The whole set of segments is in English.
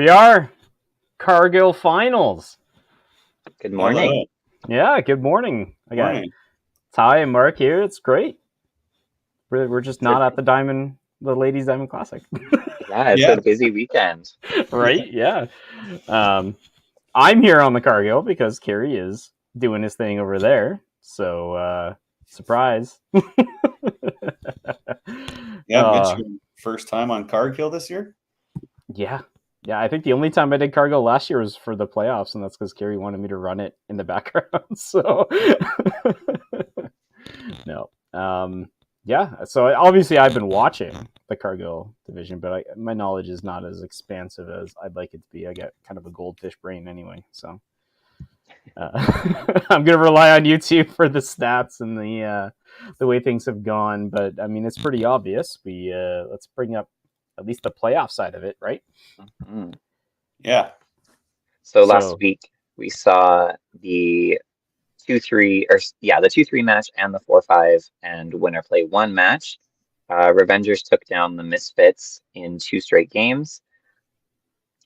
we are. Cargill Finals. Good morning. Hello. Yeah, good morning. I got Morning. Ty and Mark here. It's great. We're just not at the Ladies Diamond Classic. Yeah, it's a busy weekend. Right? Yeah. I'm here on the Cargill because Kerry is doing his thing over there. So, surprise. Yeah, Mitch, your first time on Cargill this year? Yeah. Yeah, I think the only time I did Cargill last year was for the playoffs, and that's because Kerry wanted me to run it in the background. So, no. Yeah, so obviously I've been watching the Cargill division, but my knowledge is not as expansive as I'd like it to be. I get kind of a goldfish brain anyway, so I'm going to rely on YouTube for the stats and the way things have gone. But, I mean, it's pretty obvious. Let's bring up at least the playoff side of it, right? Mm-hmm. Yeah. So last week we saw the 2-3 match and the 4-5 and winner play one match. Revengers took down the Misfits in 2 straight games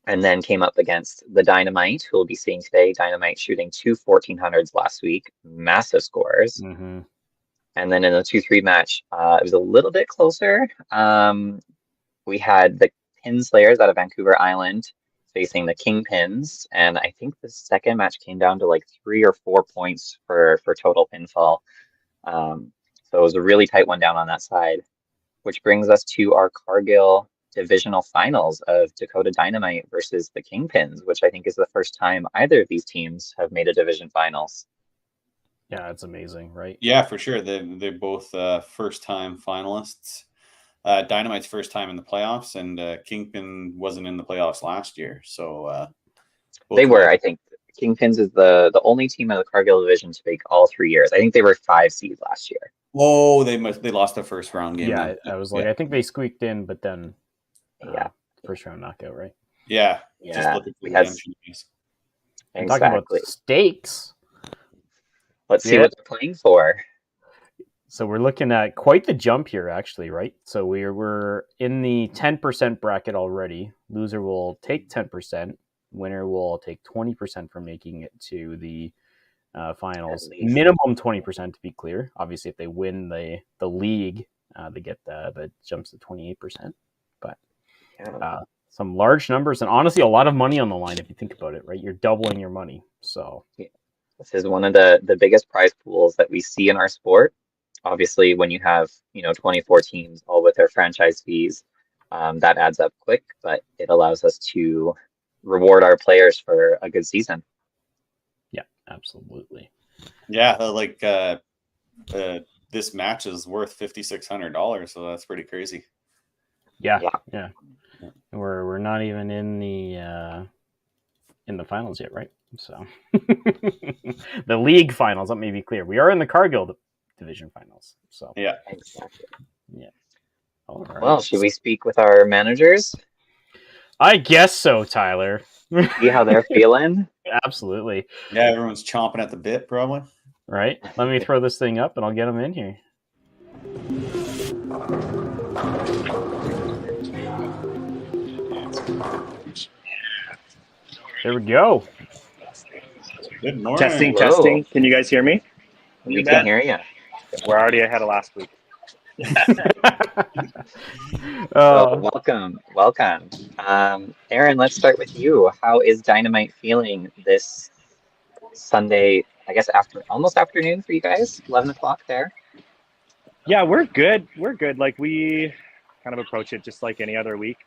and then came up against the Dynamite, who we'll be seeing today. Dynamite shooting 2 1400s last week, massive scores. Mm-hmm. And then in the 2-3 match, it was a little bit closer. We had the Pinslayers out of Vancouver Island facing the Kingpins, and I think the second match came down to like 3 or 4 points for total pinfall. So it was a really tight one down on that side, which brings us to our Cargill divisional finals of Dakota Dynamite versus the Kingpins, which I think is the first time either of these teams have made a division finals. Yeah, it's amazing, right? Yeah, for sure. They're both first-time finalists. Dynamite's first time in the playoffs, and Kingpin wasn't in the playoffs last year. So they were, I think. Kingpins is the only team in the Cargill division to make all 3 years. I think they were 5 seeds last year. Oh, they lost the first round game. Yeah, then. I was like, I think they squeaked in, but then first round knockout, right? Yeah. Yeah. Just we had exactly. Talking about stakes. Let's see what they're playing for. So we're looking at quite the jump here, actually, right? So we're in the 10% bracket already. Loser will take 10%. Winner will take 20% for making it to the finals. Minimum 20% to be clear. Obviously, if they win the league, they get that jumps to 28%. But some large numbers, and honestly, a lot of money on the line if you think about it, right? You're doubling your money. So this is one of the biggest prize pools that we see in our sport. Obviously, when you have 24 teams all with their franchise fees, that adds up quick, but it allows us to reward our players for a good season. Yeah, absolutely. Yeah, this match is worth $5,600, so that's pretty crazy. Yeah. We're not even in the finals yet, right? So the league finals. Let me be clear. We are in the Cargill division finals. So yeah, exactly. Yeah. All right. Well, should we speak with our managers? I guess so, Tyler. See how they're feeling? Absolutely. Yeah, everyone's chomping at the bit, probably. Right. Let me throw this thing up, and I'll get them in here. There we go. Good morning. Testing. Can you guys hear me? We can hear you. We're already ahead of last week. Welcome. Aaron, let's start with you. How is Dynamite feeling this Sunday, I guess almost afternoon for you guys, 11 o'clock there? Yeah, we're good. Like, we kind of approach it just like any other week.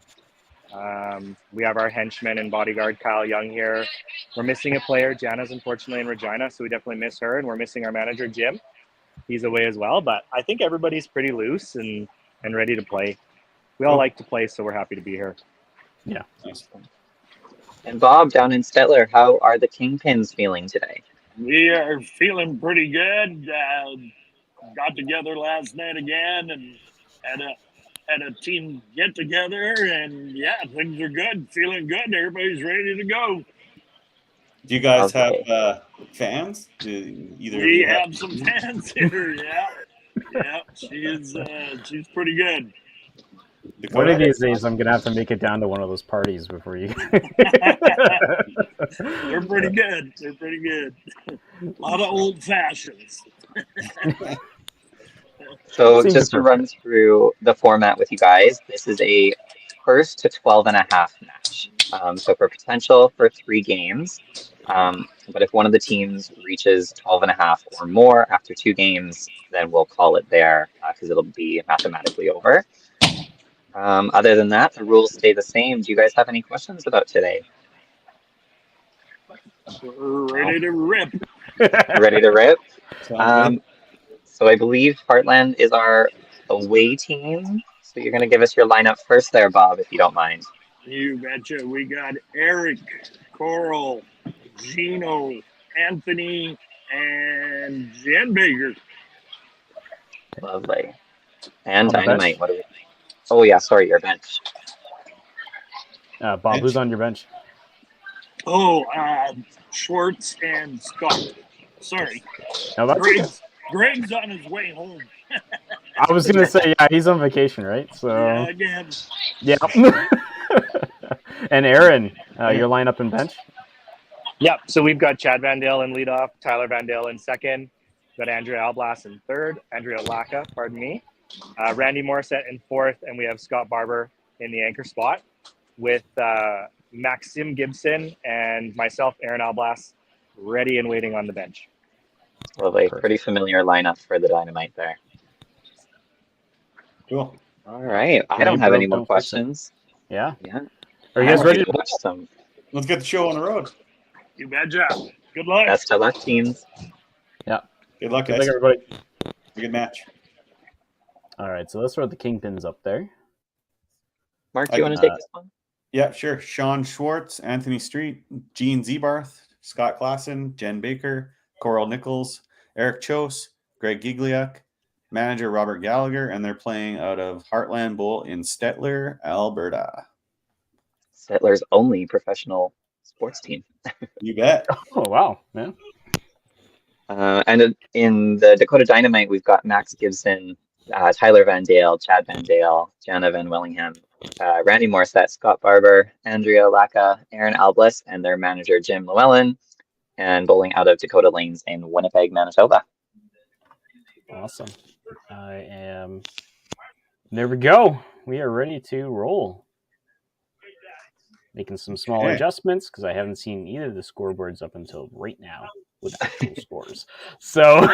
We have our henchman and bodyguard Kyle Young here. We're missing a player. Jana's unfortunately in Regina, so we definitely miss her, and we're missing our manager Jim. He's away as well, but I think everybody's pretty loose and ready to play. We all like to play, so we're happy to be here. Yeah. And Bob, down in Stettler, how are the Kingpins feeling today? We are feeling pretty good. Got together last night again and had a team get together, and yeah, things are good. Feeling good. Everybody's ready to go. Do you guys have fans? We have some fans here. Yeah, she's pretty good. One Dakota? of these days, I'm gonna have to make it down to one of those parties before you. They're pretty good. They're pretty good. A lot of old fashions. So Seems just to run appropriate. through the format with you guys, this is a first to 12 and a half match. So for potential for 3 games. But if one of the teams reaches 12 and a half or more after 2 games, then we'll call it there because it'll be mathematically over. Other than that, the rules stay the same. Do you guys have any questions about today? We're ready to rip. Ready to rip? Sounds good. So I believe Heartland is our away team. So you're going to give us your lineup first there, Bob, if you don't mind. You betcha. We got Eric, Coral, Gino, Anthony, and Jen Baker. Lovely. And On the Dynamite. bench? What do we? Oh yeah, sorry, your bench. Bob, who's on your bench? Oh, Schwartz and Scott. Sorry. No, that's okay. Greg's on his way home. I was gonna say, yeah, he's on vacation, right? So Yeah, again. yeah. And Aaron, your lineup and bench. Yep. So we've got Chad Van Dale in leadoff, Tyler Van Dale in second, we've got Andrea Alblas in third, Andrea Lacka, pardon me, Randy Morissette in fourth, and we have Scott Barber in the anchor spot with Maxim Gibson and myself, Aaron Alblas, ready and waiting on the bench. Lovely. Perfect. Pretty familiar lineup for the Dynamite there. Cool. All right. I If don't you have broke, any more don't fix it. questions. Yeah. Yeah. Are you I guys want ready? to watch some. Let's get the show on the road. You betcha. Good luck. Best of luck, teams. Good luck, Good guys. luck, everybody. Good match. All right, so let's throw the kingpins up there. Mark, do you want to take this one? Yeah, sure. Sean Schwartz, Anthony Street, Gene Zebarth, Scott Klassen, Jen Baker, Coral Nichols, Eric Chose, Greg Gigliak, manager Robert Gallagher, and they're playing out of Heartland Bowl in Stettler, Alberta. Settler's only professional sports team. You bet. Oh wow, man. And in the Dakota Dynamite, we've got Max Gibson, Tyler Van Dale, Chad Van Dale, Jana Van Wellingham, Randy Morissette, Scott Barber, Andrea Lacka, Aaron Alblas, and their manager Jim Llewellyn, and bowling out of Dakota Lanes in Winnipeg, Manitoba. Awesome. There we go. We are ready to roll. Making some small Okay. adjustments because I haven't seen either of the scoreboards up until right now with actual scores. So,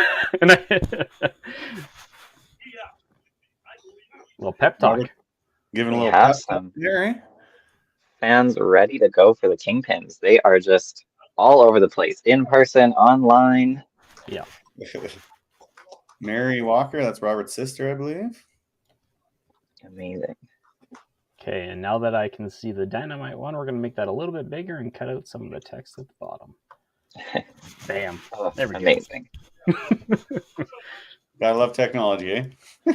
well, pep talk. Giving a We little have pep some there, eh? fans ready to go for the Kingpins. They are just all over the place, in person, online. Mary Walker, that's Robert's sister, I believe. Amazing. Okay, and now that I can see the Dynamite one, we're going to make that a little bit bigger and cut out some of the text at the bottom. Bam. Oh, There we go. amazing. Gotta love technology, eh? We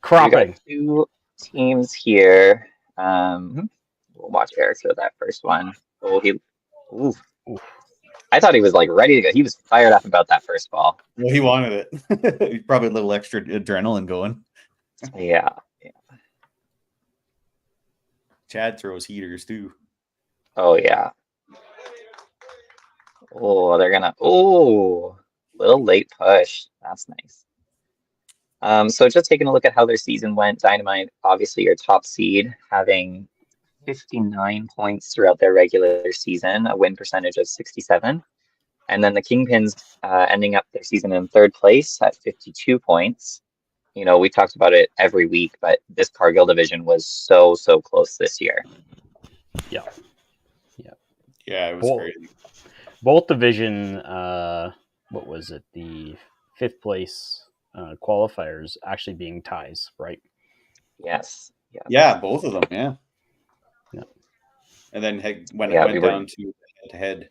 Cropping. got 2 teams here. We'll watch Eric throw that first one. Oh, ooh. I thought he was like ready to go. He was fired up about that first ball. Well, he wanted it. Probably a little extra adrenaline going. Yeah. Chad throws heaters too. Oh, yeah. Oh, they're gonna. Oh, little late push. That's nice. So just taking a look at how their season went, Dynamite, obviously your top seed, having 59 points throughout their regular season, a win percentage of 67. And then the Kingpins ending up their season in third place at 52 points. You know, we talked about it every week, but this Cargill division was so close this year. Yeah. Yeah, it was Cool. crazy. Both division, what was it? The 5th place qualifiers actually being ties, right? Yes. Yeah. Yeah, both of them, yeah. Yeah. And then when Yeah, it went we were- down to head.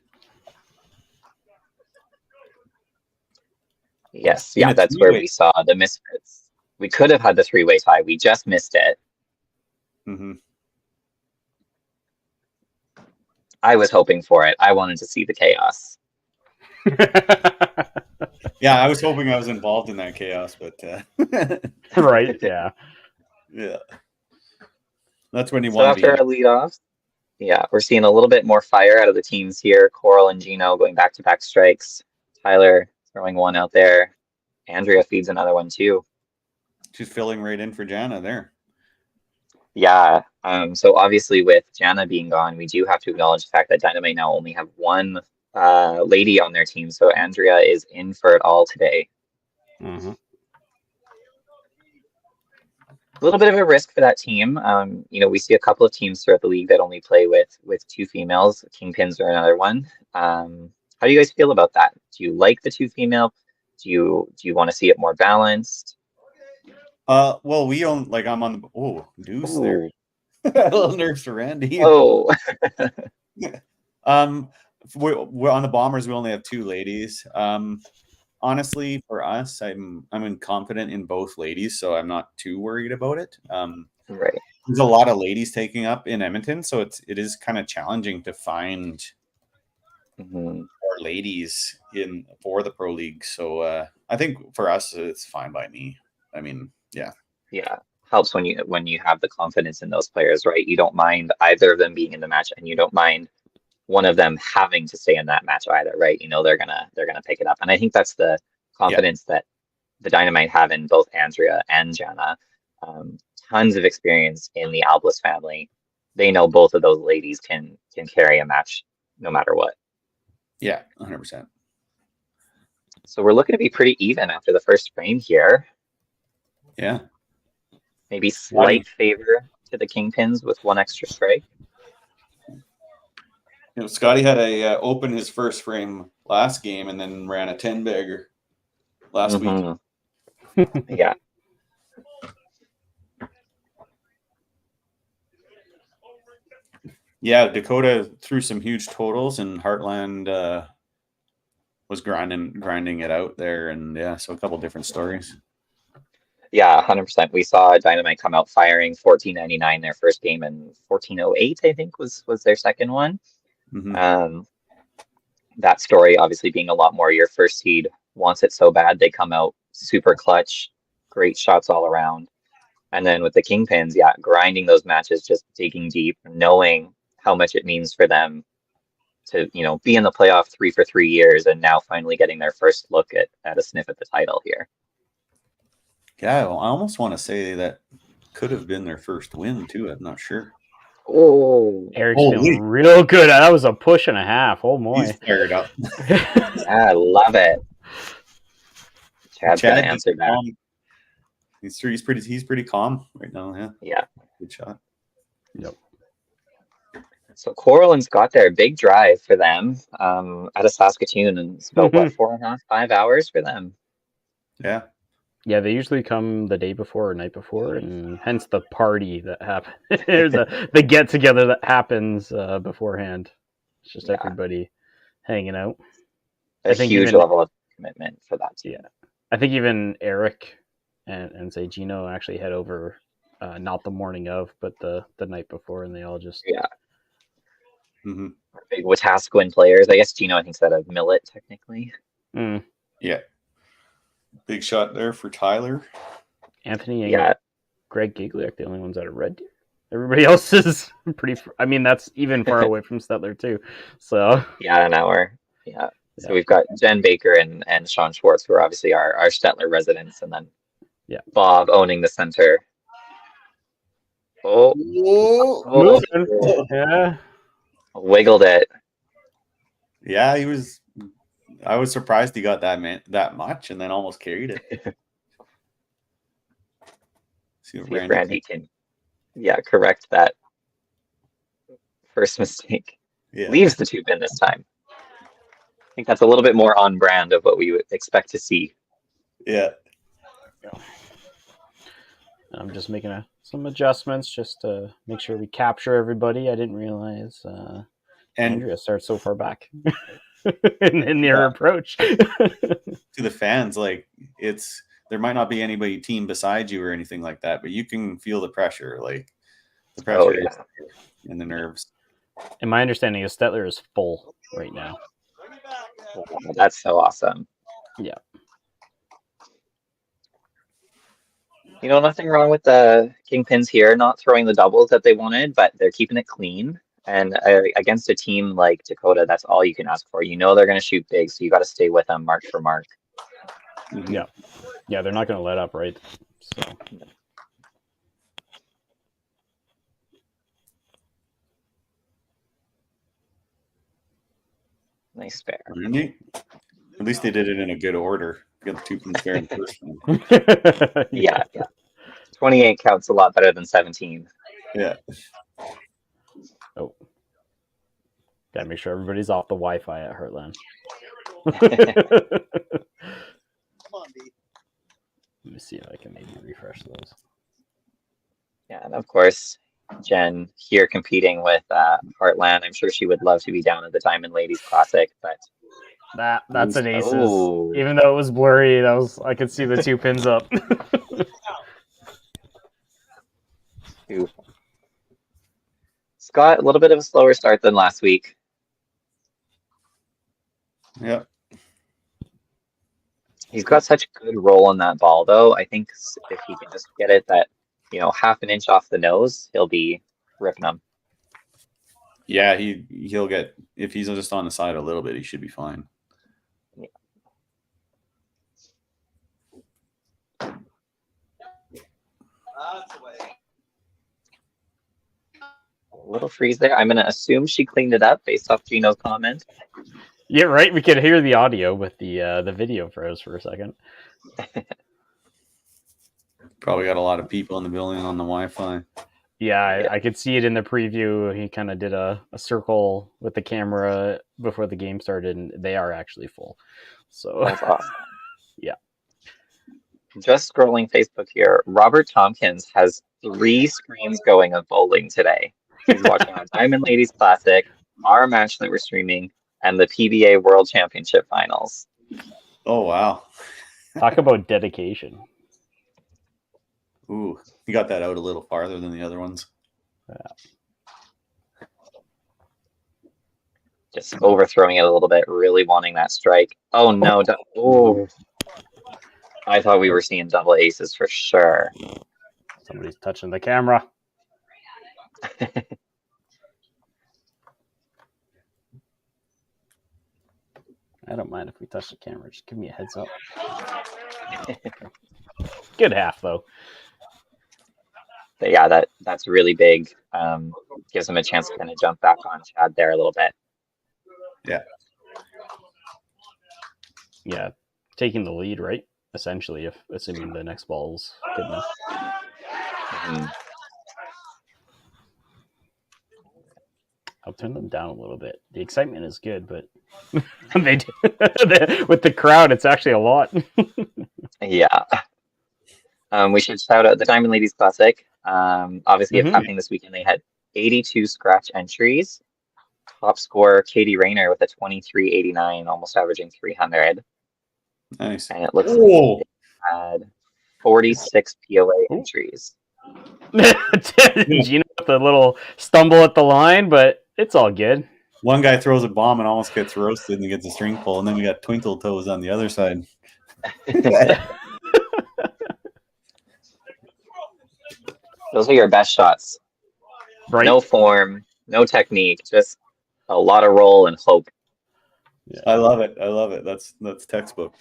Yes. In Yeah, a that's where three-way. we saw the misfits. We could have had the 3-way tie. We just missed it. Mm-hmm. I was hoping for it. I wanted to see the chaos. Yeah, I was hoping I was involved in that chaos, but Right, yeah. Yeah. That's when you So want after to our leadoff, yeah, we're seeing a little bit more fire out of the teams here. Coral and Gino going back-to-back strikes. Tyler throwing one out there. Andrea feeds another one too. She's filling right in for Jana there. Yeah. So obviously with Jana being gone, we do have to acknowledge the fact that Dynamite now only have one lady on their team. So Andrea is in for it all today. Mm-hmm. A little bit of a risk for that team. We see a couple of teams throughout the league that only play with two females. Kingpins are another one. How do you guys feel about that? Do you like the two female? Do you want to see it more balanced? Well, we own I'm on the Deuce there. A little nerves for Randy. Oh, We're on the Bombers. We only have two ladies. Honestly, for us, I'm confident in both ladies, so I'm not too worried about it. right. There's a lot of ladies taking up in Edmonton, so it is kind of challenging to find more ladies for the pro league. So I think for us, it's fine by me. I mean, yeah. Yeah, helps when you have the confidence in those players, right? You don't mind either of them being in the match, and you don't mind one of them having to stay in that match either, right? They're gonna pick it up, and I think that's the confidence that the Dynamite have in both Andrea and Jana. Tons of experience in the Albus family. They know both of those ladies can carry a match no matter what. Yeah, 100%. So we're looking to be pretty even after the first frame here. Yeah. Maybe slight favor to the Kingpins with one extra strike. Scotty had a open his first frame last game and then ran a 10 bagger last week. Yeah. Yeah, Dakota threw some huge totals, and Heartland was grinding it out there, and yeah, so a couple different stories. Yeah, 100%. We saw Dynamite come out firing 14.99 their first game, and 14.08 I think was their second one. Mm-hmm. That story obviously being a lot more your first seed wants it so bad, they come out super clutch, great shots all around. And then with the Kingpins, yeah, grinding those matches, just digging deep, knowing how much it means for them to, be in the playoff 3 for 3 years, and now finally getting their first look at a sniff at the title here. Yeah, I almost want to say that could have been their first win too. I'm not sure. Oh, Eric's feeling real good. That was a push and a half. Oh my! He's fired up. I love it. Chad's gonna answer back. He's pretty calm right now. Yeah. Yeah. Good shot. Yep. So Coralland's got their big drive for them out of Saskatoon, and it's about 4.5, 5 hours for them. Yeah. Yeah, they usually come the day before or night before, and hence the party that happens. There's the get together that happens beforehand. It's just everybody hanging out. A huge level of commitment for that team. Yeah, I think even Eric and say Gino actually head over, not the morning of, but the night before, and they all just Mm-hmm. Big Wetaskiwin players. I guess Gino, I think, is out of Millet technically. Yeah. Big shot there for Tyler. Anthony and Greg Gigliak, the only ones out of Red Deer. Everybody else is pretty. I mean, that's even far away from Stettler too. So an hour. Yeah. So we've got Jen Baker and Sean Schwartz, who are obviously our Stettler residents, and then Bob owning the center. Yeah. Wiggled it. Yeah, he was. I was surprised he got that much, and then almost carried it. See if Randy can, correct that first mistake. Yeah. Leaves the tube in this time. I think that's a little bit more on brand of what we would expect to see. Yeah. I'm just making some adjustments just to make sure we capture everybody. I didn't realize Andrea starts so far back in their approach. To the fans, there might not be anybody team beside you or anything like that, but you can feel the pressure, and the nerves. And my understanding is Stettler is full right now. Oh, that's so awesome. Yeah. You know, nothing wrong with the Kingpins here, not throwing the doubles that they wanted, but they're keeping it clean. And against a team like Dakota, that's all you can ask for. You know they're going to shoot big, so you got to stay with them mark for mark. Mhm. Yeah. Yeah, they're not going to let up, right? So. Nice spare. Really? At least they did it in a good order. Got the 2 pins fair in the first one. Yeah. 28 counts a lot better than 17. Yeah. Oh. Gotta make sure everybody's off the Wi-Fi at Heartland. Let me see if I can maybe refresh those. Yeah, and of course, Jen here competing with Heartland. I'm sure she would love to be down at the Diamond Ladies Classic, but That's an aces. Oh. Even though it was blurry, I could see the 2 pins up. Scott, a little bit of a slower start than last week. Yep. He's got such a good roll on that ball, though. I think if he can just get it that, half an inch off the nose, he'll be ripping them. Yeah, he'll get, if he's just on the side a little bit, he should be fine. Yeah. A little freeze there. I'm going to assume she cleaned it up based off Gino's comment. Yeah, right. We could hear the audio, but the video froze for a second. Probably got a lot of people in the building on the Wi-Fi. Yeah, I could see it in the preview. He kind of did a circle with the camera before the game started, and they are actually full. So That's awesome. Yeah. Just scrolling Facebook here, Robert Tompkins has 3 screens going of bowling today. He's watching our Diamond Ladies Classic, our match that we're streaming, and the PBA World Championship Finals. Oh, wow. Talk about dedication. Ooh, you got that out a little farther than the other ones. Yeah. Just overthrowing it a little bit, really wanting that strike. Oh, no. Oh. I thought we were seeing double aces for sure. Somebody's touching the camera. I don't mind if we touch the camera. Just give me a heads up. Good half, though. But yeah, that's really big. Gives him a chance to kind of jump back on Chad there a little bit. Yeah. Yeah, taking the lead, right? Essentially, if assuming the next ball's good enough. Mm-hmm. I'll turn them down a little bit. The excitement is good, but with the crowd, it's actually a lot. Yeah. We should shout out the Diamond Ladies Classic. Obviously, it's happening this weekend. They had 82 scratch entries. Top scorer, Katie Rayner, with a 23.89, almost averaging 300. Nice. And it looks like they had 46 POA entries. Gino with a little stumble at the line, but it's all good. One guy throws a bomb and almost gets roasted and gets a string pull, and then we got Twinkle Toes on the other side. Those are your best shots. Right? No form, no technique, just a lot of roll and hope. Yeah. I love it. I love it. That's textbook.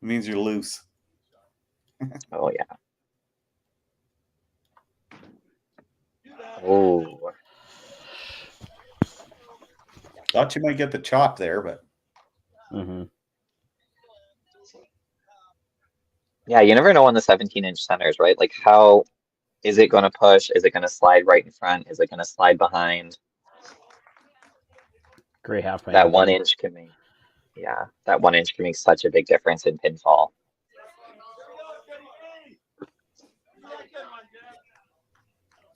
It means you're loose. Oh, yeah. Oh. Thought you might get the chop there, but. Mm-hmm. Yeah, you never know on the 17-inch centers, right? Like, how is it going to push? Is it going to slide right in front? Is it going to slide behind? Great half. That 1 inch can make, that 1 inch can make such a big difference in pinfall.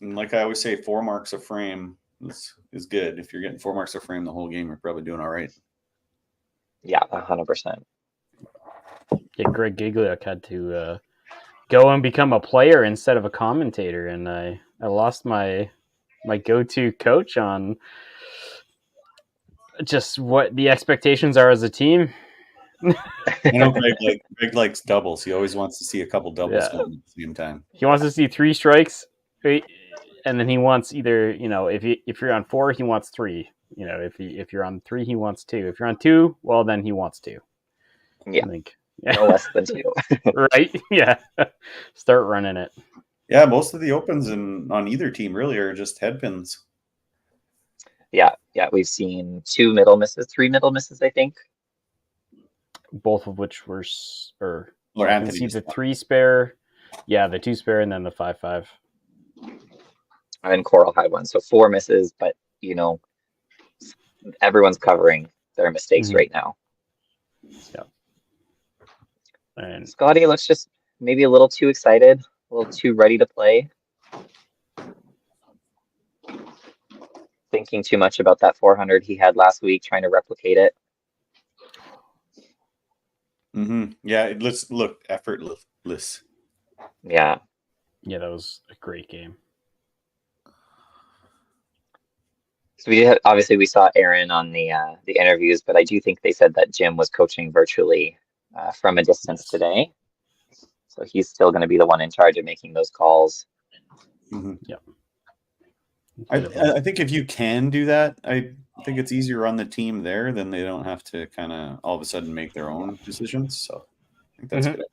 And like I always say, 4 marks a frame is good. If you're getting 4 marks a frame the whole game, you're probably doing all right. Yeah, 100%. Yeah, Greg Gigliuk had to go and become a player instead of a commentator, and I lost my go-to coach on just what the expectations are as a team. I know Greg likes doubles. He always wants to see a couple doubles Yeah. going at the same time. He wants to see 3 strikes, and then he wants either if you're on 4, he wants 3. If you're on 3, he wants 2. If you're on 2, well then he wants 2. Yeah. I think. No less than 2. Right? Yeah. Start running it. Yeah, most of the opens on either team really are just head pins. Yeah, we've seen 2 middle misses, 3 middle misses, I think. Both of which were Or I can Anthony see just the 3 spare, the 2 spare, and then the 5-5. And Coral had one, so 4 misses, but everyone's covering their mistakes right now. Yeah. And Scotty looks just maybe a little too excited, a little too ready to play. Thinking too much about that 400 he had last week, trying to replicate it. Yeah, it looked effortless. Yeah. yeah, that was a great game. So obviously we saw Aaron on the interviews, but I do think they said that Jim was coaching virtually from a distance today. So he's still going to be the one in charge of making those calls. Yep. I think if you can do that, I think it's easier on the team there, then they don't have to kind of all of a sudden make their own decisions. So I think that's good.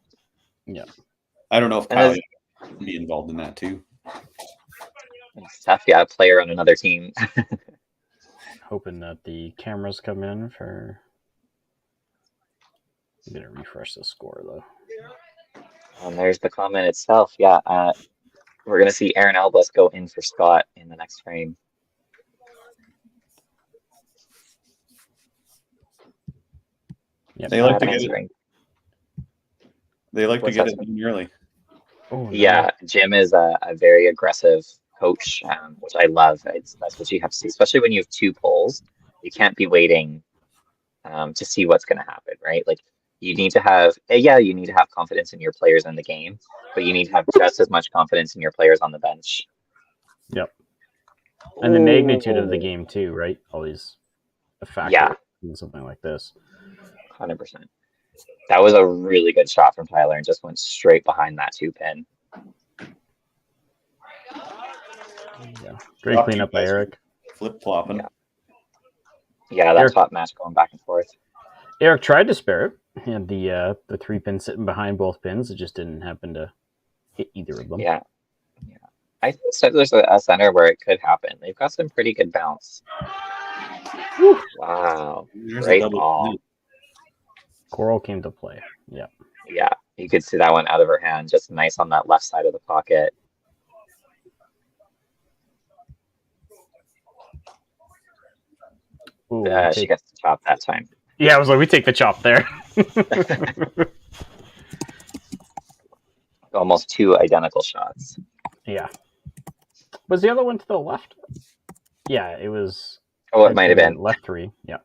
Yeah. I don't know if Kyle would be involved in that too. It's tough, yeah, a player on another team. Hoping that the cameras come in for. I'm gonna refresh the score though. And there's the comment itself. Yeah, we're going to see Aaron Albus go in for Scott in the next frame. Yep. They like to get it. They like to get it done early. Oh, no. Yeah, Jim is a very aggressive coach, which I love. That's what you have to see, especially when you have 2 polls. You can't be waiting to see what's going to happen, right? Like you need to have, you need to have confidence in your players in the game, but you need to have just as much confidence in your players on the bench. Yep. And the magnitude of the game too, right? Always a factor in something like this. 100%. That was a really good shot from Tyler and just went straight behind that 2-pin. Yeah. Great cleanup by Eric. Flip-flopping. Yeah, that top match going back and forth. Eric tried to spare it. He had the 3-pin sitting behind both pins. It just didn't happen to hit either of them. Yeah. I think so. There's a center where it could happen. They've got some pretty good bounce. Whew. Wow. Great ball. Coral came to play. Yeah. Yeah. You could see that one out of her hand. Just nice on that left side of the pocket. Ooh, she gets the chop that time. Yeah, I was like, we take the chop there. Almost 2 identical shots. Yeah. Was the other one to the left? Yeah, it was. Oh, it might have been. Left 3, yeah.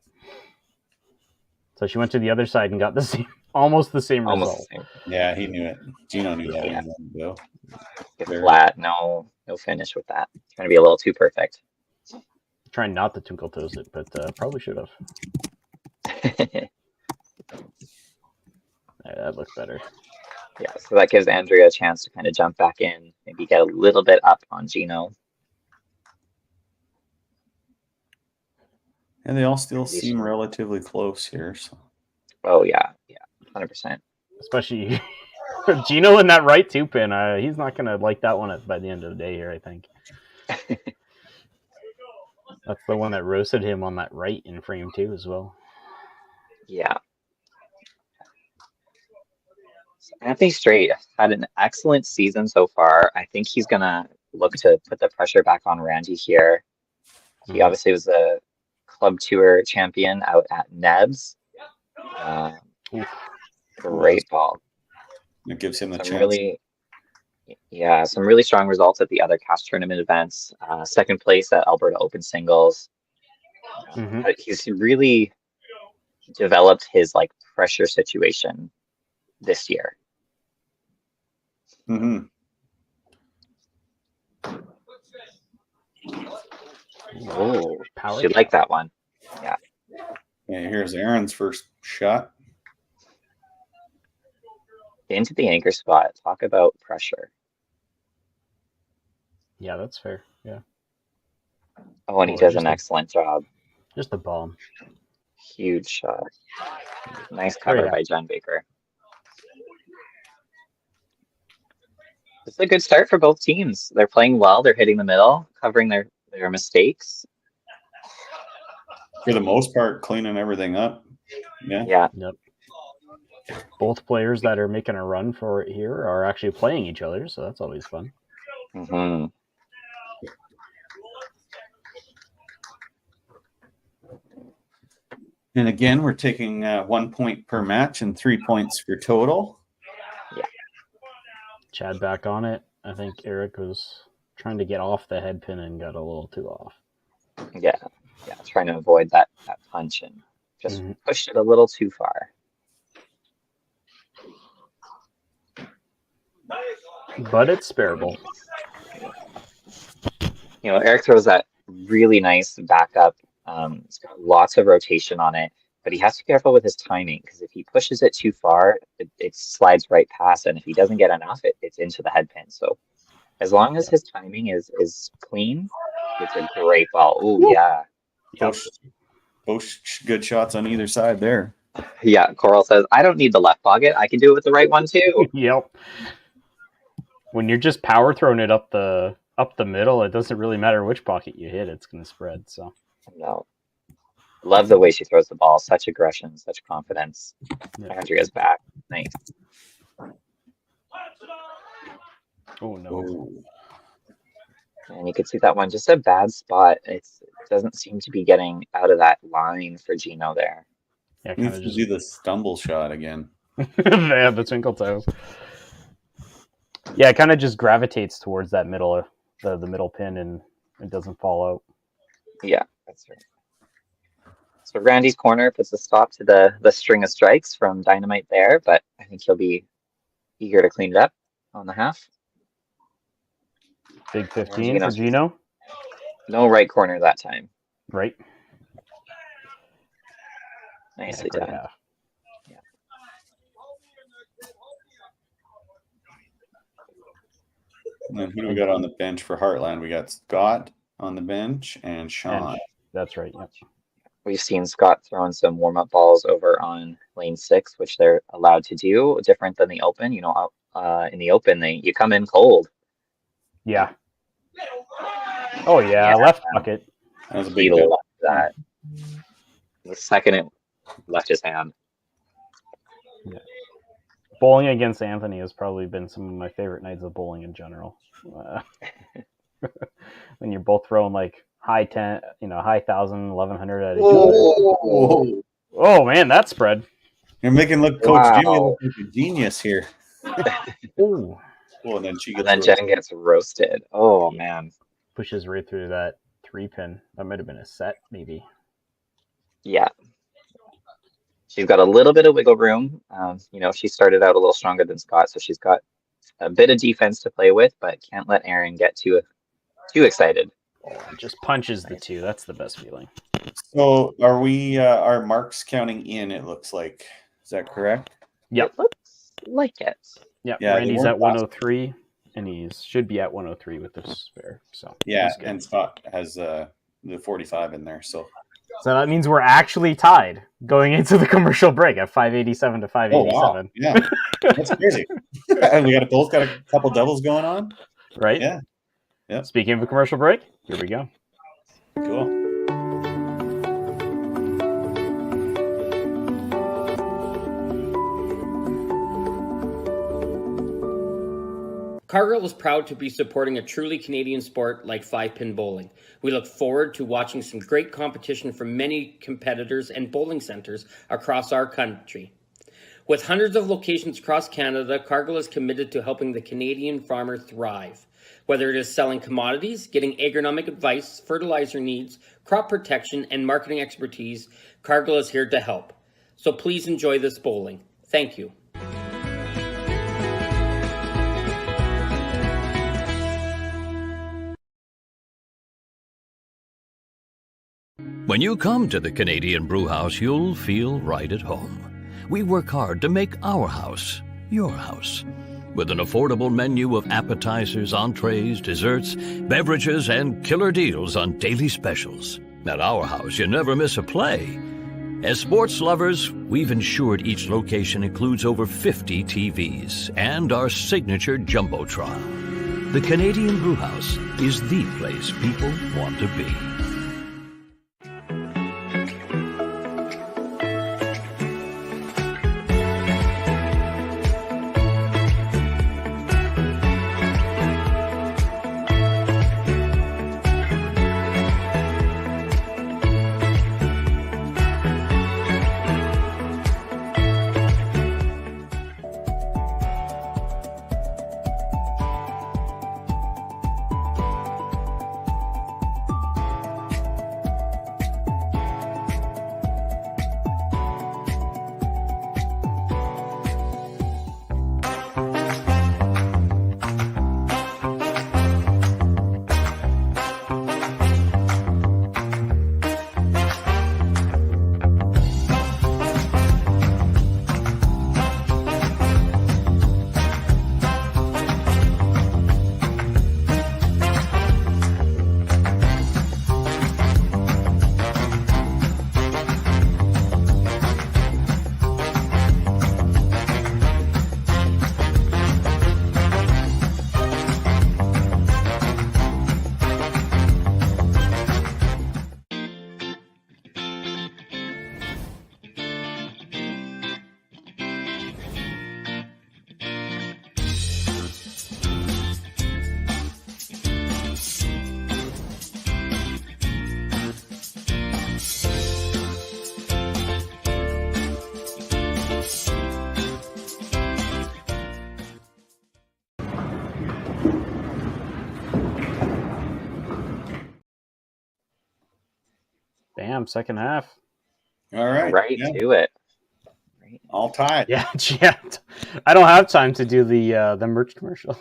So she went to the other side and got the same, almost the same result. The same. Yeah, he knew it. Gino knew that. Yeah. Get flat. No finish with that. Trying to be a little too perfect. Trying not to twinkle toes it, but probably should have. That looked better. Yeah, so that gives Andrea a chance to kind of jump back in, maybe get a little bit up on Gino. And they all still seem relatively close here. So. Oh, yeah, 100%. Especially Gino in that right 2-pin. He's not going to like that one by the end of the day here, I think. That's the one that roasted him on that right in frame 2 as well. Yeah. Anthony Strait had an excellent season so far. I think he's going to look to put the pressure back on Randy here. He obviously was a club tour champion out at Nebs. Great ball. It gives him the chance. Some really strong results at the other cast tournament events. Second place at Alberta Open Singles. He's really developed his pressure situation this year. Oh, should like that one. Yeah. Yeah, here's Aaron's first shot. into the anchor spot. Talk about pressure. Yeah, that's fair. Yeah. Oh, and he does an excellent job. Just a bomb. Huge shot. Nice Very cover by happy. Jen Baker. It's a good start for both teams. They're playing well. They're hitting the middle, covering their mistakes. For the most part, cleaning everything up. Yeah. Yeah. Yep. Both players that are making a run for it here are actually playing each other, so that's always fun. Mm-hmm. And again, we're taking 1 point per match and 3 points for total. Yeah. Chad back on it. I think Eric was trying to get off the head pin and got a little too off. Yeah. Trying to avoid that punch and just pushed it a little too far. But it's spareable. You know, Eric throws that really nice backup. It's got lots of rotation on it, but he has to be careful with his timing because if he pushes it too far, it slides right past, and if he doesn't get enough, it's into the head pin. So as long as his timing is clean, it's a great ball. Oh yeah. Both good shots on either side there. Yeah, Coral says, I don't need the left pocket. I can do it with the right one too. Yep. When you're just power throwing it up the middle, it doesn't really matter which pocket you hit, it's going to spread. So No. Love the way she throws the ball. Such aggression, such confidence. Yeah. Andrea's back. Nice. Oh no. Oh. And you could see that one, just a bad spot. It doesn't seem to be getting out of that line for Gino there. Yeah, He needs to do the stumble shot again. Yeah, the twinkle toes. Yeah, it kind of just gravitates towards that middle, the middle pin, and it doesn't fall out. Yeah, that's right. So Randy's corner puts a stop to the string of strikes from Dynamite there, but I think he'll be eager to clean it up on the half. Big 15 for Gino. No right corner that time. Right. Nicely Yeah, done. half. Yeah. And then who do we got on the bench for Heartland? We got Scott on the bench and Sean. That's right. Yep. We've seen Scott throwing some warm-up balls over on lane 6, which they're allowed to do, different than the open. You know, in the open, you come in cold. Yeah. Oh yeah, left pocket. That was a He big hit. left that. The second it left his hand. Yeah. Bowling against Anthony has probably been some of my favorite nights of bowling in general. When you're both throwing like high 10, high 1,000, 1,100 at each other. Oh man, that spread. You're making Coach Jimmy look like a genius here. Ooh. Oh, and then Jen gets roasted. Oh man. Pushes right through that 3-pin. That might have been a set, maybe. Yeah. She's got a little bit of wiggle room. She started out a little stronger than Scott, so she's got a bit of defense to play with, but can't let Aaron get too excited. Just punches the two. That's the best feeling. So are we our marks counting in, it looks like. Is that correct? Yep. It looks like it. Yep. Yeah, Randy's at 103, and he should be at 103 with the spare. So yeah, and Scott has the 45 in there. So that means we're actually tied going into the commercial break at 587 to 587. Oh, wow. Yeah, that's crazy. And we both got a couple doubles going on. Right? Yeah. Yep. Speaking of a commercial break, here we go. Cool. Cargill is proud to be supporting a truly Canadian sport like 5-pin bowling. We look forward to watching some great competition from many competitors and bowling centers across our country. With hundreds of locations across Canada, Cargill is committed to helping the Canadian farmer thrive. Whether it is selling commodities, getting agronomic advice, fertilizer needs, crop protection, and marketing expertise, Cargill is here to help. So please enjoy this bowling. Thank you. When you come to the Canadian Brew House, you'll feel right at home. We work hard to make our house your house. With an affordable menu of appetizers, entrees, desserts, beverages, and killer deals on daily specials. At our house, you never miss a play. As sports lovers, we've ensured each location includes over 50 TVs and our signature Jumbotron. The Canadian Brewhouse is the place people want to be. Bam, second half. All right. Right Yeah. to it. Right. All tied. Yeah, yeah. I don't have time to do the merch commercial.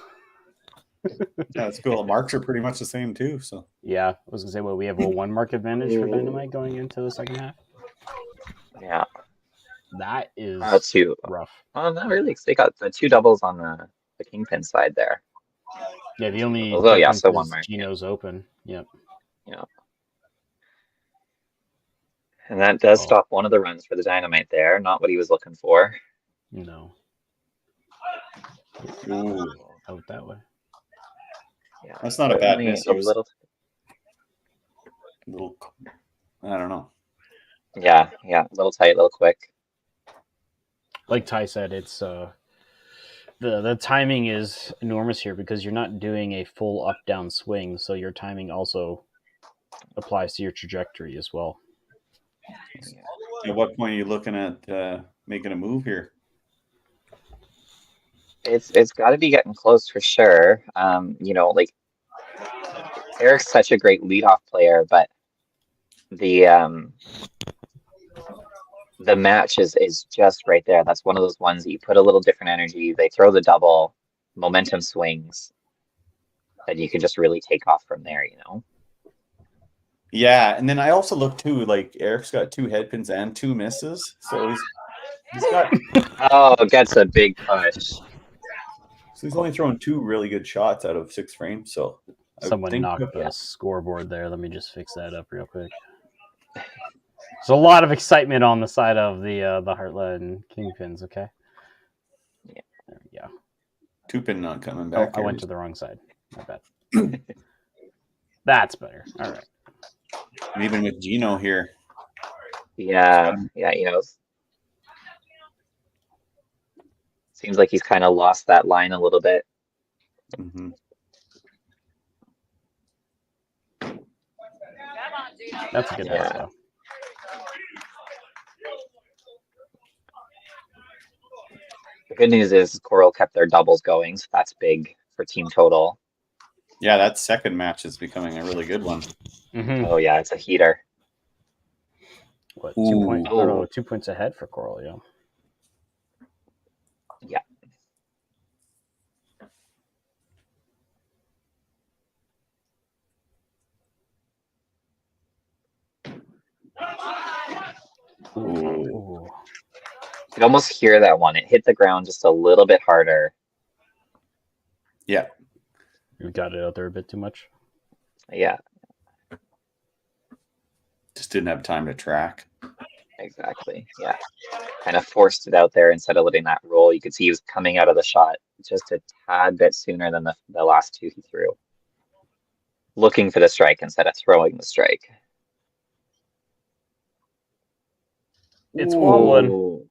Yeah, that's cool. Marks are pretty much the same too. So Yeah, I was gonna say, well, we have a 1 mark advantage for Dynamite going into the second half. Yeah. That is Two. rough. Well, not really, 'cause they got the 2 doubles on the Kingpin side there. Yeah, the only Although, yeah, difference so is 1 mark. Gino's open. Yep. Yeah. And that does stop one of the runs for the Dynamite there. Not what he was looking for. No. ooh, Out that way. Yeah. that's not a bad Only miss. a little. Little, I don't know. Yeah, a little tight, a little quick. Like Ty said, it's the timing is enormous here because you're not doing a full up down swing, so your timing also applies to your trajectory as well. At what point are you looking at making a move here? It's got to be getting close for sure. Like Eric's such a great leadoff player, but the match is just right there. That's one of those ones that you put a little different energy. They throw the double, momentum swings, and you can just really take off from there. Yeah, and then I also look too. Like Eric's got 2 head pins and 2 misses, so he's got. Oh, gets a big push. So he's only throwing 2 really good shots out of 6 frames. So Someone knocked the scoreboard there. Let me just fix that up real quick. There's a lot of excitement on the side of the Heartland and Kingpins. Okay. Yeah. There we go. 2 pin not coming Oh, back. I went to the wrong side. My bad. That's better. All right. And even with Gino here. Yeah. Seems like he's kind of lost that line a little bit. Mm-hmm. That's a good ass, though. The good news is Coral kept their doubles going, so that's big for team total. Yeah, that second match is becoming a really good one. Mm-hmm. Oh yeah, it's a heater. What, 2 points? Oh, no, 2 points ahead for Coral, yeah. Yeah. Ooh. could almost hear that one. It hit the ground just a little bit harder. Yeah. You got it out there a bit too much. Yeah, Just didn't have time to track. exactly. Yeah. Kind of forced it out there instead of letting that roll. You could see he was coming out of the shot just a tad bit sooner than the last two he threw. Looking for the strike instead of throwing the strike. It's wobbling. Ooh.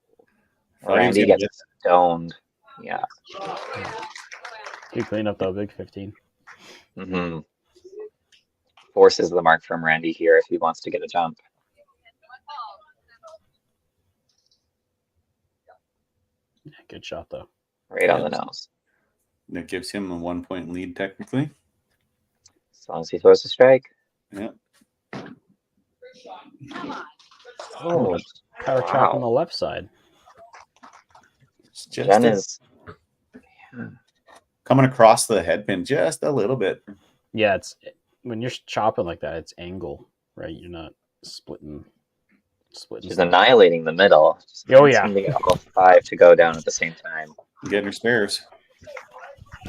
Thought he was Randy gonna gets stoned. Yeah. You clean up that big 15. hmm Forces the mark from Randy here if he wants to get a jump. Yeah, good shot though. Right on the nose. That gives him a 1 point lead technically. As long as he throws a strike. Yeah. Oh, Power chop on the left side. It's just Jen a- is coming across the headpin just a little bit. Yeah, it's when you're chopping like that, it's angle, right? You're not splitting. she's stuff. annihilating the middle. Just Oh, can't yeah. seem to get all five to go down at the same time. Getting her spares.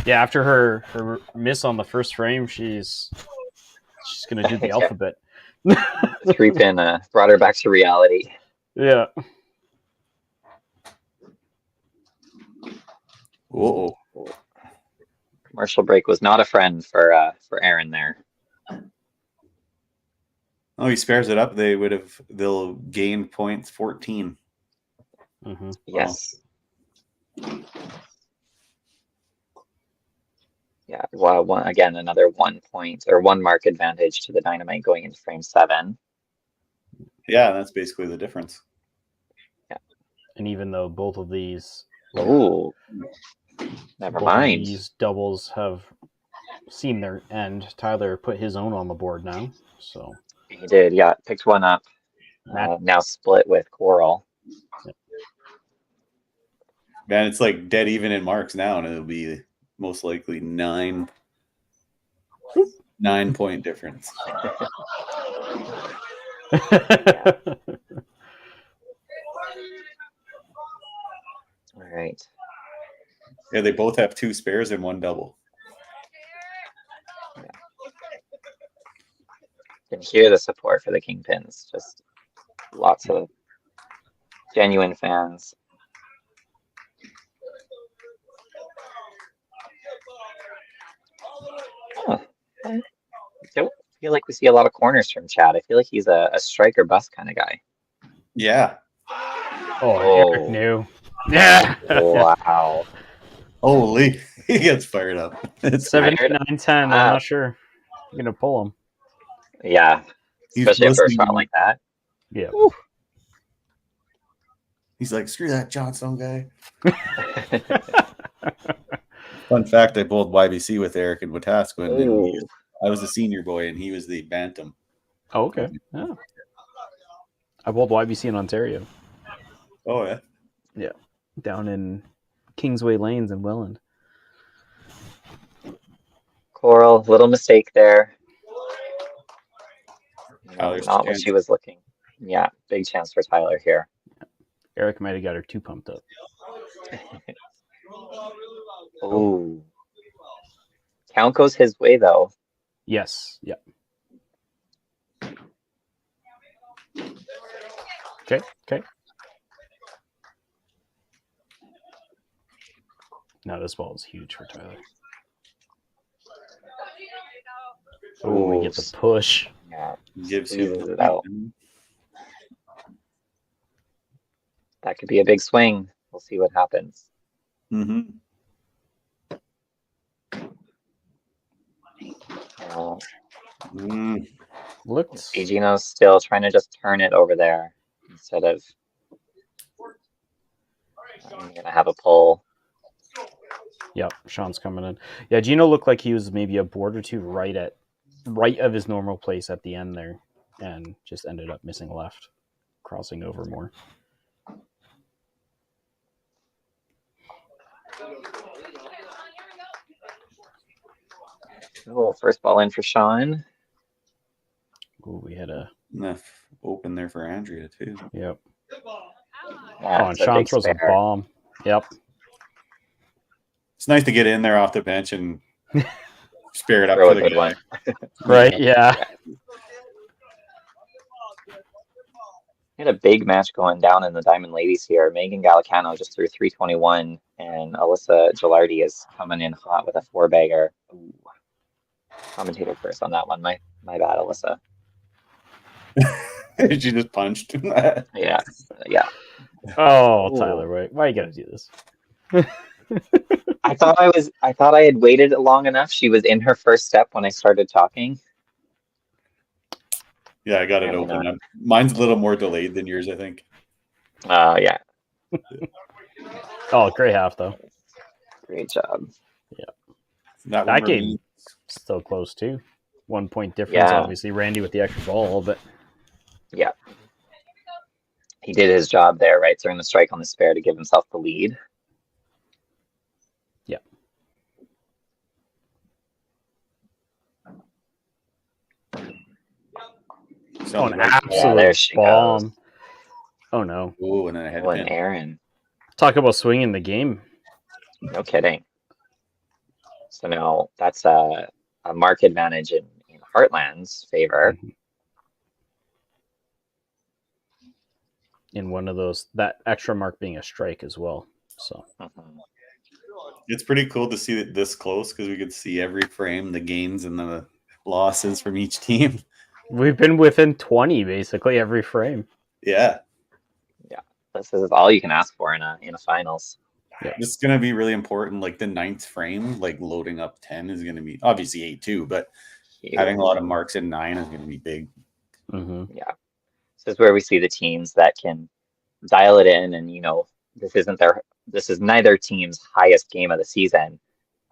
Yeah, after her miss on the first frame, she's gonna do the Yeah. alphabet. 3-pin brought her back to reality. Yeah. Whoa. Commercial break was not a friend for Aaron there. Oh, he spares it up. They'll gain points 14. Mm-hmm. Yes. Yeah, well, again, another 1 point or 1 mark advantage to the Dynamite going into frame 7. Yeah, that's basically the difference. And even though both of these Oh, never mind. these doubles have seen their end, Tyler put his own on the board now. So He did, yeah. Picked one up. Now split with Coral. Man, it's like dead even in marks now, and it'll be most likely 9 point difference. All right. Yeah, they both have 2 spares and 1 double. You can hear the support for the Kingpins. Just lots of genuine fans. Huh. I don't feel like we see a lot of corners from Chad. I feel like he's a strike or bust kind of guy. Yeah. Oh, Eric knew. Yeah. Wow. Holy, he gets fired up. It's 79-10. I'm Wow. not sure. You're gonna pull him. Yeah. He's Especially for a listening. shot like that. Yeah. He's like, screw that Johnstone guy. Fun fact, I bowled YBC with Eric and Wetaskiwin, and I was the senior boy, and he was the bantam. Oh, okay. Yeah. I bowled YBC in Ontario. Oh, yeah? Yeah. Down in Kingsway Lanes in Welland. Coral, little mistake there. Tyler's Not what chance. she was looking. Yeah, big chance for Tyler here. Eric might have got her too pumped up. Oh. Count goes his way, though. Yes. Yeah. Okay. Okay. Now this ball is huge for Tyler. Oh, we get the push. Yeah, Gives you squeezes it out. That could be a big swing. We'll see what happens. Mm-hmm. Looks. Agino's still trying to just turn it over there instead of I'm gonna have a pull. Yep, Sean's coming in. Yeah, Gino looked like he was maybe a board or two right of his normal place at the end there, and just ended up missing left, crossing over more. Oh, first ball in for Sean. Ooh, we had a Enough open there for Andrea, too. yep. Oh, and Sean throws a bomb. Yep. It's nice to get in there off the bench and spare it up Throw for a the good guy. one. Right, yeah. We had a big match going down in the Diamond Ladies here. Megan Gallicano just threw 321, and Alyssa Gilardi is coming in hot with a 4-bagger. Ooh. Commentator first on that one. My bad, Alyssa. She just punched. Yeah. Oh, Ooh. Tyler, why you gotta do this? I thought I had waited long enough. She was in her first step when I started talking. Yeah, I got it open up. Mine's a little more delayed than yours, I think. Yeah. Oh, great half though. Great job. Yeah. That game still close too. 1 point difference, Yeah. obviously. Randy with the extra ball a little bit. Yeah. He did his job there, right? Throwing the strike on the spare to give himself the lead. Yeah. Oh, an absolute there she bomb. goes. Oh no. Oh, and then I had an Aaron. Talk about swinging the game. No kidding. So now that's a mark advantage in Heartland's favor. In one of those, that extra mark being a strike as well. So it's pretty cool to see it this close because we could see every frame, the gains and the losses from each team. We've been within 20 basically every frame. Yeah. This is all you can ask for in a finals. Yeah. This is going to be really important. Like the 9th frame, like loading up 10 is going to be obviously 8 too, but having a lot of marks in 9 is going to be big. Mm-hmm. Yeah. This is where we see the teams that can dial it in, and this is neither team's highest game of the season.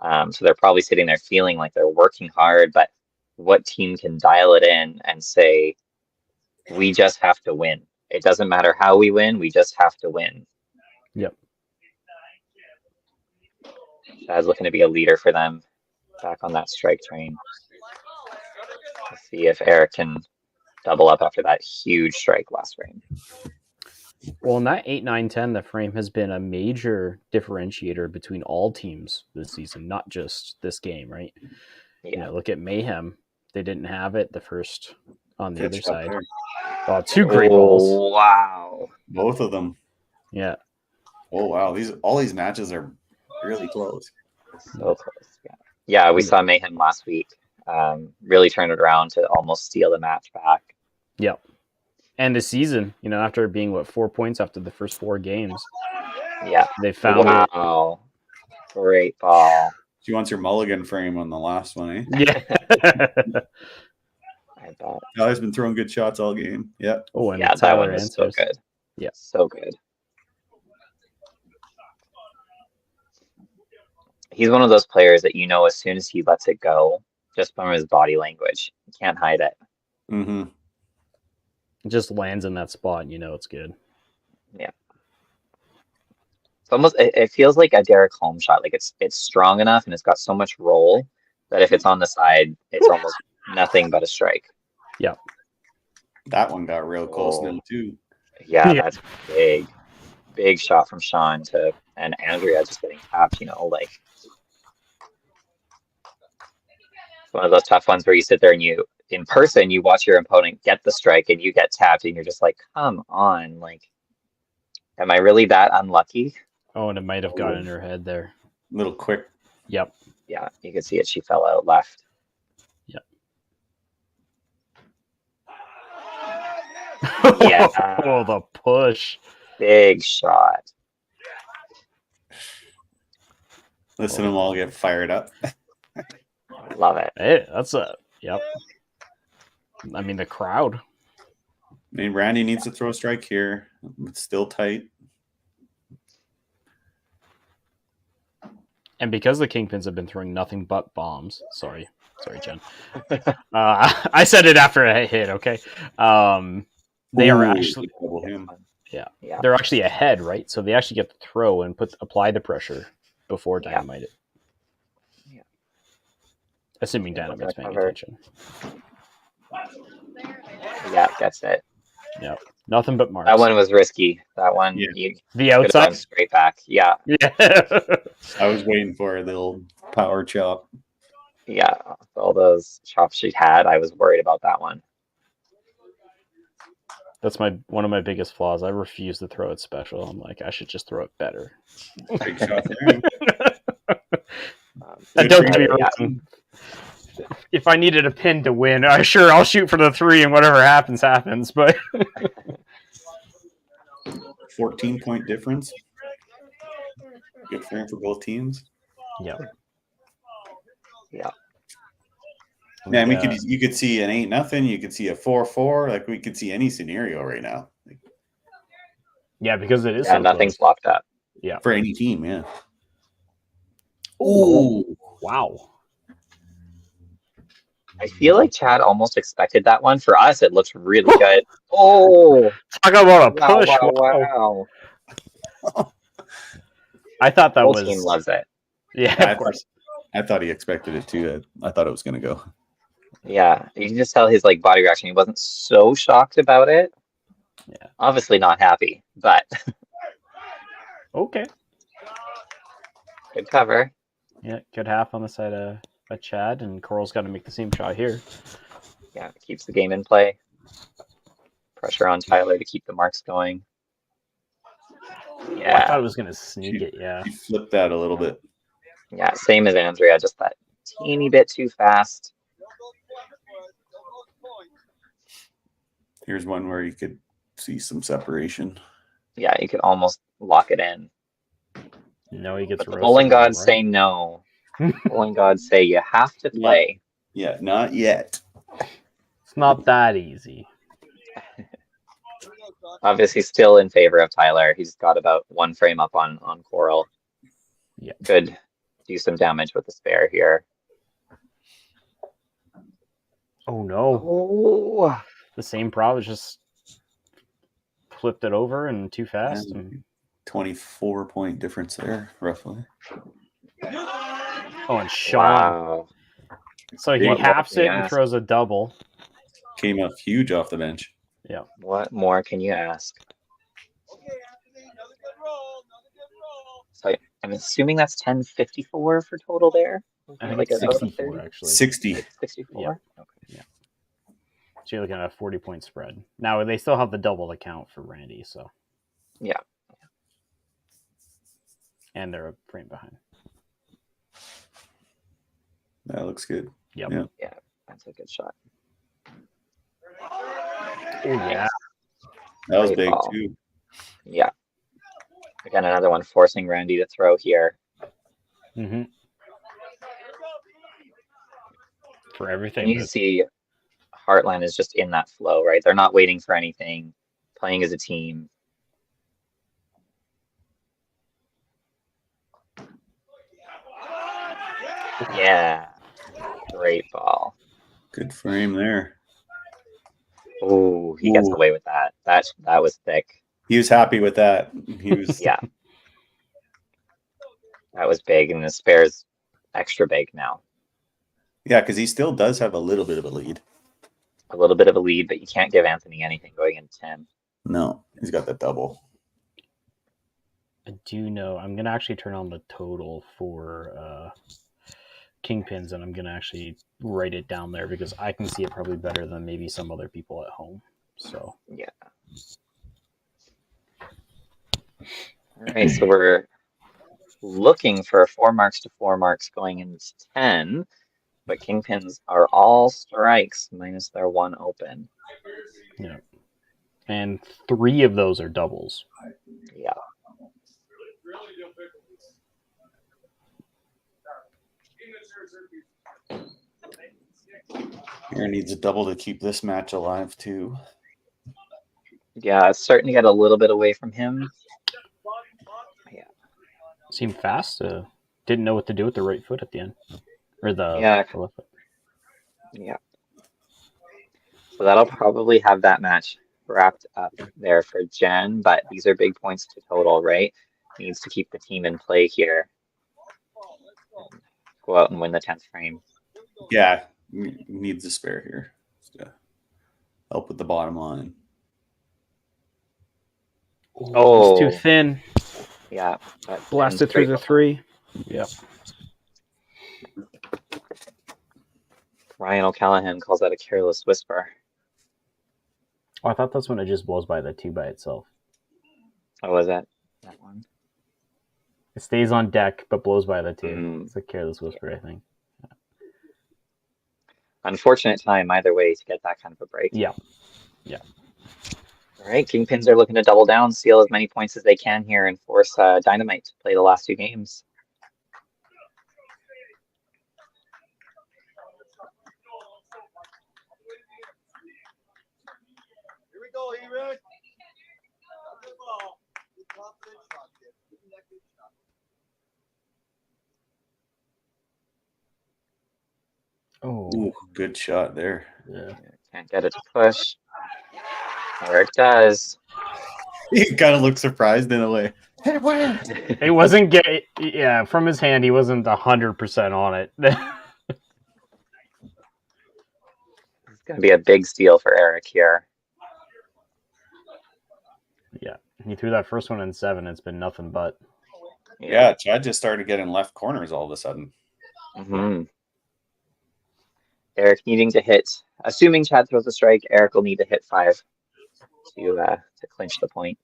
So they're probably sitting there feeling like they're working hard, but what team can dial it in and say, we just have to win. It doesn't matter how we win, we just have to win. Yep. Shad's looking to be a leader for them, back on that strike train. Let's see if Eric can double up after that huge strike last frame. Well, in that 8, 9, 10, the frame has been a major differentiator between all teams this season, not just this game, right? Yeah. Look at Mayhem. They didn't have it the first on the Good other shot side. there. Oh, 2 great balls. Wow. Both of them. Yeah. Oh wow, all these matches are really close. So close. Yeah, we saw Mayhem last week. Really turned it around to almost steal the match back. Yep. And the season, after being 4 points after the first 4 games. Yeah. They found it. Wow. Great ball. She wants your mulligan frame on the last one, eh? Yeah. I bet. Tyler's been throwing good shots all game. Yeah. Oh, and Yeah, that one was so good. Yeah. So good. He's one of those players that as soon as he lets it go, just from his body language, you can't hide it. Mm-hmm. It just lands in that spot, it's good. Yeah. It's almost, it feels like a Derek Holmes shot. Like it's strong enough and it's got so much roll that if it's on the side, it's almost nothing but a strike. Yeah. That one got real close now too. Yeah, that's big. Big shot from Sean and Andrea just getting tapped, like it's one of those tough ones where you sit there and in person, you watch your opponent get the strike and you get tapped and you're just like, come on, like, am I really that unlucky? Oh, and it might have gotten in her head there. A little quick. Yep. Yeah, you could see it. She fell out left. Yep. Yeah. Oh, the push. Big shot. Listen to them all get fired up. Love it. Hey, yep. I mean, the crowd. Randy needs to throw a strike here. It's still tight. And because the Kingpins have been throwing nothing but bombs, sorry, Jen. I said it after I hit, okay? They are actually, they're actually ahead, right? So they actually get to throw and apply the pressure before Dynamite it. Yeah. Assuming Dynamite's paying attention. Yeah, gets it. Yeah. Nothing but marks. That one was risky. That one, Yeah. you The could have outside. gone straight back. Yeah, Yeah. I was waiting for the old power chop. yeah. All those chops she had, I was worried about that one. That's one of my biggest flaws. I refuse to throw it special. I'm like, I should just throw it better. Big shot there. And don't get me Yeah. wrong. If I needed a pin to win, I'll shoot for the 3 and whatever happens. But 14-point difference. Good frame for both teams. yeah. Yeah. Man, you could see an 8-0. You could see a 4-4. Like we could see any scenario right now. Like, Yeah, because it is Yeah, so nothing's close. locked up. Yeah. for any team, yeah. Oh, wow. I feel like Chad almost expected that one. For us, it looks really good. Oh, Talk about a wow, push. wow. I thought that Whole was. team loves it. Yeah, of course. I thought he expected it too. I thought it was going to go. Yeah, you can just tell his like body reaction. He wasn't so shocked about it. Yeah. Obviously not happy, but Okay. good cover. Yeah, good half on the side of Chad, and Coral's got to make the same shot here. Yeah, keeps the game in play. Pressure on Tyler to keep the marks going. Oh, I Yeah, thought it was going to sneak it, yeah. He flipped that a little bit. yeah, same as Andrea, just that teeny bit too fast. Here's one where you could see some separation. Yeah, you could almost lock it in. No, he gets But the roasted bowling on the gods right. say no. Bowling gods say you have to play. Yeah, not yet. It's not that easy. Obviously, still in favor of Tyler. He's got about one frame up on Coral. Yeah. Could do some damage with the spare here. Oh, no. Oh, The same problem, just flipped it over and too fast. Yeah. And... 24-point difference there, roughly. Oh, and Sean. wow. So he What more halves can it you and ask? throws a double. Came up huge off the bench. Yeah. What more can you ask? So I'm assuming that's 1054 for total there. I think Like it's about 64, 30? actually. 60. 64. Okay. So you're looking at a 40-point spread. Now, they still have the double to count for Randy, so. Yeah. And they're a frame behind. That looks good. Yep. Yeah. That's a good shot. Oh, yeah. That was Great big ball. too. Yeah. Again, another one forcing Randy to throw here. Mm-hmm. For everything. And you see Heartland is just in that flow, right? They're not waiting for anything, playing as a team. Yeah. Great ball. Good frame there. Oh, he gets Ooh. away with that. That was thick. He was happy with that. He was. Yeah. That was big, and the spare's extra big now. Yeah, because he still does have a little bit of a lead. A little bit of a lead, but you can't give Anthony anything going into 10. No, he's got that double. I do know. I'm going to actually turn on the total for Kingpins, and I'm going to actually write it down there because I can see it probably better than maybe some other people at home. So, Yeah. All right, so we're looking for 4 marks to 4 marks going into 10, but Kingpins are all strikes minus their 1 open. yeah. And 3 of those are doubles. Yeah. Aaron needs a double to keep this match alive too. Yeah, it's starting to get a little bit away from him. Yeah. Seemed fast. Didn't know what to do with the right foot at the end. Or the left foot. Yeah. So that'll probably have that match wrapped up there for Jen, but these are big points to total, right? Needs to keep the team in play here. Go out and win the 10th frame. Yeah, needs a spare here. Just to help with the bottom line. Oh, It's too thin. yeah. Blasted through the 3. Yep. Ryan O'Callahan calls that a careless whisper. Oh, I thought that's when it just blows by the 2 by itself. Oh, was that one? It stays on deck, but blows by the 2. It's a careless whisper, I think. Unfortunate time either way to get that kind of a break. Yeah. All right, Kingpins are looking to double down, steal as many points as they can here, and force Dynamite to play the last 2 games. Here we go, Eric. Oh, Ooh, good shot there. yeah. Can't get it to push. Eric does. He kind of looked surprised in a way. It wasn't yeah, from his hand, he wasn't 100% on it. It's going to be a big steal for Eric here. Yeah, he threw that first one in 7. It's been nothing but. Yeah, Chad just started getting left corners all of a sudden. Mm-hmm. Eric needing to hit, assuming Chad throws a strike, Eric will need to hit 5 to clinch the point.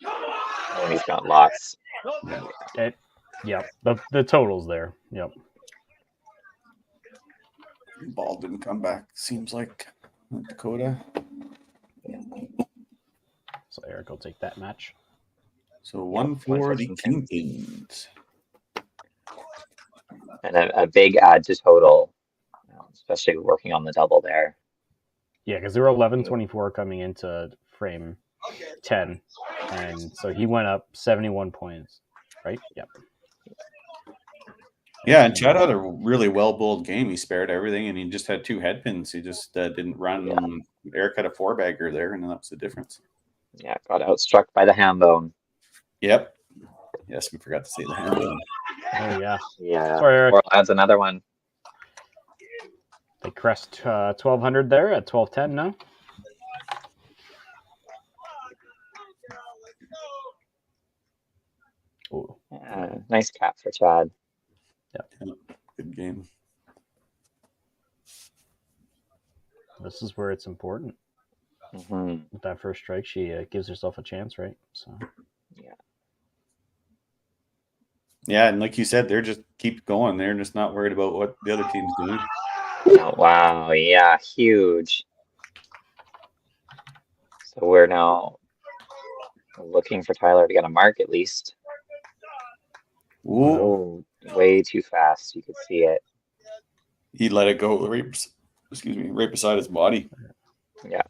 Oh, he's got lots. Yep, the total's there. Yep. Ball didn't come back, seems like, Dakota. So Eric will take that match. So 1 for the Kingpins. And a big add to total, especially working on the double there. Yeah, because there were 11-24 coming into frame 10. And so he went up 71 points, right? Yep. Yeah, and Chad had a really well-bowled game. He spared everything, and he just had 2 head pins. He just didn't run. Yeah. Eric had a 4-bagger there, and that was the difference. Yeah, got outstruck by the ham bone. Yep. Yes, we forgot to say the ham bone. Oh, yeah. Yeah. Sorry, Eric. Or adds another one. They crest 1,200 there at 12:10 now. Ooh. Nice cap for Chad. Yeah, good game. This is where it's important. Mm-hmm. With that first strike, she gives herself a chance, right? So. Yeah. Yeah, and like you said, they're just keep going. They're just not worried about what the other team's doing. Oh, wow. Yeah, huge. So we're now looking for Tyler to get a mark at least. Ooh. Oh, way too fast. You could see it. He let it go right beside his body. Yeah.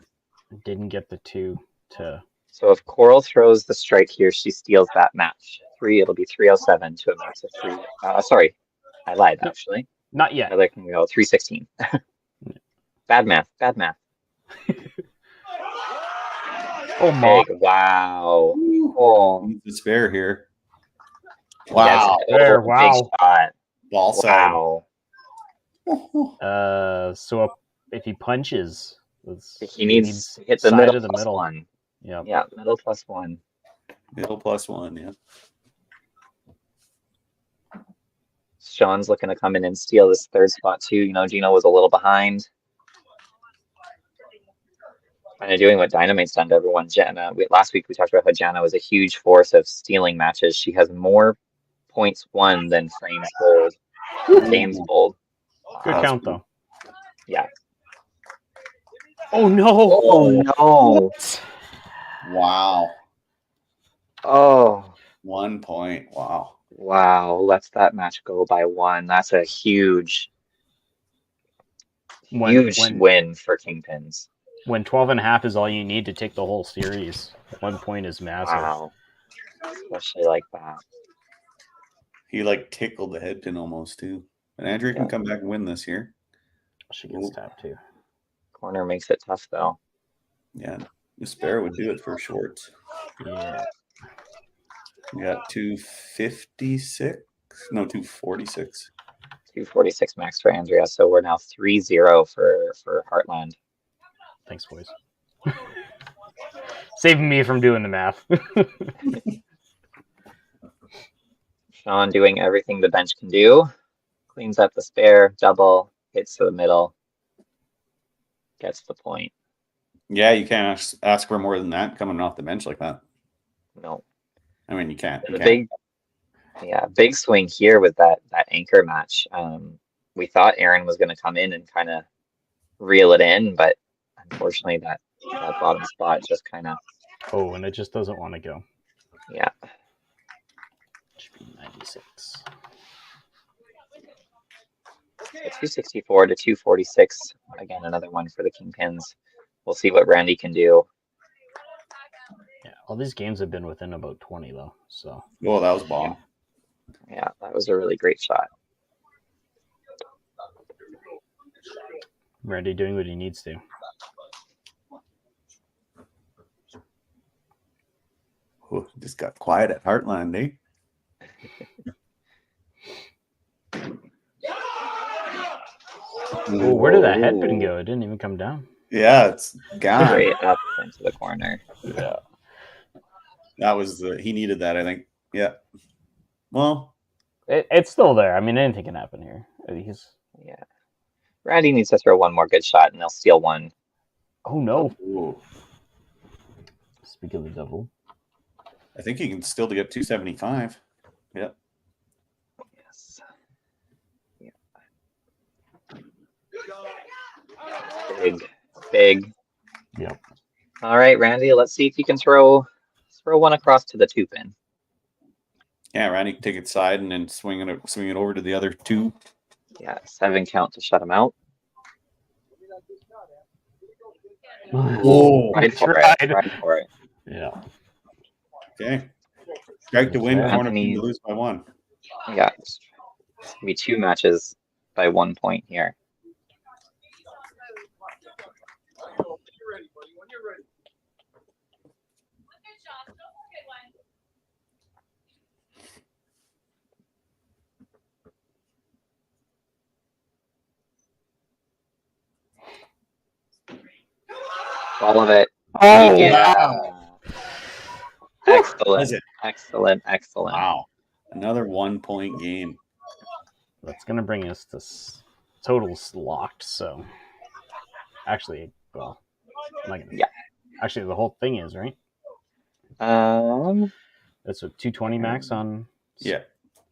Didn't get the 2 to. So if Coral throws the strike here, she steals that match. 3, it'll be 307 to a max of 3. Sorry, I lied, actually. Not yet. Tyler can go 316. Bad math. Oh, my. Wow. Oh. Needs a spare here. Wow. Yes, There, big wow. shot. Ball side. Wow. So if he punches, He needs to hit the side middle of the plus middle. 1. Yep. Yeah, middle plus 1. Middle plus 1, yeah. Sean's looking to come in and steal this 3rd spot too. You know, Gino was a little behind. Kind of doing what Dynamite's done to everyone. Last week we talked about how Jana was a huge force of stealing matches. She has more points won than frames bowled, games bowled. Good count, though. Yeah. Oh, no. Oh, no. Wow. Oh. 1 point. Wow. Wow. Lets that match go by 1. That's a huge win for Kingpins. When 12.5 is all you need to take the whole series, 1 point is massive. Wow. Especially like that. He tickled the head pin almost too. And Andrew can come back and win this here. She gets tapped too. Corner makes it tough though. Yeah. The spare would do it for Schwartz. Yeah. We got 256. 246. 246 max for Andrea. So we're now 3-0 for Heartland. Thanks, boys. Saving me from doing the math. Sean doing everything the bench can do. Cleans up the spare, double, hits to the middle, gets the point. Yeah, you can't ask for more than that coming off the bench like that. No. I mean, you can't. Big swing here with that anchor match. We thought Aaron was going to come in and kind of reel it in, but unfortunately that bottom spot just kind of... Oh, and it just doesn't want to go. Yeah. Should be 96. 264 to 246. Again, another one for the Kingpins. We'll see what Randy can do. Yeah, all these games have been within about 20 though. So. Oh, that was a bomb. Yeah, that was a really great shot. Randy doing what he needs to. Oh, just got quiet at Heartland, eh? Oh, where did that headband go? It didn't even come down. Yeah, it's gone. Straight up into the corner. Yeah. That was he needed that, I think. Yeah. Well, it's still there. I mean, anything can happen here. Yeah. Randy needs to throw one more good shot and they'll steal one. Oh, no. Ooh. Speak of the devil. I think he can still get 275. Yeah. Yes. Yeah. Big. Yep. All right, Randy, let's see if you can throw one across to the 2-pin. Yeah, Randy can take it side and then swing it over to the other 2. Yeah, 7 count to shut him out. Oh, Ride for it. Yeah. Okay. Strike to win, corner Anthony, to lose by 1. Yeah. It's going to be 2 matches by 1 point here. All of it. Oh, yeah. wow. Excellent. Wow. Another 1-point game. That's going to bring us to totals locked. So, actually, well, actually, the whole thing is, right? That's a 220 max on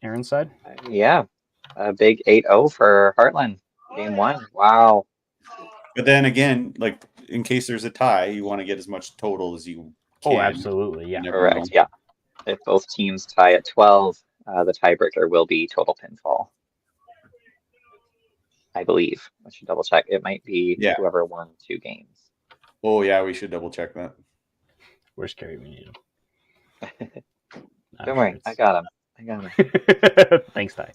Aaron's side. Yeah. A big 8-0 for Heartland. Game 1. Wow. But then again, like in case there's a tie, you want to get as much total as you can. Oh, absolutely. Yeah. Correct. Yeah. If both teams tie at 12, the tiebreaker will be total pinfall. I believe. I should double check. It might be whoever won 2 games. Oh, yeah, we should double check that. Where's Kerry? We need him. Don't worry. I got him. Thanks, Ty.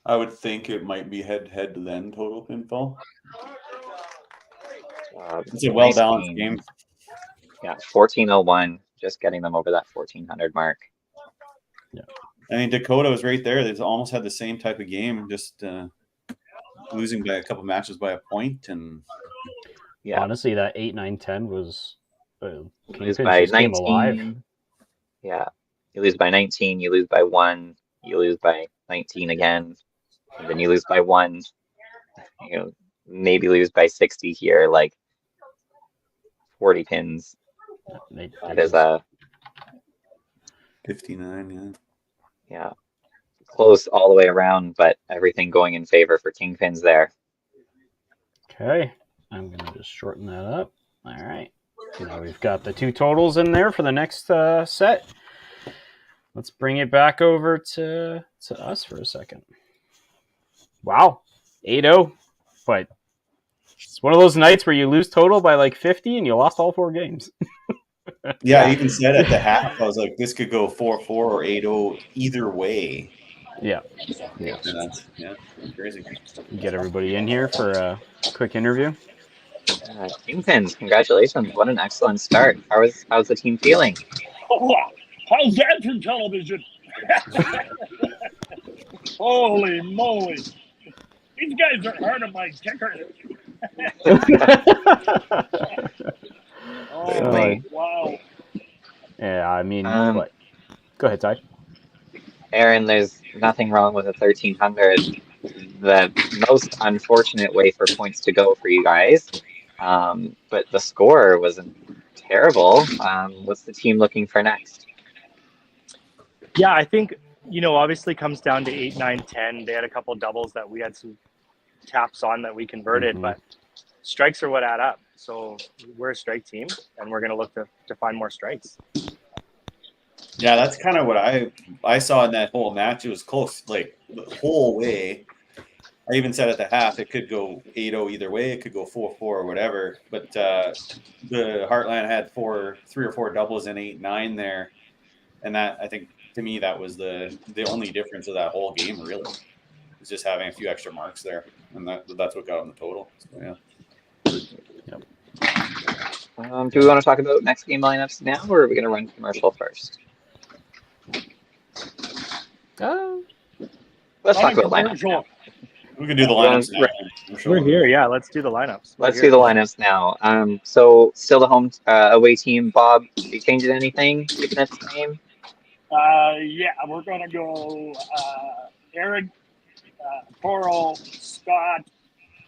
I would think it might be head-to-head then total pinfall. It's a well-balanced game. Yeah, 1401, just getting them over that 1400 mark. Yeah. I mean, Dakota was right there. They've almost had the same type of game, just losing by a couple matches by a point. And honestly, that 8, 9, 10 was you lose by 19. Alive. Yeah, you lose by 19. You lose by 1. You lose by 19 again, and then you lose by 1. You maybe lose by 60 here, like 40 pins. That is a 59. Yeah, close all the way around, but everything going in favor for Kingpins there. Okay, I'm gonna just shorten that up. All right, now we've got the 2 totals in there for the next set. Let's bring it back over to us for a second. Wow, 8-0, but it's one of those nights where you lose total by like 50 and you lost all 4 games. Yeah, I even said at the half, I was like, this could go 4-4 or 8-0 either way. Yeah. Yeah, crazy. Get everybody in here for a quick interview. Kingpins, congratulations! What an excellent start. How's the team feeling? Oh, how's that for television? Holy moly! These guys are hard on my ticker. Really? Wow. Yeah, I mean, what? Go ahead, Ty. Aaron, there's nothing wrong with a 1300. The most unfortunate way for points to go for you guys. But the score wasn't terrible. What's the team looking for next? Yeah, I think, obviously comes down to 8, 9, 10. They had a couple doubles that we had some taps on that we converted, but strikes are what add up. So we're a strike team, and we're going to look to find more strikes. Yeah, that's kind of what I saw in that whole match. It was close, like the whole way. I even said at the half it could go 8-0 either way. It could go 4-4 or whatever. But the Heartland had 3 or 4 doubles in 8-9 there, and that, I think, to me, that was the only difference of that whole game. Really, was just having a few extra marks there, and that's what got on the total. So, yeah. Yep. Do we want to talk about next game lineups now, or are we going to run commercial first? Let's talk about lineups now. We can do the lineups now. We're here, yeah. Let's do the lineups. Let's do the lineups now. So still the home away team. Bob, are you changing anything? Keeping it the same? Yeah, we're gonna go Eric, Coral, Scott,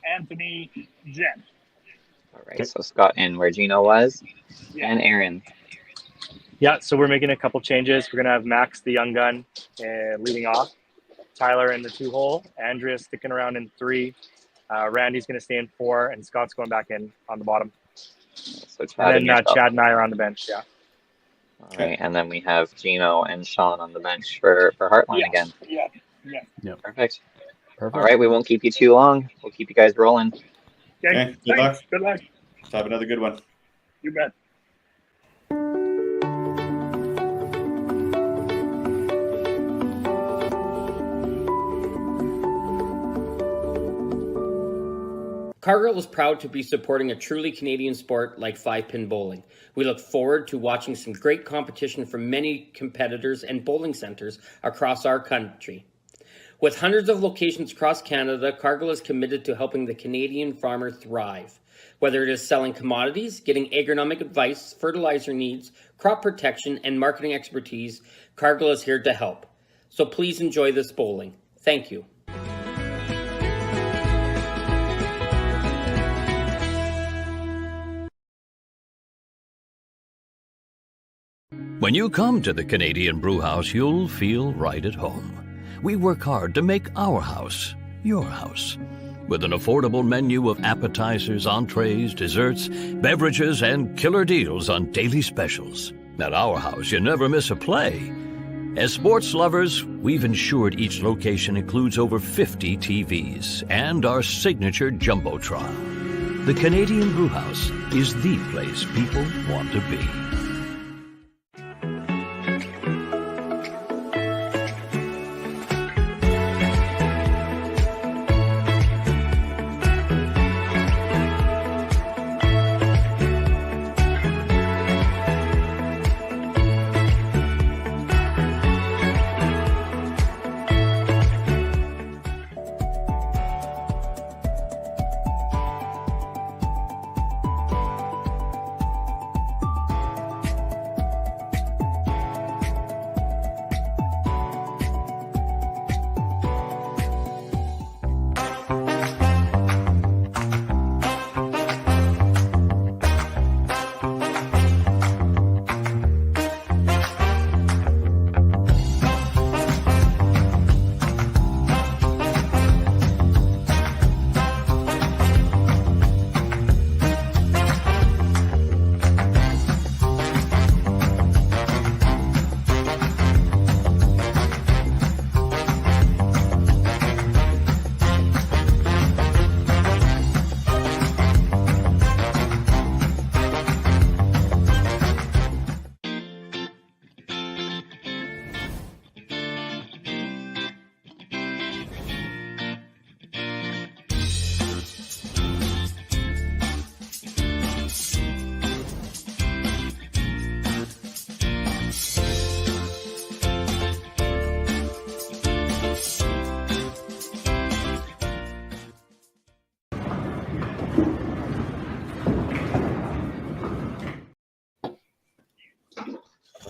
Anthony, Jen. All right, so Scott in where Gino was, and Aaron. Yeah, so we're making a couple changes. We're going to have Max, the young gun, leading off. Tyler in the 2-hole. Andrea sticking around in 3. Randy's going to stay in 4, and Scott's going back in on the bottom. So Chad and then Chad and I are on the bench, yeah. All right, and then we have Gino and Sean on the bench for Heartline again. Yeah. Perfect. All right, we won't keep you too long. We'll keep you guys rolling. Okay, Good luck. Good luck. Let's have another good one. You bet. Cargill is proud to be supporting a truly Canadian sport like 5-pin bowling. We look forward to watching some great competition from many competitors and bowling centres across our country. With hundreds of locations across Canada, Cargill is committed to helping the Canadian farmer thrive. Whether it is selling commodities, getting agronomic advice, fertilizer needs, crop protection, and marketing expertise, Cargill is here to help. So please enjoy this bowling. Thank you. When you come to the Canadian Brewhouse, you'll feel right at home. We work hard to make our house your house. With an affordable menu of appetizers, entrees, desserts, beverages, and killer deals on daily specials. At our house, you never miss a play. As sports lovers, we've ensured each location includes over 50 TVs and our signature Jumbotron. The Canadian Brewhouse is the place people want to be.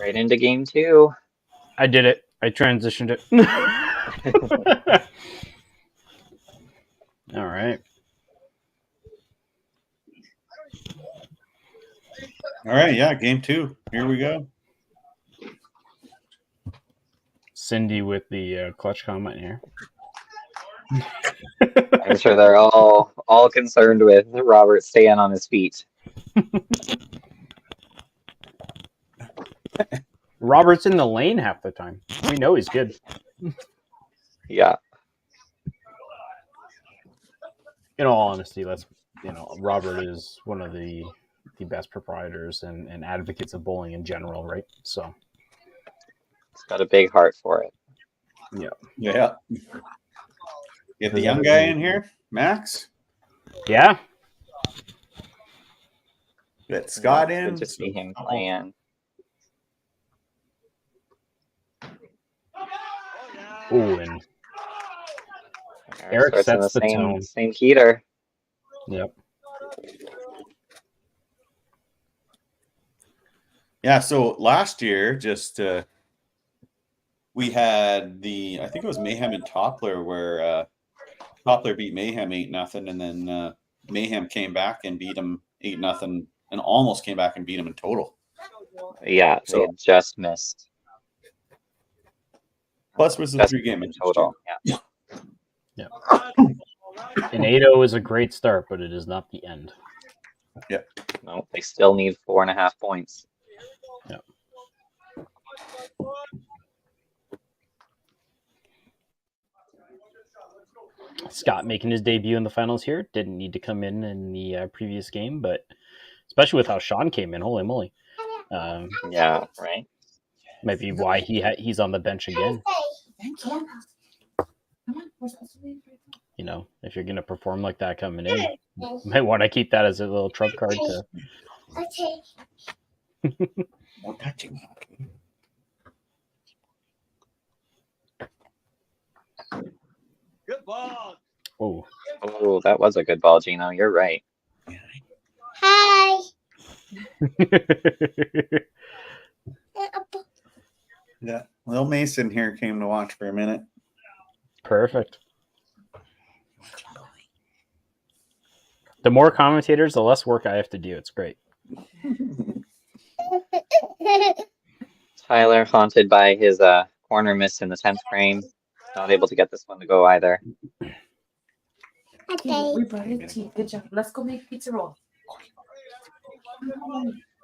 Right into game 2. I did it. I transitioned it. All right. All right, yeah, game 2. Here we go. Cindy with the clutch comment here. I'm sure they're all concerned with Robert staying on his feet. Robert's in the lane half the time. We know he's good. Yeah. In all honesty, Robert is one of the best proprietors and advocates of bowling in general, right? So He's got a big heart for it. Yeah. Get the young guy in here, Max. Yeah. Get Scott in. Good to see him playing. Ooh, and Eric Starts in sets the tone. Same heater. Yep. Yeah, so last year, we had I think it was Mayhem and Toppler, where Toppler beat Mayhem 8-0, and then Mayhem came back and beat him 8-0, and almost came back and beat him in total. Yeah, they had just missed. Plus was the Just 3-game in total. Yeah. An 8-0 is a great start, but it is not the end. No, they still need 4.5 points. Yep. Scott making his debut in the finals here. Didn't need to come in the previous game, but especially with how Sean came in, holy moly. Yeah, right. Might be why he's on the bench again. You know, if you're going to perform like that coming in, you might want to keep that as a little trump card to. No touching. Good ball. Oh, that was a good ball, Gino. You're right. Hi. Yeah, Lil Mason here came to watch for a minute. Perfect. The more commentators, the less work I have to do. It's great. Tyler haunted by his corner miss in the 10th frame. Not able to get this one to go either. Okay. We brought it to you. Good job. Let's go make pizza roll.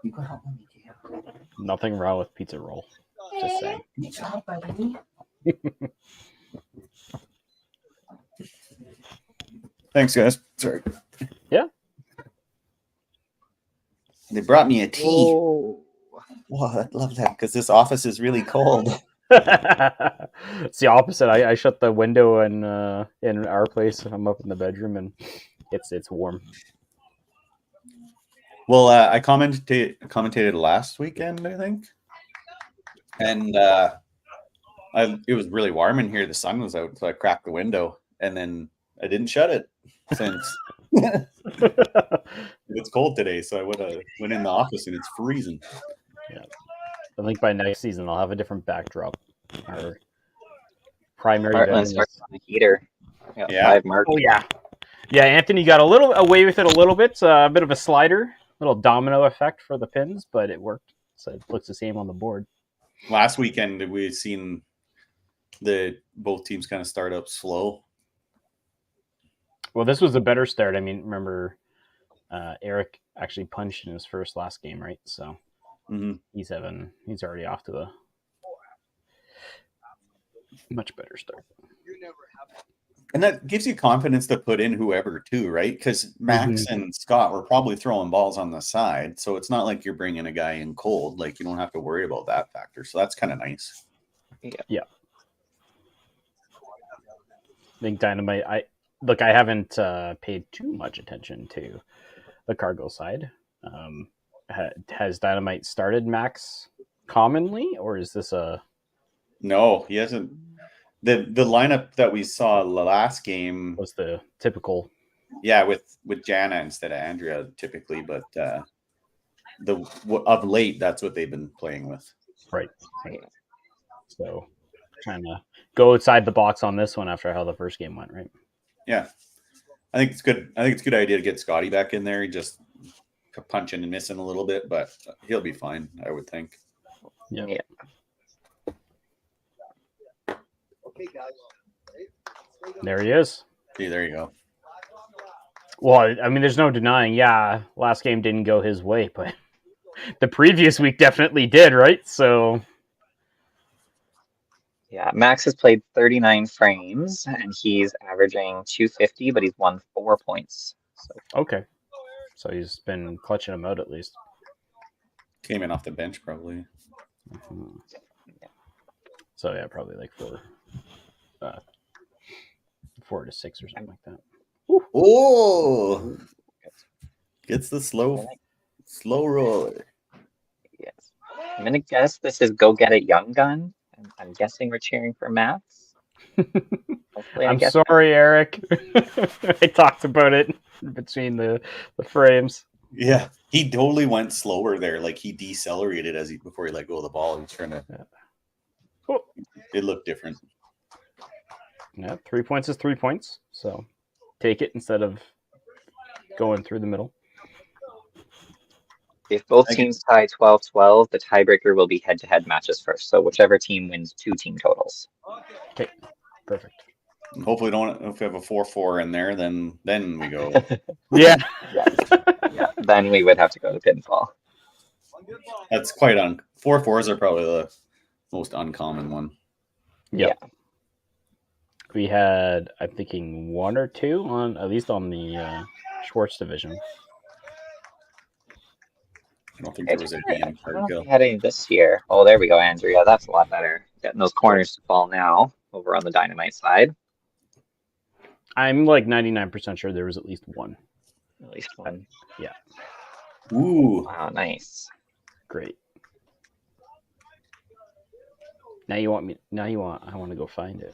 You go help mommy. Nothing wrong with pizza roll. Just saying. Good job, buddy. Thanks, guys. Sorry. Yeah. They brought me a tea. Oh. Wow, I love that because this office is really cold. It's the opposite. I shut the window in our place. I'm up in the bedroom and it's warm. Well, I commentated last weekend, I think, and it was really warm in here. The sun was out, so I cracked the window, and then I didn't shut it since. It's cold today, so I went in the office, and it's freezing. Yeah. I think by next season I'll have a different backdrop. Our primary Bartland starts on the heater. Yeah. 5 marks. Oh yeah. Yeah, Anthony got away with it a little bit. A bit of a slider, little domino effect for the pins, but it worked. So it looks the same on the board. Last weekend we've seen both teams kind of start up slow. Well, this was a better start. I mean, remember Eric actually punched in his last game, right? So he's already off to the much better start. And that gives you confidence to put in whoever too, right? Because Max and Scott were probably throwing balls on the side, so it's not like you're bringing a guy in cold. Like you don't have to worry about that factor. So that's kind of nice. Yeah. I think Dynamite. I haven't paid too much attention to the Cargill side. Has Dynamite started Max commonly, or is this a? No, he hasn't. The lineup that we saw last game was the typical. Yeah, with Jana instead of Andrea typically, but of late that's what they've been playing with. Right. So trying to go outside the box on this one after how the first game went, right? Yeah. I think it's good. I think it's a good idea to get Scotty back in there. He just punching and missing a little bit, but he'll be fine, I would think. Yeah. Okay, guys. There he is. See, there you go. Well, I mean, there's no denying, yeah, last game didn't go his way, but the previous week definitely did, right? So Yeah, Max has played 39 frames and he's averaging 250, but he's won 4 points. So okay. So he's been clutching them out at least. Came in off the bench probably. Mm-hmm. So yeah, probably like 4 to 6 or something like that. Oh, gets the slow roller. Yes. I'm going to guess this is Go Get It Young Gun. I'm guessing we're cheering for Max. I'm sorry, Eric. I talked about it between the frames. Yeah, he totally went slower there. Like he decelerated before he let go of the ball. He was trying to. Oh. It looked different. Yeah, 3 points is 3 points. So take it instead of going through the middle. If both teams tie 12-12, the tiebreaker will be head-to-head matches first. So whichever team wins 2 team totals. Okay, perfect. Hopefully, if we have a 4-4 in there, then we go. Yeah. Yeah. Then we would have to go to pinfall. That's quite 4-4s are probably the most uncommon one. Yeah. We had, I'm thinking, 1 or 2 on at least on the Schwartz division. I don't think there was a D in I don't know if we had any this year. Oh, there we go, Andrew. Yeah, that's a lot better. Getting those corners to fall now over on the Dynamite side. I'm like 99% sure there was at least 1. At least 1. Yeah. Ooh. Wow, nice. Great. I want to go find it.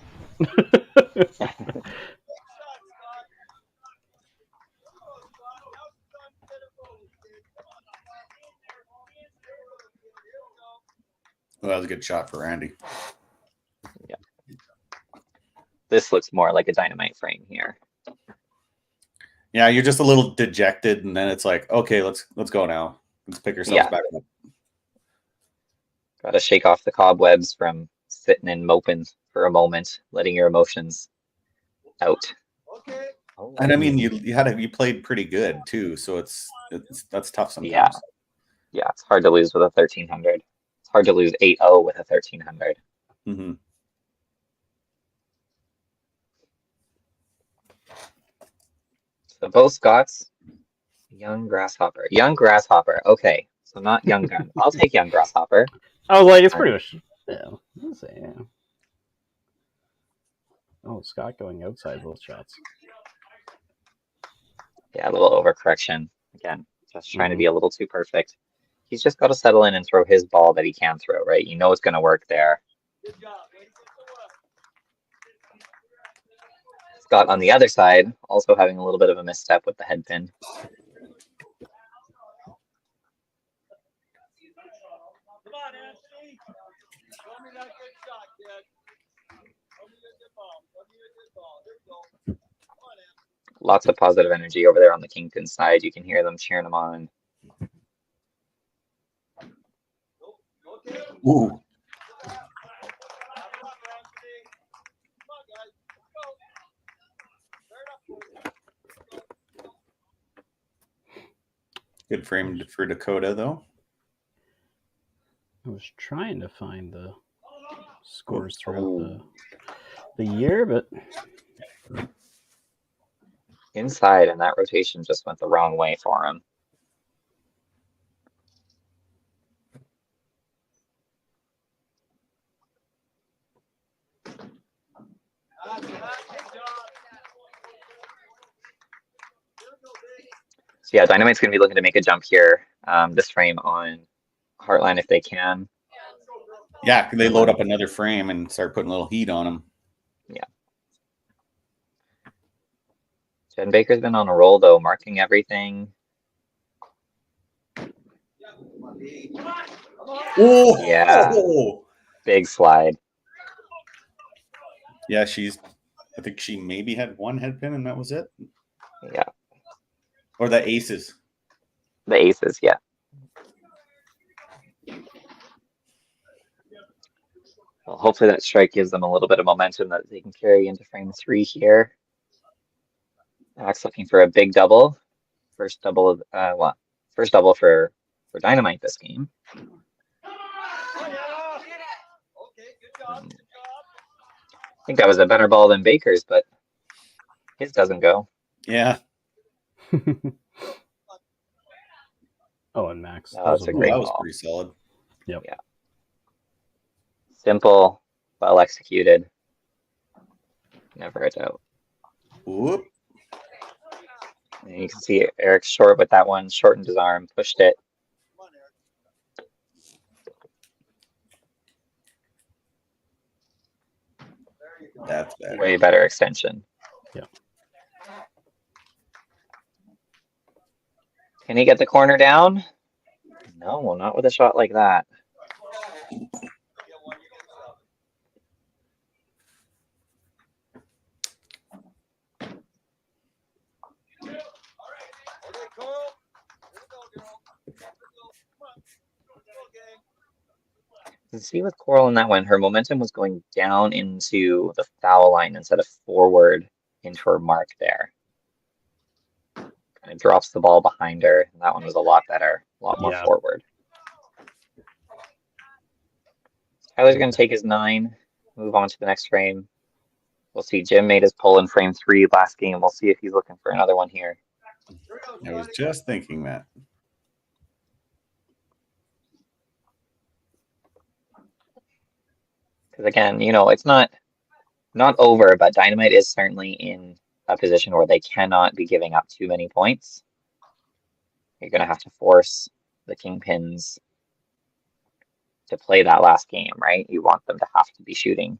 Well, that was a good shot for Randy. Yeah. This looks more like a Dynamite frame here. Yeah, you're just a little dejected, and then it's like, okay, let's go now. Let's pick ourselves back up. Got to shake off the cobwebs from sitting and moping for a moment, letting your emotions out. Okay. And I mean, you played pretty good too, so that's tough sometimes. Yeah, it's hard to lose with a 1300. It's hard to lose 8-0 with a 1300. Mm-hmm. So both Scots, Young Grasshopper. Young Grasshopper. Okay, so not Young Gun. I'll take Young Grasshopper. I was like, it's pretty much. Yeah. Oh, Scott going outside both shots. Yeah, a little overcorrection. Again, just trying to be a little too perfect. He's just got to settle in and throw his ball that he can throw, right? You know it's going to work there. Scott on the other side, also having a little bit of a misstep with the head pin. Come on, Anthony. Show me that good shot, kid. Show me your good ball. Show me your good ball. Here we go. Come on, Anthony. Lots of positive energy over there on the Kingpin side. You can hear them cheering him on. Okay. Ooh. Good frame for Dakota, though. I was trying to find the scores throughout the year, but Inside, and that rotation just went the wrong way for him. So yeah, Dynamite's going to be looking to make a jump here. This frame on Heartline if they can. Yeah, they load up another frame and start putting a little heat on them. Yeah. Jen Baker's been on a roll, though, marking everything. Oh, Yeah. Big slide. Yeah, I think she maybe had one head pin and that was it. Yeah. Or the aces. The aces, yeah. Well, hopefully that strike gives them a little bit of momentum that they can carry into frame 3 here. Max looking for a big double. First double for Dynamite this game. I think that was a better ball than Baker's, but his doesn't go. Yeah. Oh, and Max. Oh, that's a great That was ball. pretty solid. Yep. Yeah. Simple, well executed. Never a doubt. Whoop. And you can see Eric short with that one, shortened his arm, pushed it. That's better. Way better extension. Yeah. Can he get the corner down? No, not with a shot like that. You can see with Coral in that one, her momentum was going down into the foul line instead of forward into her mark there. Kind of drops the ball behind her, and that one was a lot better, a lot more forward. Tyler's going to take his 9, move on to the next frame. We'll see Jim made his pull in frame 3 last game. We'll see if he's looking for another one here. I was just thinking that. Because again, you know, it's not over, but Dynamite is certainly in a position where they cannot be giving up too many points. You're going to have to force the Kingpins to play that last game, right? You want them to have to be shooting.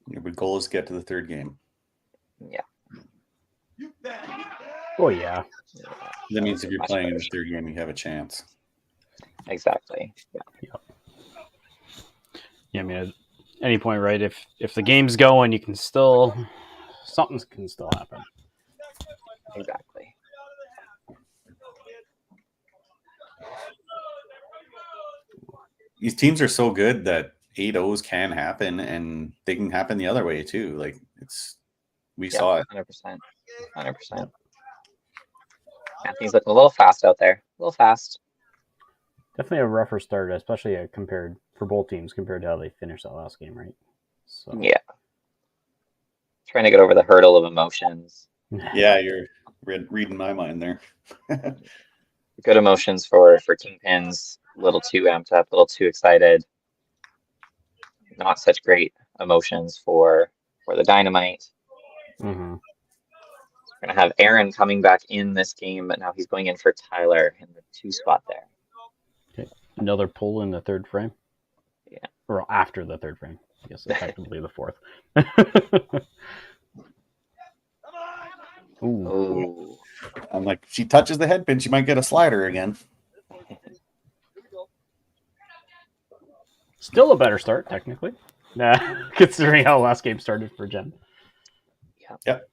Yeah, but goal is get to the third game. Yeah. Oh, yeah. That means if you're Much playing in better the third game, you have a chance. Exactly. Yeah. Yeah, I mean, at any point, right? If the game's going, you can still something can still happen. Exactly. These teams are so good that 8-0s can happen, and they can happen the other way too. Like we saw it. 100%. 100%. Anthony's looking a little fast out there. A little fast. Definitely a rougher start, especially compared for both teams compared to how they finished that last game, right? So yeah. Trying to get over the hurdle of emotions. Yeah, you're reading my mind there. Good emotions for Kingpins. A little too amped up, a little too excited. Not such great emotions for the Dynamite. Mm-hmm. We're going to have Aaron coming back in this game, but now he's going in for Tyler in the 2 spot there. Okay. Another pull in the third frame? Yeah. Or after the third frame. I guess effectively the fourth. Ooh. Ooh. I'm like, she touches the head pin, she might get a slider again. Still a better start, technically. Considering how last game started for Jen. Yeah. Yep.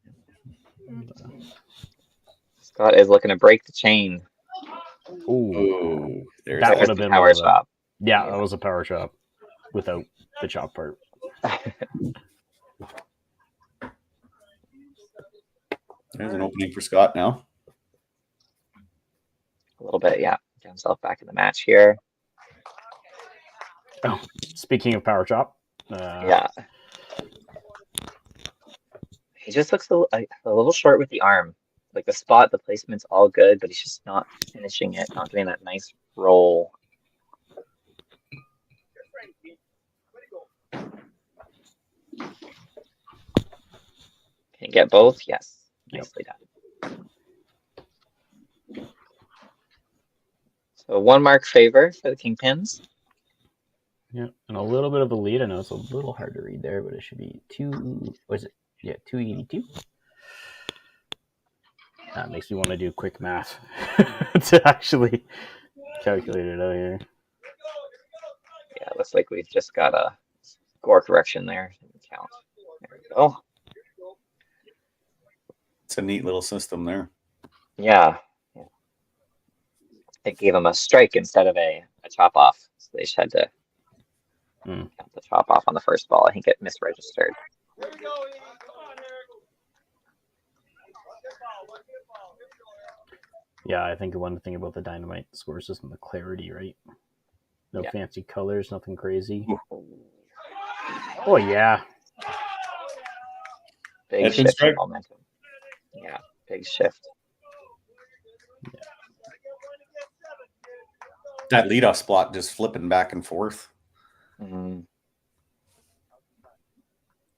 Scott is looking to break the chain. Ooh. That would have been power chop. Yeah, that was a power chop without the chop part. There's an opening for Scott now. A little bit, yeah. Get himself back in the match here. Oh, speaking of power chop. Yeah. He just looks a little short with the arm. Like the spot, the placement's all good, but he's just not finishing it, not getting that nice roll. Can you get both? Yes. Nicely done. So 1 mark favor for the Kingpins. Yeah, and a little bit of a lead. I know it's a little hard to read there, but it should be 282. That makes me want to do quick math to actually calculate it out here. Yeah, looks like we've just got a score correction there. Count. There we go. It's a neat little system there. Yeah. It gave him a strike instead of a chop off. So they just had to count the chop off on the first ball. I think it misregistered. Here we go, Ian. Come on, Eric. One good ball. Here we go, Eric. Yeah, I think one thing about the Dynamite score system, the clarity, right? No fancy colors, nothing crazy. Oh, yeah. Big shift in momentum. Yeah, big shift. Yeah. That leadoff spot just flipping back and forth. Mm-hmm.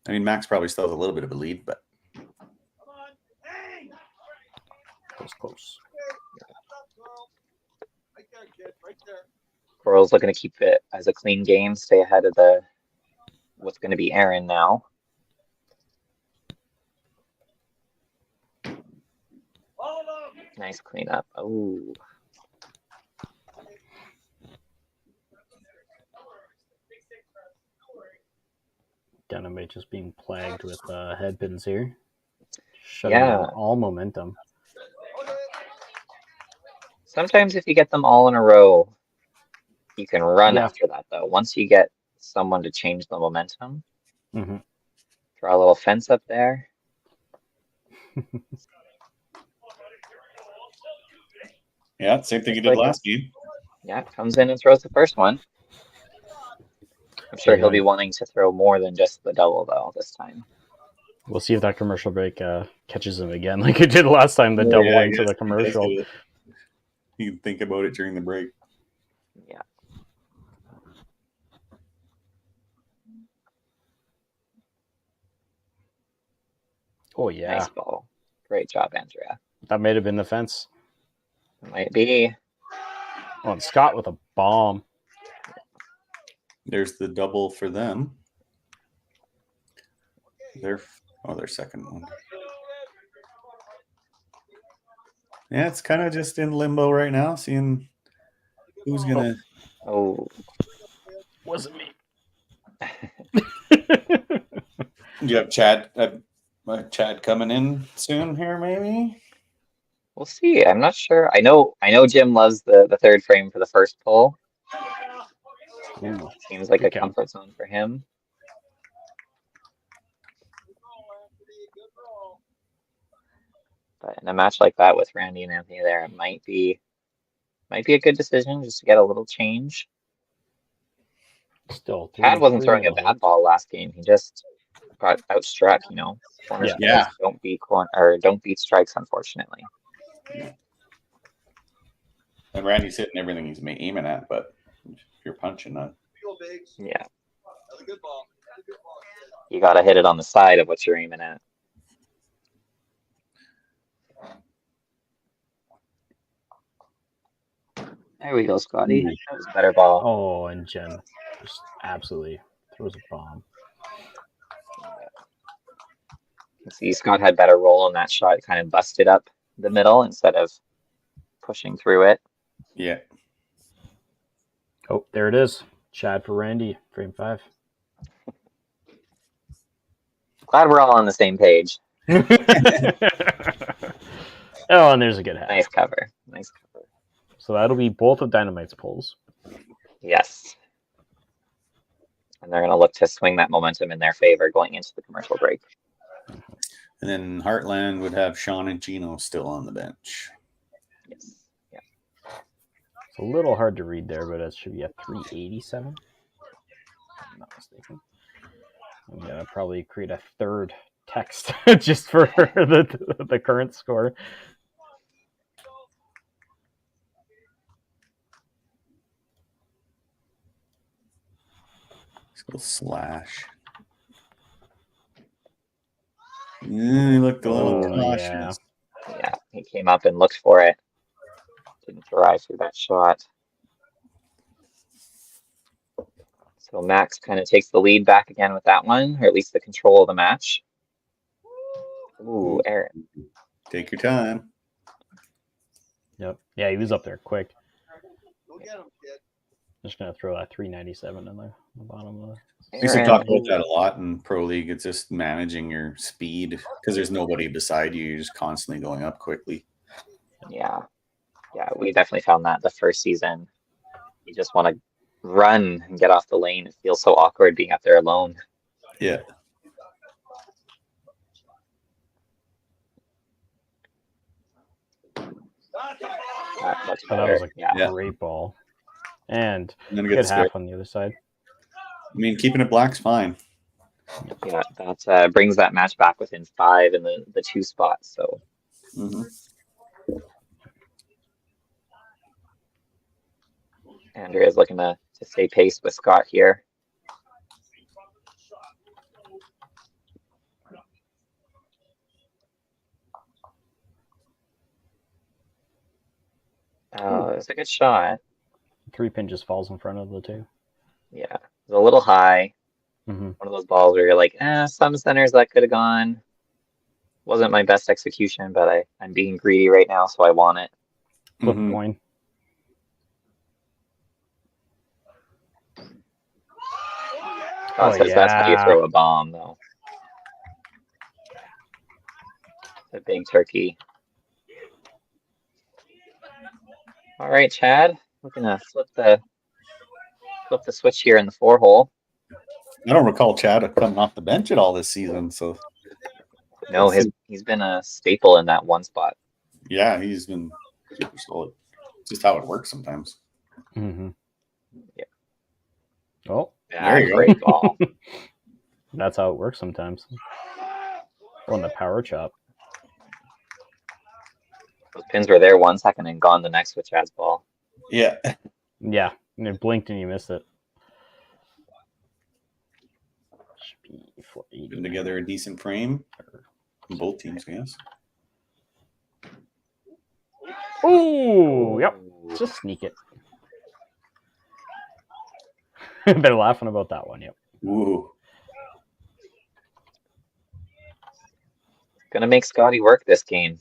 I mean, Max probably still has a little bit of a lead, but Close. Right there, kid. Right there. Coral's looking to keep it as a clean game, stay ahead of what's going to be Aaron now. Nice cleanup. Oh. Dynamite just being plagued with headpins here. Shutting Yeah. down all momentum. Sometimes if you get them all in a row, you can run Yeah. after that, though. Once you get someone to change the momentum, Mm-hmm. draw a little fence up there. yeah, same thing you did last game. Yeah, comes in and throws the first one. I'm sure he'll Yeah. be wanting to throw more than just the double, though, this time. We'll see if that commercial break catches him again, like it did last time. The double I into guess the commercial. You can think about it during the break. Yeah. Oh yeah, Nice ball. Great job, Andrea. that might have been the fence. Might be. Oh, and Scott with a bomb. There's the double for them. Their second one. Yeah, it's kind of just in limbo right now, seeing who's gonna. Oh, Wasn't me. Do you have Chad coming in soon here, maybe? we'll see. I'm not sure. I know Jim loves the third frame for the first pull. Ooh, Seems like good a count. comfort zone for him. But in a match like that with Randy and Anthony there, it might be a good decision just to get a little change. Still, Chad wasn't 3-3 throwing a in the bad hold. ball last game. He just got outstruck, Corners Yeah. don't beat strikes, unfortunately. And Randy's hitting everything he's aiming at, but if you're punching that. Yeah. That's a good ball. You got to hit it on the side of what you're aiming at. There we go, Scotty. That was a better ball. Oh, and Jen just absolutely throws a bomb. You can see Scott had better roll on that shot. It kind of busted up the middle instead of pushing through it. Yeah. Oh, there it is. Chad for Randy, frame 5. Glad we're all on the same page. Oh, and there's a good half. Nice cover. Nice cover. So that'll be both of Dynamite's pulls. Yes. And they're going to look to swing that momentum in their favor going into the commercial break. And then Heartland would have Sean and Gino still on the bench. Yes. Yeah. It's a little hard to read there, but it should be a 387. If I'm not mistaken. I'm gonna probably create a third text just for the current score. Let's go slash. He looked a little cautious. Yeah, he came up and looked for it. Didn't drive through that shot. So Max kind of takes the lead back again with that one, or at least the control of the match. Ooh, Aaron. Take your time. Yep. Yeah, he was up there quick. Go get him, kid. Just gonna throw that 397 in the bottom of it. We used to talk about that a lot in Pro League. It's just managing your speed because there's nobody beside you. You're just constantly going up quickly. Yeah. Yeah, we definitely found that the first season. You just want to run and get off the lane. It feels so awkward being up there alone. Yeah. Much That better. was a Yeah. great ball. And And then good get half on the other side. I mean, keeping it black's fine. Yeah, that brings that match back within 5 in the 2 spots. So Andrea's looking to stay paced with Scott here. Oh, it's a good shot. 3-pin just falls in front of the 2. Yeah, it's a little high. Mm-hmm. One of those balls where you're like, some centers that could have gone. Wasn't my best execution, but I'm being greedy right now, so I want it. Flip coin. Scott says that's how you throw a bomb, though. The big turkey. All right, Chad. We're gonna flip the switch here in the 4-hole. I don't recall Chad coming off the bench at all this season. So No, he's been a staple in that one spot. yeah, he's been super solid. It's just how it works sometimes. Mm-hmm. Yeah. Oh, there you great go. Ball. That's how it works sometimes. On the power chop. Those pins were there 1 second and gone the next with Chad's ball. Yeah. Yeah. And it blinked and you missed it. Putting together a decent frame for both teams, I guess. Oh, yep. Just sneak it. They're laughing about that one, yep. Ooh. Gonna make Scotty work this game.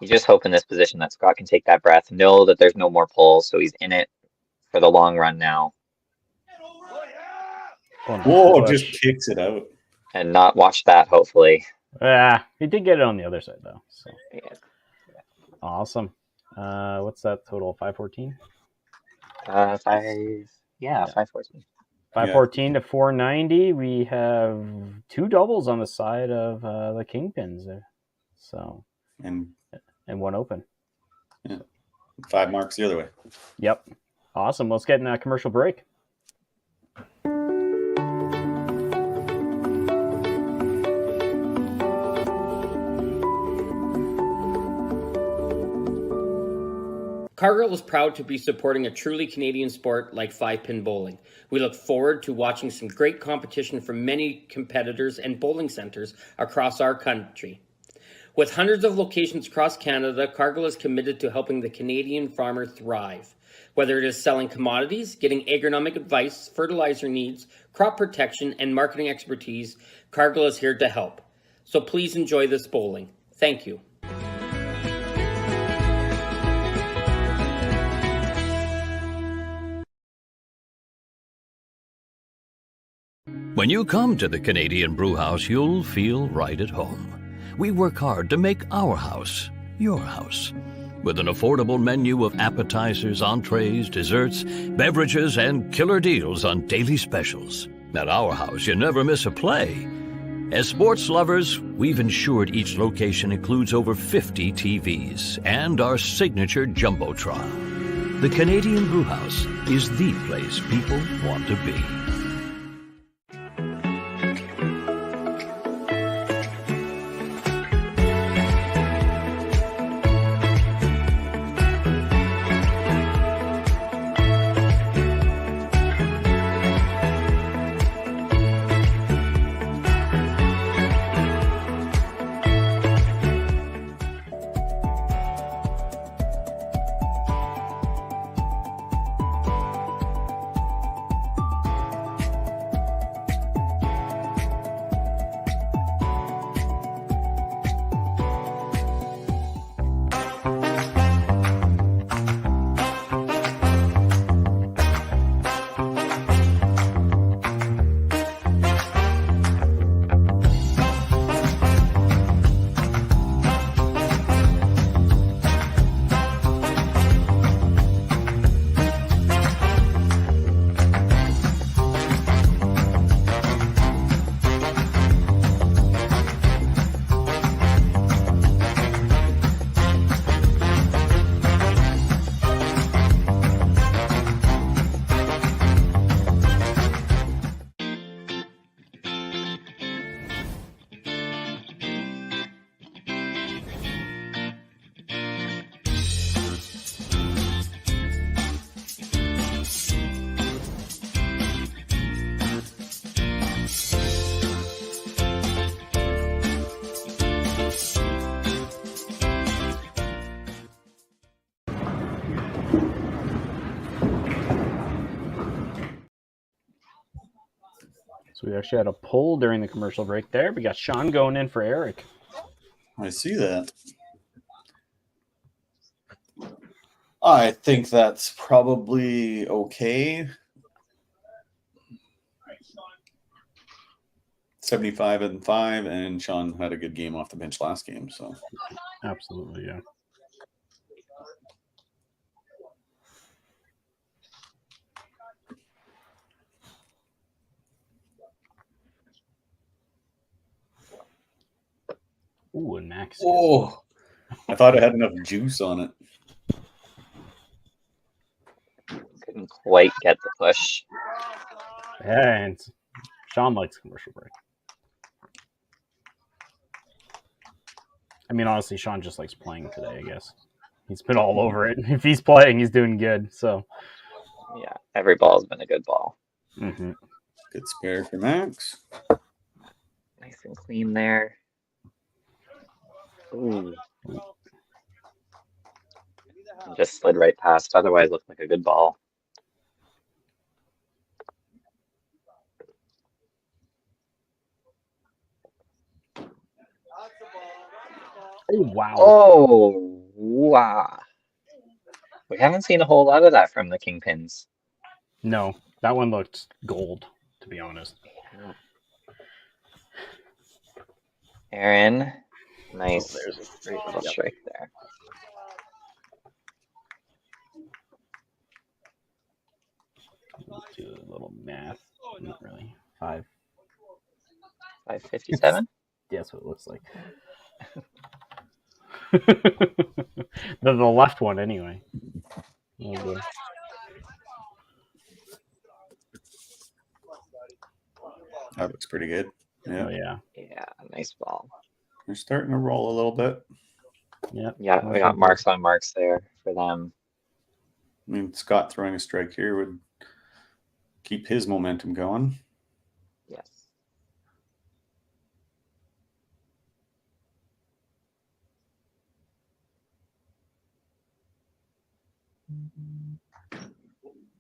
You just hope in this position that Scott can take that breath, know that there's no more pulls, so he's in it for the long run now. Whoa, just kicks it out. And not watch that, hopefully. He did get it on the other side, though. So. Yeah. Awesome. What's that total? 514? 514. 514 to 490. We have 2 doubles on the side of the Kingpins there. So and 1 open. Yeah. 5 marks the other way. Yep. Awesome. Let's get in a commercial break. Cargill is proud to be supporting a truly Canadian sport like 5-pin bowling. We look forward to watching some great competition from many competitors and bowling centers across our country. With hundreds of locations across Canada, Cargill is committed to helping the Canadian farmer thrive. Whether it is selling commodities, getting agronomic advice, fertilizer needs, crop protection, and marketing expertise, Cargill is here to help. So please enjoy this bowling. Thank you. When you come to the Canadian Brewhouse, you'll feel right at home. We work hard to make our house your house. With an affordable menu of appetizers, entrees, desserts, beverages, and killer deals on daily specials. At our house, you never miss a play. As sports lovers, we've ensured each location includes over 50 TVs and our signature Jumbotron. The Canadian Brewhouse is the place people want to be. So we actually had a pull during the commercial break there. We got Sean going in for Eric. I see that. I think that's probably okay. 75-5, and Sean had a good game off the bench last game, so Absolutely, yeah. Ooh, and Max. Oh, I thought it had enough juice on it. Couldn't quite get the push. And Sean likes commercial break. I mean, honestly, Sean just likes playing today, I guess. He's been all over it. If he's playing, he's doing good. So, Yeah, every ball's been a good ball. mm-hmm. Good spare for Max. Nice and clean there. Ooh. Just slid right past. Otherwise, looked like a good ball. Oh, wow. Oh, wow. We haven't seen a whole lot of that from the Kingpins. No, that one looked gold, to be honest. Yeah. Aaron, nice. There's a Great little strike there. Do a little math. Not really. 557? Yeah, that's what it looks like. the left one, anyway. Oh, good. That looks pretty good. Yeah. Oh, yeah. Yeah, nice ball. They're starting to roll a little bit. Yeah. Yeah, we got marks on marks there for them. I mean, Scott throwing a strike here would keep his momentum going. Yes.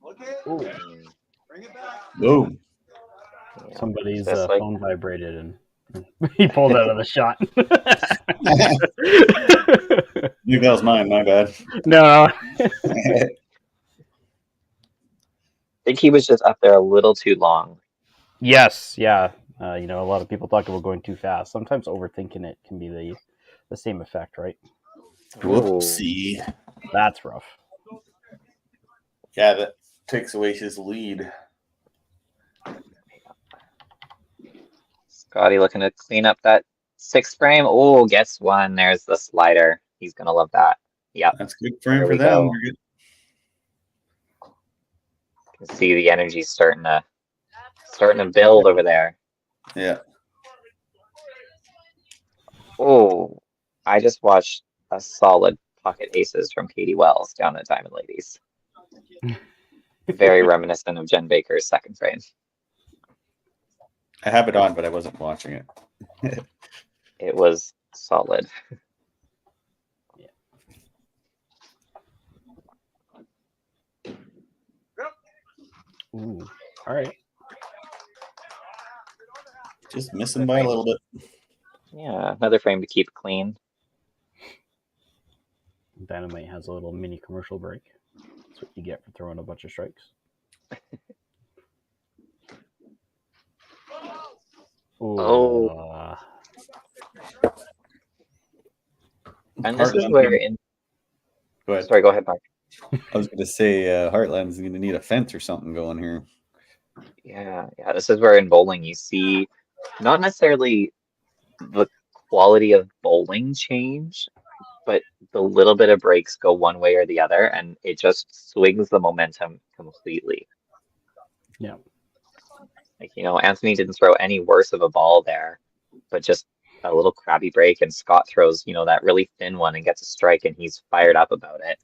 Okay. Ooh. Bring it back. Boom. Yeah, Somebody's just like phone vibrated and he pulled out of the shot. Maybe that was mine. My bad. No. I think he was just up there a little too long. Yes, yeah. A lot of people talk about going too fast. Sometimes overthinking it can be the same effect, right? Whoopsie. That's rough. Yeah, that takes away his lead. Scotty looking to clean up that 6th frame. Oh, gets one. There's the slider. He's going to love that. Yep. That's good frame There for we them. go. You can see the energy starting to build over there. Yeah. Oh, I just watched a solid pocket aces from Katie Wells down at Diamond Ladies. Very reminiscent of Jen Baker's 2nd frame. I have it on, but I wasn't watching it. It was solid. Yeah. Ooh. All right. Just missing by a little bit. Yeah, another frame to keep clean. Dynamite has a little mini commercial break. That's what you get for throwing a bunch of strikes. Ooh, Oh. And this is where Go ahead. Sorry, go ahead, Mark. I was going to say Heartland's going to need a fence or something going here. Yeah, this is where in bowling you see not necessarily the quality of bowling change, but the little bit of breaks go one way or the other, and it just swings the momentum completely. Yeah. Like, Anthony didn't throw any worse of a ball there, but just a little crabby break, and Scott throws, that really thin one and gets a strike, and he's fired up about it.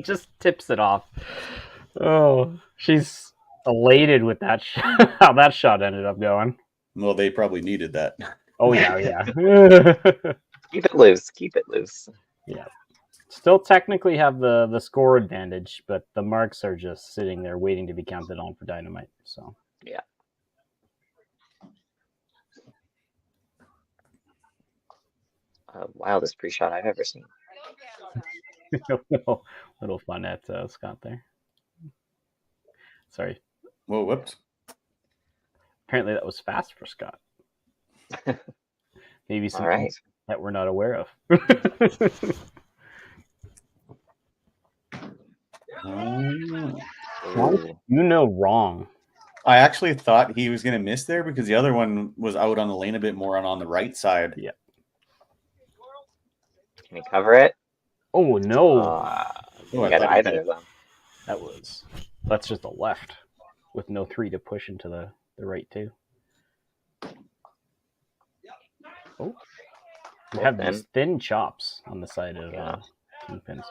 Just tips it off. Oh, she's elated with that how that shot ended up going. Well, they probably needed that. Oh, yeah. Keep it loose. Yeah. Still technically have the score advantage, but the marks are just sitting there waiting to be counted on for Dynamite. So Yeah. Wildest pre-shot I've ever seen. little fun at Scott there. Sorry. Whoa, whoops. Apparently that was fast for Scott. Maybe All something right. that we're not aware of. Ooh. You know wrong. I actually thought he was going to miss there because the other one was out on the lane a bit more and on the right side. Yeah. Can he cover it? Oh, no. He I got thought he either did. of them. That's just a left with no 3 to push into the right, too. Oh. We have these thin chops on the side of Kingpins.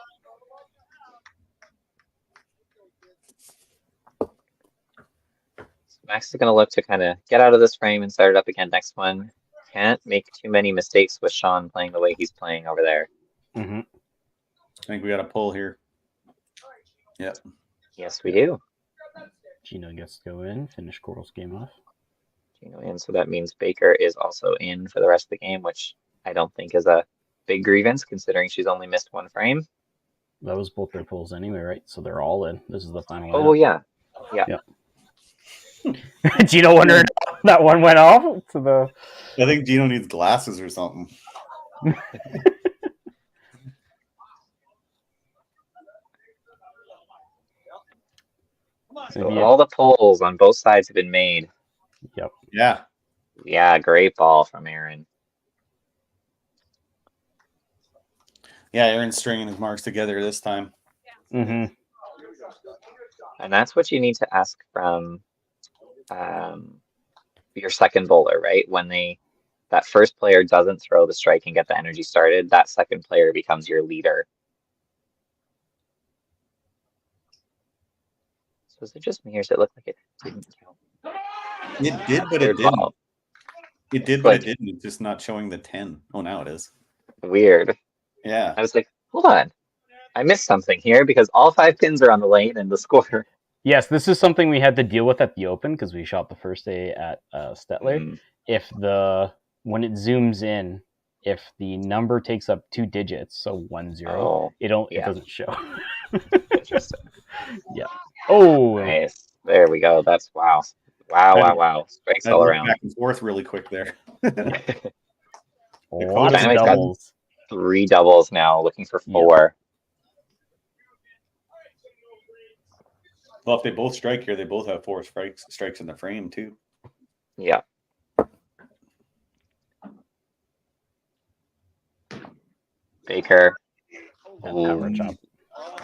Max is going to look to kind of get out of this frame and start it up again next one. Can't make too many mistakes with Sean playing the way he's playing over there. Mm-hmm. I think we got a pull here. Yep. Yes, we do. Gino gets to go in, finish Coral's game off. Gino in, so that means Baker is also in for the rest of the game, which I don't think is a big grievance considering she's only missed one frame. That was both their pulls anyway, right? So they're all in. This is the final lineup. Oh, yeah. Gino wondered that one went off to the. I think Gino needs glasses or something. So all the pulls on both sides have been made. Yep. Yeah. Yeah, great ball from Aaron. Yeah, Aaron's stringing his marks together this time. Mm-hmm. And that's what you need to ask from your second bowler, right? When that first player doesn't throw the strike and get the energy started, that second player becomes your leader. So is it just me or does it look like it didn't count? It did, but it didn't. It did, but it didn't. It's just not showing the 10. Oh, now it is. Weird. Yeah. I was like, hold on. I missed something here because all 5 pins are on the lane and the score. Yes, this is something we had to deal with at the Open because we shot the first day at Stettler. When it zooms in, if the number takes up 2 digits, so 10, it doesn't show. Interesting. Yeah. Oh, nice. There we go. That's wow. Wow. Strikes all around. Back and forth really quick there. Lots of doubles. 3 doubles now, looking for 4. Well, if they both strike here, they both have 4 strikes in the frame too. Yeah. Baker. Power chop.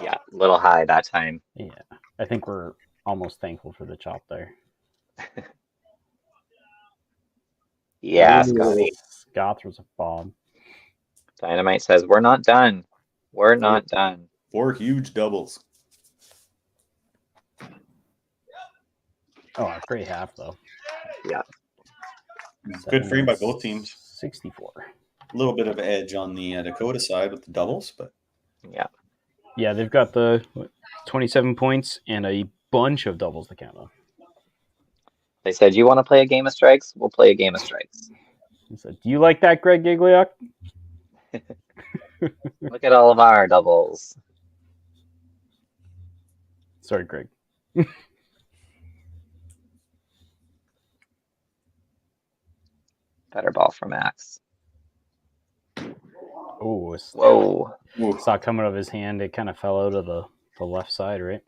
Yeah, a little high that time. Yeah, I think we're almost thankful for the chop there. Yeah, Scotty. Scott throws a bomb. Dynamite says, we're not done. We're not done. 4 huge doubles. Oh, great half, though. Yeah. Good frame by both teams. 64. A little bit of edge on the Dakota side with the doubles, but... Yeah. Yeah, they've got the 27 points and a bunch of doubles to count on. They said, you want to play a game of strikes? We'll play a game of strikes. He said, do you like that, Greg Gigliak? Look at all of our doubles. Sorry, Greg. Better ball for Max. Oh, whoa. Saw it coming out of his hand. It kind of fell out of the left side, right?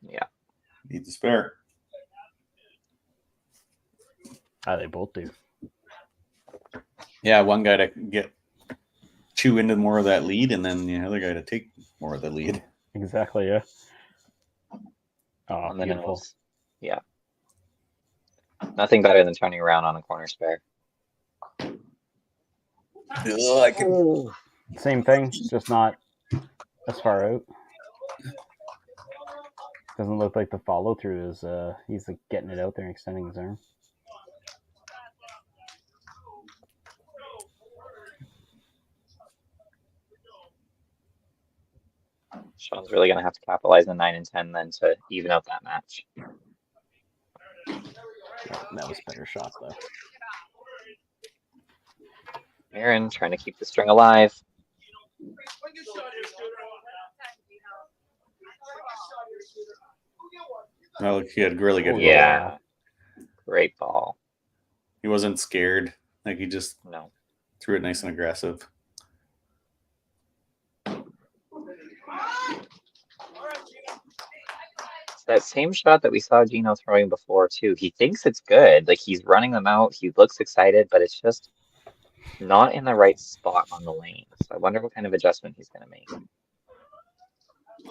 Yeah. Need the spare. They both do. Yeah, one guy to chew into more of that lead, and then the other guy to take more of the lead. Exactly, yeah. Oh, On the beautiful. nose. Yeah. Nothing better than turning around on a corner spare. Same thing, just not as far out. Doesn't look like the follow through is he's like getting it out there and extending his arm. Sean's really going to have to capitalize on 9 and 10 then to even out that match. That was a better shot, though. Aaron trying to keep the string alive. Oh, he had really good. Yeah. Great ball. He wasn't scared. Like, he just No. threw it nice and aggressive. That same shot that we saw Gino throwing before, too. He thinks it's good. Like, he's running them out. He looks excited, but it's just not in the right spot on the lane. So I wonder what kind of adjustment he's going to make.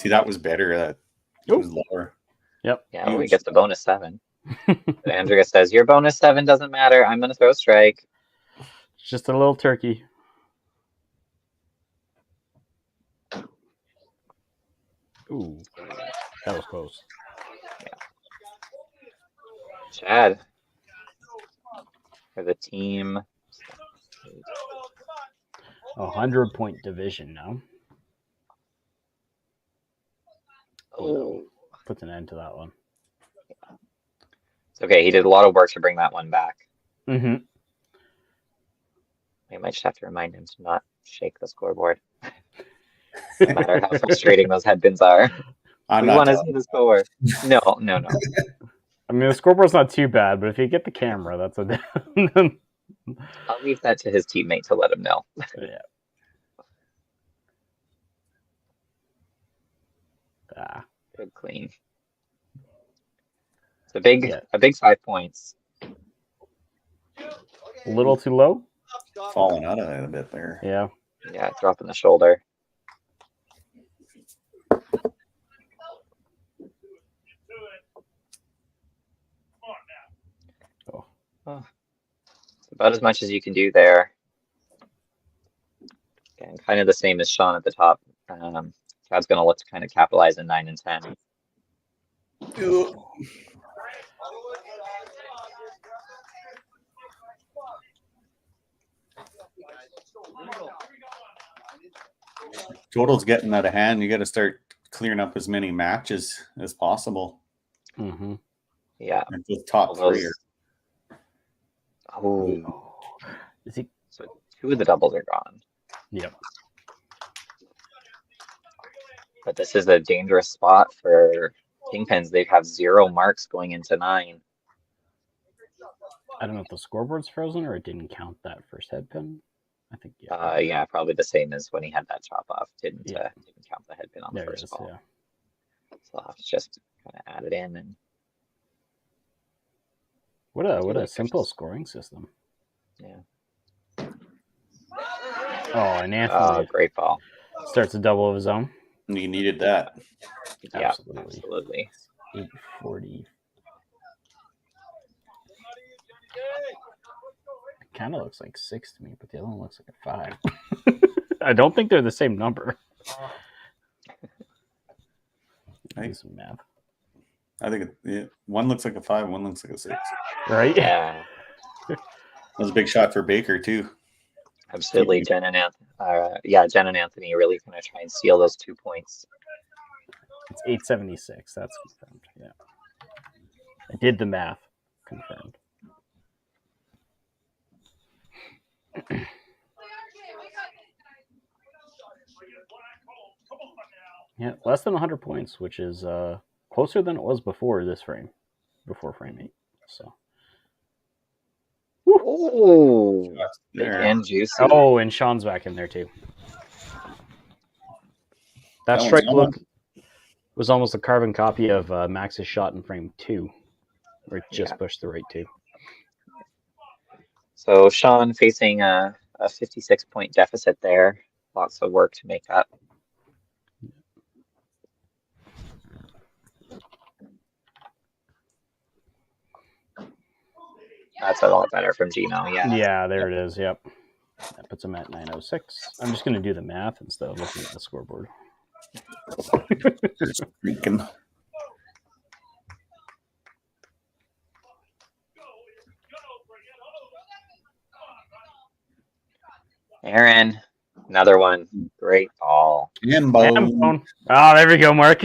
See, that was better. That was lower. Yep. Yeah, he gets the bonus 7. But Andrea says, your bonus 7 doesn't matter. I'm going to throw a strike. It's just a little turkey. Ooh, that was close. Yeah. Chad for the team. 100-point division now. Oh, puts an end to that one. Yeah. It's okay. He did a lot of work to bring that one back. Mm-hmm. I might just have to remind him to not shake the scoreboard. No matter how frustrating those headpins are. We want to see the score. No. I mean, the scoreboard's not too bad, but if you get the camera, that's a... I'll leave that to his teammate to let him know. Yeah. Good clean. It's a big 5 points. A little too low? Falling out of it a bit there. Yeah. Yeah, dropping the shoulder. Oh. It's about as much as you can do there. Again, kind of the same as Sean at the top. Chad's going to look to kind of capitalize in 9 and 10. Total's getting out of hand. You got to start clearing up as many matches as possible. Mm-hmm. Yeah. And the top 3 are. Oh. Is he... So 2 of the doubles are gone. Yep. But this is a dangerous spot for Kingpins. They have 0 marks going into 9. I don't know if the scoreboard's frozen or it didn't count that first head pin. I think, yeah, probably the same as when he had that chop off. Didn't count the head pin on the first ball. Yeah. So I'll have to just kind of add it in. And what a simple scoring system. Yeah. Oh, and Anthony great ball. Starts a double of his own. You needed that. Yeah, absolutely. 840. It kind of looks like 6 to me, but the other one looks like a 5. I don't think they're the same number. Do some math. I think one looks like a 5, one looks like a 6. Right? Yeah. That was a big shot for Baker too. Absolutely, Jen and Anthony really going to try and steal those 2 points. It's 876. That's confirmed. Yeah, I did the math. Confirmed. Yeah, less than 100 points, which is closer than it was before frame 8. So. Oh, and juicy. Oh, and Sean's back in there too. That strike look was almost a carbon copy of Max's shot in frame 2, where it just pushed the right 2. So Sean facing a 56-point deficit there. Lots of work to make up. That's a lot better from Gino, yeah. Yeah, there it is, yep. That puts him at 906. I'm just going to do the math instead of looking at the scoreboard. Freaking. Aaron Another one. Great ball. And And bone. Oh, there we go, Mark.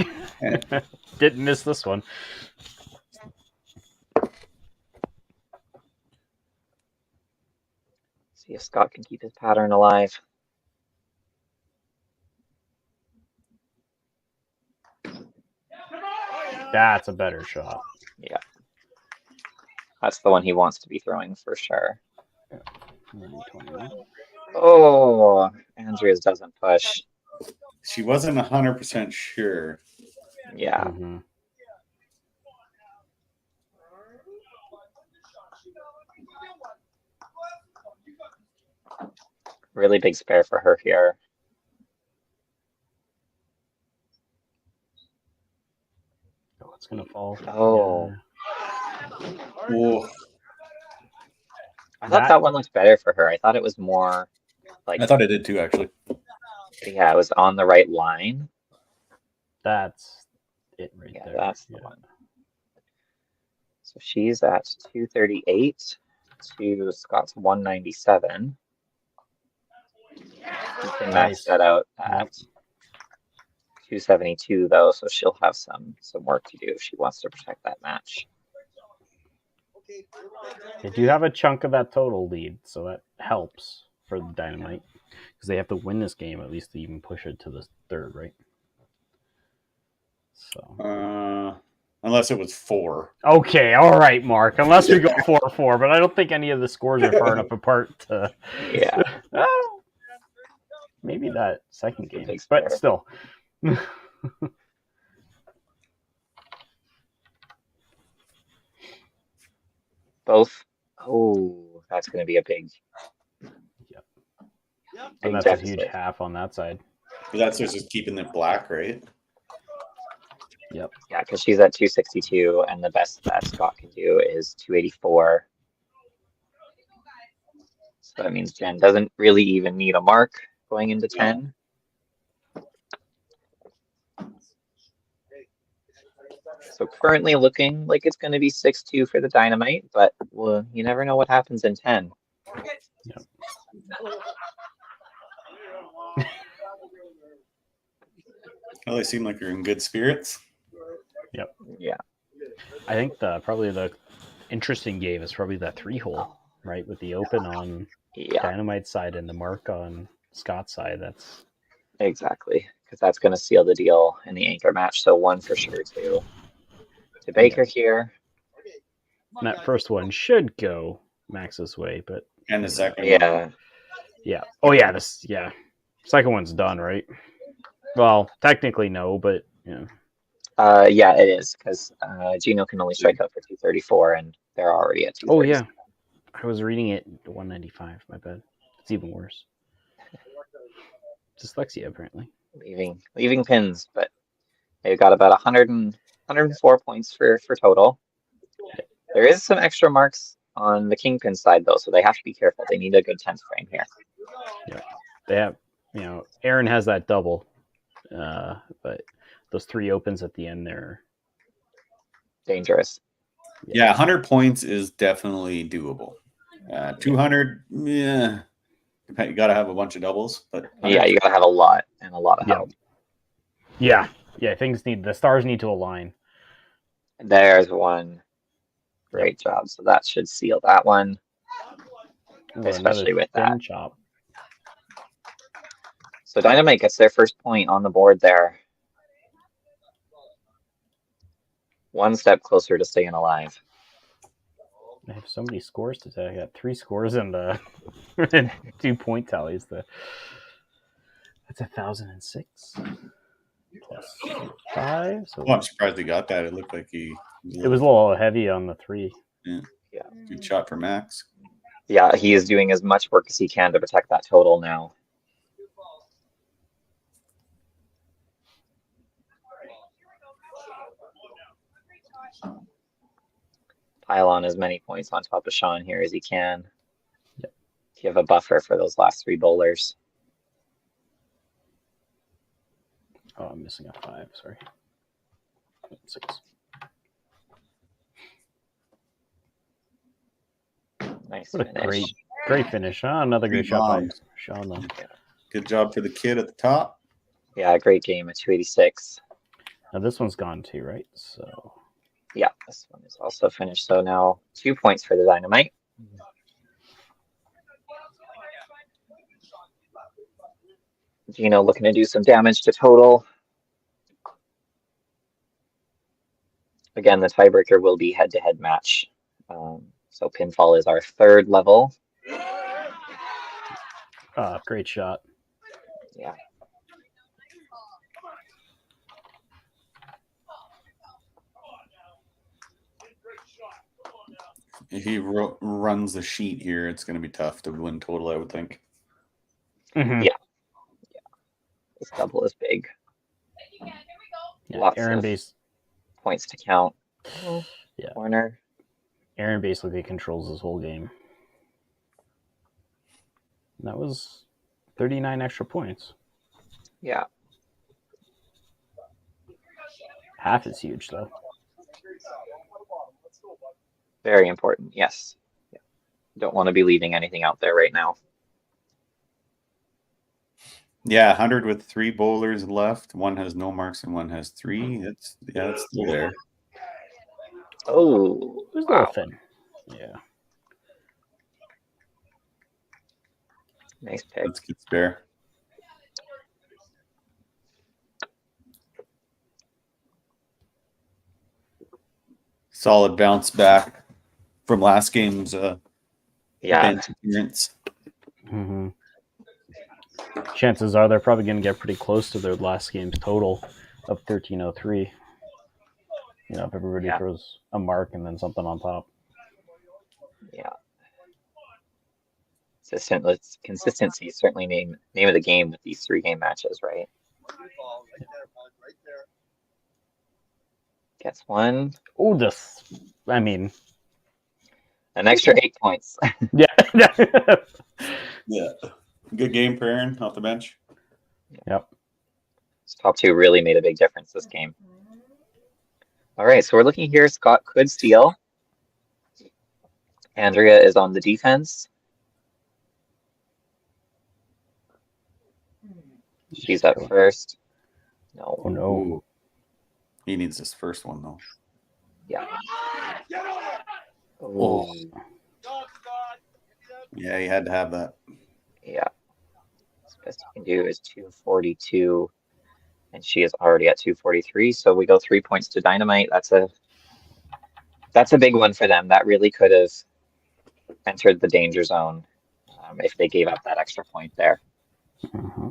Didn't miss this one. See if Scott can keep his pattern alive. That's a better shot. Yeah. That's the one he wants to be throwing for sure. 21. Oh, Andreas doesn't push. She wasn't 100% sure. Yeah. Mm-hmm. Really big spare for her here. Oh, it's gonna fall. Oh. Yeah. Oh, I thought that one looked better for her. I thought it was more like, I thought it did too, actually. yeah, it was on the right line. That's it right Yeah, there. that's the one. So she's at 238 to Scott's 197. You can max that out at 272 though, so she'll have some work to do if she wants to protect that match. They do have a chunk of that total lead, so that helps for the Dynamite because they have to win this game at least to even push it to the third, right? So unless it was 4. Okay, all right, Mark. Unless we go 4-4, but I don't think any of the scores are far enough apart to. Yeah. Maybe that second game, Big but spare. still. Both. Oh, that's going to be a big. Yep. Big And that's deficit. a huge half on that side. But that's just keeping it black, right? Yep. Yeah, because she's at 262, and the best that Scott can do is 284. So that means Jen doesn't really even need a mark going into 10. So currently looking like it's going to be 6-2 for the Dynamite, but well, you never know what happens in 10. Yep. Well, they seem like you're in good spirits. Yep. Yeah. I think probably the interesting game is probably that 3-hole, right? With the open on Dynamite side and the mark on Scott's side. That's exactly, because that's going to seal the deal in the anchor match. So one for sure to Baker here. And that first one should go Max's way, but and the second one. Yeah. Oh yeah, second one's done, right? Well, technically no, but yeah. Yeah, it is because Gino can only strike out for 234, and they're already at 230. Oh yeah, I was reading it 195. My bad. It's even worse. Dyslexia apparently. Leaving pins, but they've got about 104 points for total. There is some extra marks on the kingpin side though, so they have to be careful. They need a good 10th frame here. Yeah, they have. Aaron has that double, but those 3 opens at the end there. Dangerous. Yeah, 100 points is definitely doable. 200, yeah. You got to have a bunch of doubles, but yeah, you got to have a lot and a lot of help. Yeah. The stars need to align. There's one. Great job. So that should seal that one, especially with that. Chop. So Dynamite gets their first point on the board there. One step closer to staying alive. I have so many scores today. I got 3 scores and 2 point tallies. That's 1,006 plus 5. So I'm surprised he got that. It looked like it was a little heavy on the 3. Yeah. Good shot for Max. Yeah, he is doing as much work as he can to protect that total now. Pile on as many points on top of Sean here as he can. Yep. You have a buffer for those last 3 bowlers. Oh, I'm missing a 5. Sorry. 6. Nice What a finish. great finish. Huh? Another great shot by Sean, though. Good job for the kid at the top. Yeah, great game at 286. Now this one's gone too, right? So Yeah, this one is also finished. So now 2 points for the Dynamite. Gino looking to do some damage to total. Again, the tiebreaker will be head-to-head match. So pinfall is our third level. great shot. Yeah. If he runs the sheet here, it's going to be tough to win total, I would think. Mm-hmm. Yeah. This double is big. Yeah, Lots Aaron of base. points to count. Yeah. Corner. Aaron basically controls this whole game. And that was 39 extra points. Yeah. Half is huge, though. Very important. Yes. Yeah. Don't want to be leaving anything out there right now. Yeah, 100 with 3 bowlers left. One has no marks and one has 3. It's still there. Oh, There's a wow. little thin. Yeah. Nice pick. Let's get spare. Solid bounce back from last game's bench appearance. Mm-hmm. Chances are they're probably going to get pretty close to their last game's total of 1303. You know, if everybody throws a mark and then something on top. Yeah. Consistency is certainly name of the game with these 3-game matches, right? Gets one. Oh, I mean, an extra 8 points. Yeah. Yeah. Good game for Aaron off the bench. Yep. These top 2 really made a big difference this game. All right, so we're looking here. Scott could steal. Andrea is on the defense. She's up first. No. Oh, no. Ooh. He needs this first one, though. Yeah. Oh. Yeah, he had to have that. Yeah. The best you can do is 242, and she is already at 243. So we go 3 points to Dynamite. That's a big one for them. That really could have entered the danger zone if they gave up that extra point there. Mm-hmm.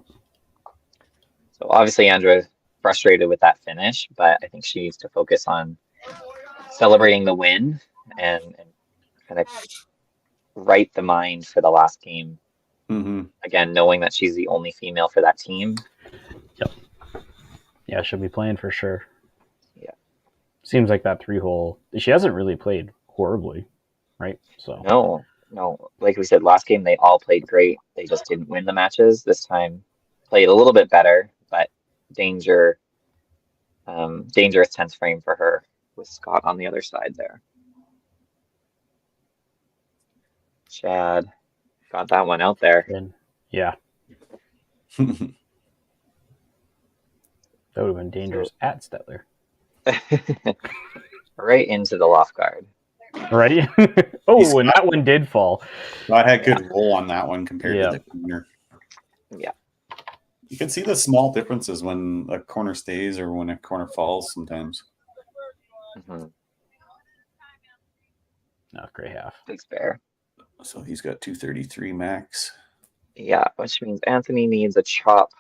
So obviously Andrea frustrated with that finish, but I think she needs to focus on celebrating the win and kind of right the mind for the last game. Mm-hmm. Again, knowing that she's the only female for that team. Yep. Yeah, she'll be playing for sure. Yeah. Seems like that 3-hole. She hasn't really played horribly, right? So No. Like we said, last game they all played great. They just didn't win the matches. This time played a little bit better, but dangerous 10th frame for her with Scott on the other side there. Chad got that one out there. Yeah. That would have been dangerous at Stetler. Right into the loft guard. Right? Oh, and that one did fall. I had good roll on that one compared to the corner. Yeah. You can see the small differences when a corner stays or when a corner falls sometimes. Mm-hmm. No, great half. Big spare. So he's got 233 max. Yeah, which means Anthony needs a chop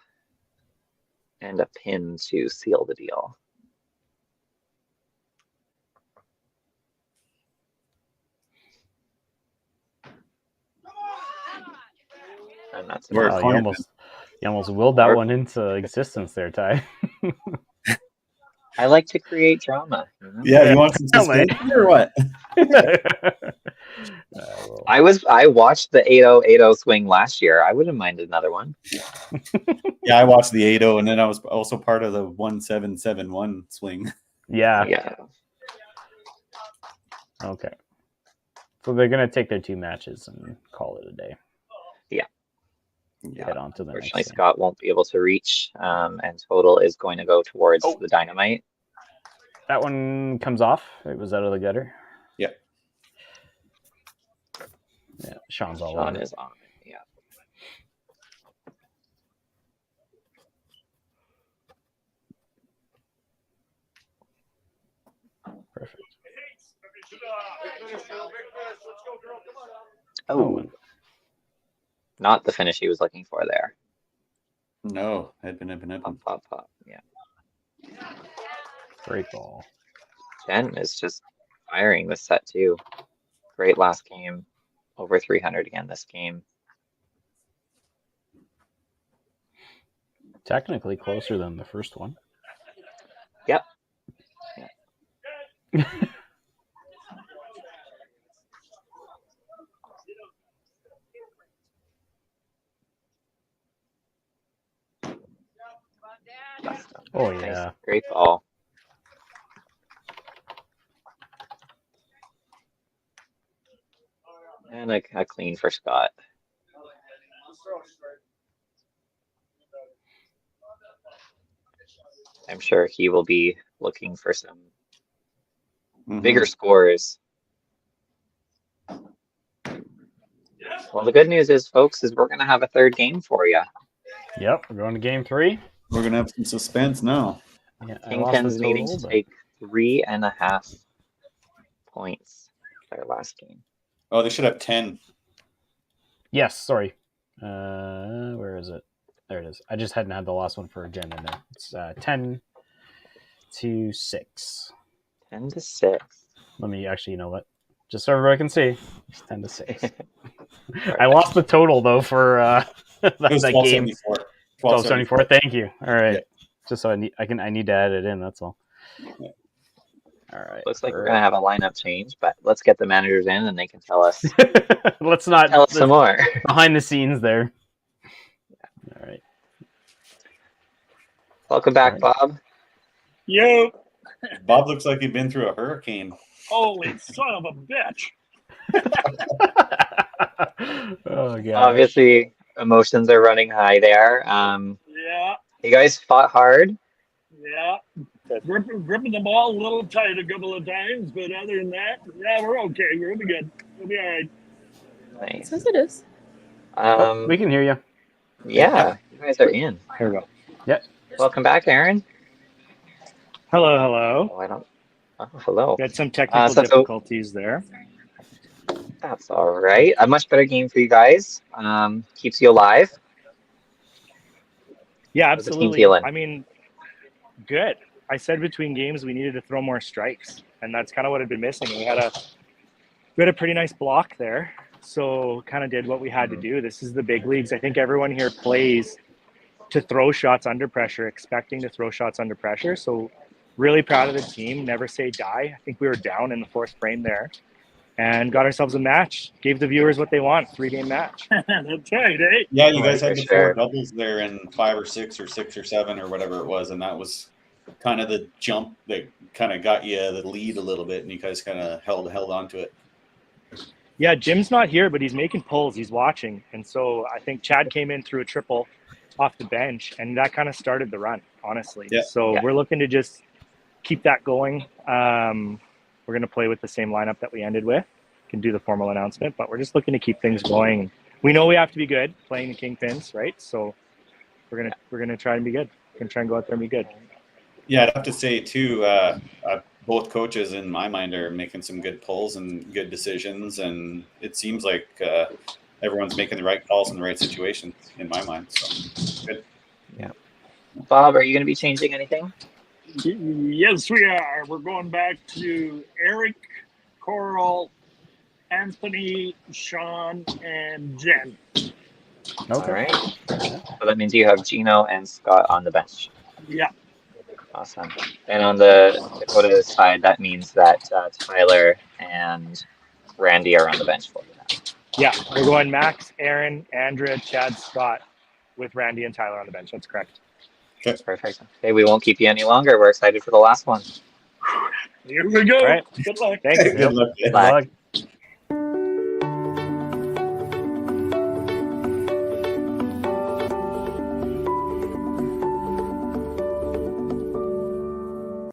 and a pin to seal the deal. And that's you almost willed that one into existence there, Ty. I like to create drama. You know? Yeah, you want some suspense or what? I watched the 8080 swing last year. I wouldn't mind another one. Yeah, I watched the 80, and then I was also part of the 1771 swing. Yeah. Okay. So they're gonna take their 2 matches and call it a day. Yeah. head on to the next Unfortunately, game. Scott won't be able to reach, and total is going to go towards Oh. the Dynamite. That one comes off. It was out of the gutter. Yeah. Yeah, Sean's all Sean over. is on it. Yeah. Perfect. Oh, not the finish he was looking for there. No, headpin. Pop. Yeah. Great ball. Jen is just firing this set too. Great last game. Over 300 again this game. Technically closer than the first one. Yep. Oh, Nice. yeah. Great ball. And a clean for Scott. I'm sure he will be looking for some bigger scores. Well, the good news is, folks, is we're going to have a third game for you. Yep, we're going to game 3. We're going to have some suspense now. Yeah, I lost the Kingpins needing total, to but- take 3.5 points their last game. Oh, they should have 10. Yes, sorry. Where is it? There it is. I just hadn't had the last one for Jen in there. It's 10 to 6. 10 to 6. Let me actually, you know what? Just so everybody can see, it's 10 to 6. I lost the total though for that game. 1274. Thank you. All right. Yeah. Just so I need to add it in. That's all. All right. Looks like we're going to have a lineup change, but let's get the managers in and they can tell us. Let's not tell us some more. Behind the scenes there. All right. Welcome back, Bob. Yo. Bob looks like he'd been through a hurricane. Holy son of a bitch. Oh, God. Obviously, emotions are running high there. Yeah. You guys fought hard. Yeah. Gripping the ball a little tight a couple of times, but other than that, yeah, we're okay. We'll be good. We'll be all right. Nice. Yes, it is. We can hear you. Yeah, you guys are in. Here we go. Yep. Welcome back, Aaron. Hello. Oh, hello. We had some technical difficulties there. That's all right. A much better game for you guys. Keeps you alive. Yeah, How's the team absolutely. feeling? I mean, good. I said between games we needed to throw more strikes, and that's kind of what had been missing. We had a pretty nice block there, so kind of did what we had to do. This is the big leagues. I think everyone here plays to throw shots under pressure, expecting to throw shots under pressure. So really proud of the team. Never say die. I think we were down in the fourth frame there and got ourselves a match. Gave the viewers what they want, 3-game match. That's right, eh? Yeah, you guys had For the sure. 4 doubles there in 5 or 6 or 6 or 7 or whatever it was, and that was kind of the jump that kind of got you the lead a little bit, and you guys kind of held on to it. Yeah, Jim's not here, but he's making pulls. He's watching. And so I think Chad came in through a triple off the bench, and that kind of started the run, honestly. Yeah. So we're looking to just keep that going. We're going to play with the same lineup that we ended with. Can do the formal announcement, but we're just looking to keep things going. We know we have to be good playing the Kingpins, right? So we're gonna try and be good. We're gonna try and go out there and be good. Yeah, I'd have to say too, both coaches in my mind are making some good pulls and good decisions, and it seems like everyone's making the right calls in the right situations in my mind. So good. Yeah. Bob, are you going to be changing anything? Yes, we are. We're going back to Eric, Coral, Anthony, Sean, and Jen. Okay. All right. So that means you have Gino and Scott on the bench. Yeah. Awesome. And on the Dakota side, that means that Tyler and Randy are on the bench for you now. Yeah, we're going Max, Aaron, Andrea, Chad, Scott, with Randy and Tyler on the bench. That's correct. Perfect. Okay, we won't keep you any longer. We're excited for the last one. Here we go. All right. Good luck. Thanks. Good luck. Good luck.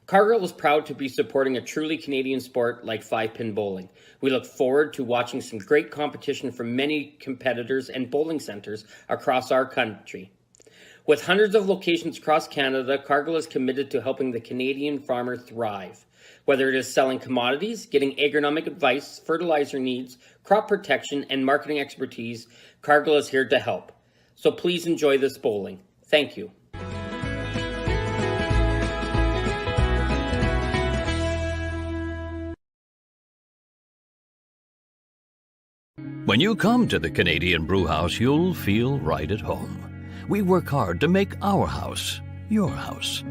Cargill is proud to be supporting a truly Canadian sport like 5-pin bowling. We look forward to watching some great competition from many competitors and bowling centres across our country. With hundreds of locations across Canada, Cargill is committed to helping the Canadian farmer thrive. Whether it is selling commodities, getting agronomic advice, fertilizer needs, crop protection, and marketing expertise, Cargill is here to help. So please enjoy this bowling. Thank you. When you come to the Canadian Brewhouse, you'll feel right at home. We work hard to make our house your house.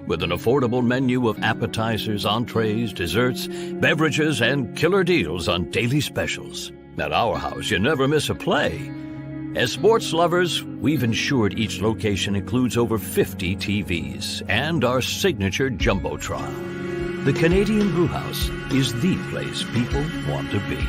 With an affordable menu of appetizers, entrees, desserts, beverages, and killer deals on daily specials. At our house, you never miss a play. As sports lovers, we've ensured each location includes over 50 TVs and our signature Jumbotron. The Canadian Brewhouse is the place people want to be.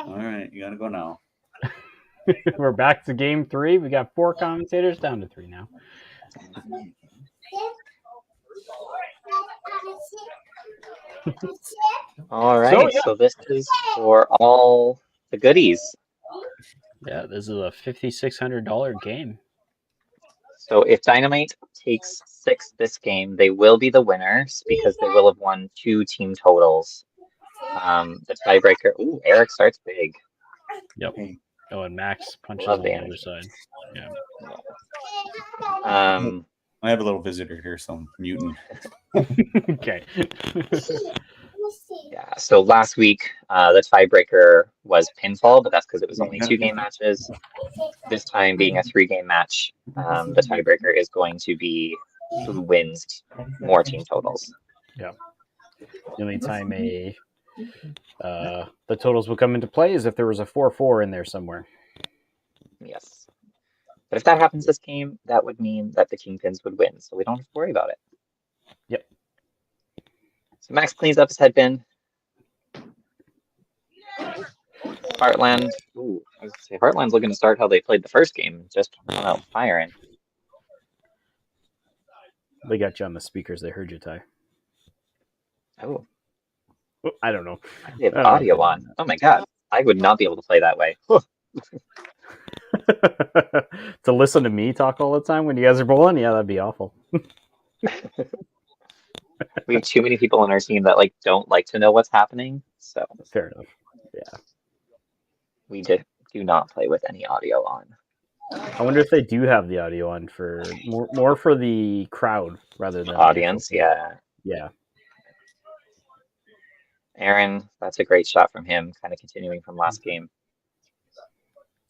All right, you gotta go now. We're back to game 3. We got 4 commentators down to 3 now. All right, so this is for all the goodies. Yeah, this is a $5,600 game. So if Dynamite takes 6 this game, they will be the winners because they will have won 2 team totals. The tiebreaker. Ooh, Eric starts big. Yep. Oh, and Max punches Love on the the energy. other side. Yeah. I have a little visitor here, so I'm muting. Okay. Yeah. So last week, the tiebreaker was pinfall, but that's because it was only 2 game matches. This time, being a 3-game match, the tiebreaker is going to be who wins more team totals. Yeah. The only time the totals will come into play is if there was a 4-4 in there somewhere. Yes. But if that happens this game, that would mean that the Kingpins would win, so we don't have to worry about it. Yep. So Max cleans up his headband. Heartland. Ooh, I was gonna say Heartland's looking to start how they played the first game, just come out firing. They got you on the speakers. They heard you, Ty. Oh, I don't know. they have audio on. Oh my god, I would not be able to play that way. To listen to me talk all the time when you guys are bowling, yeah, that'd be awful. We have too many people on our team that don't like to know what's happening, so fair enough. Yeah, we do not play with any audio on. I wonder if they do have the audio on for more for the crowd rather than audience. Yeah. Aaron, that's a great shot from him, kind of continuing from last game.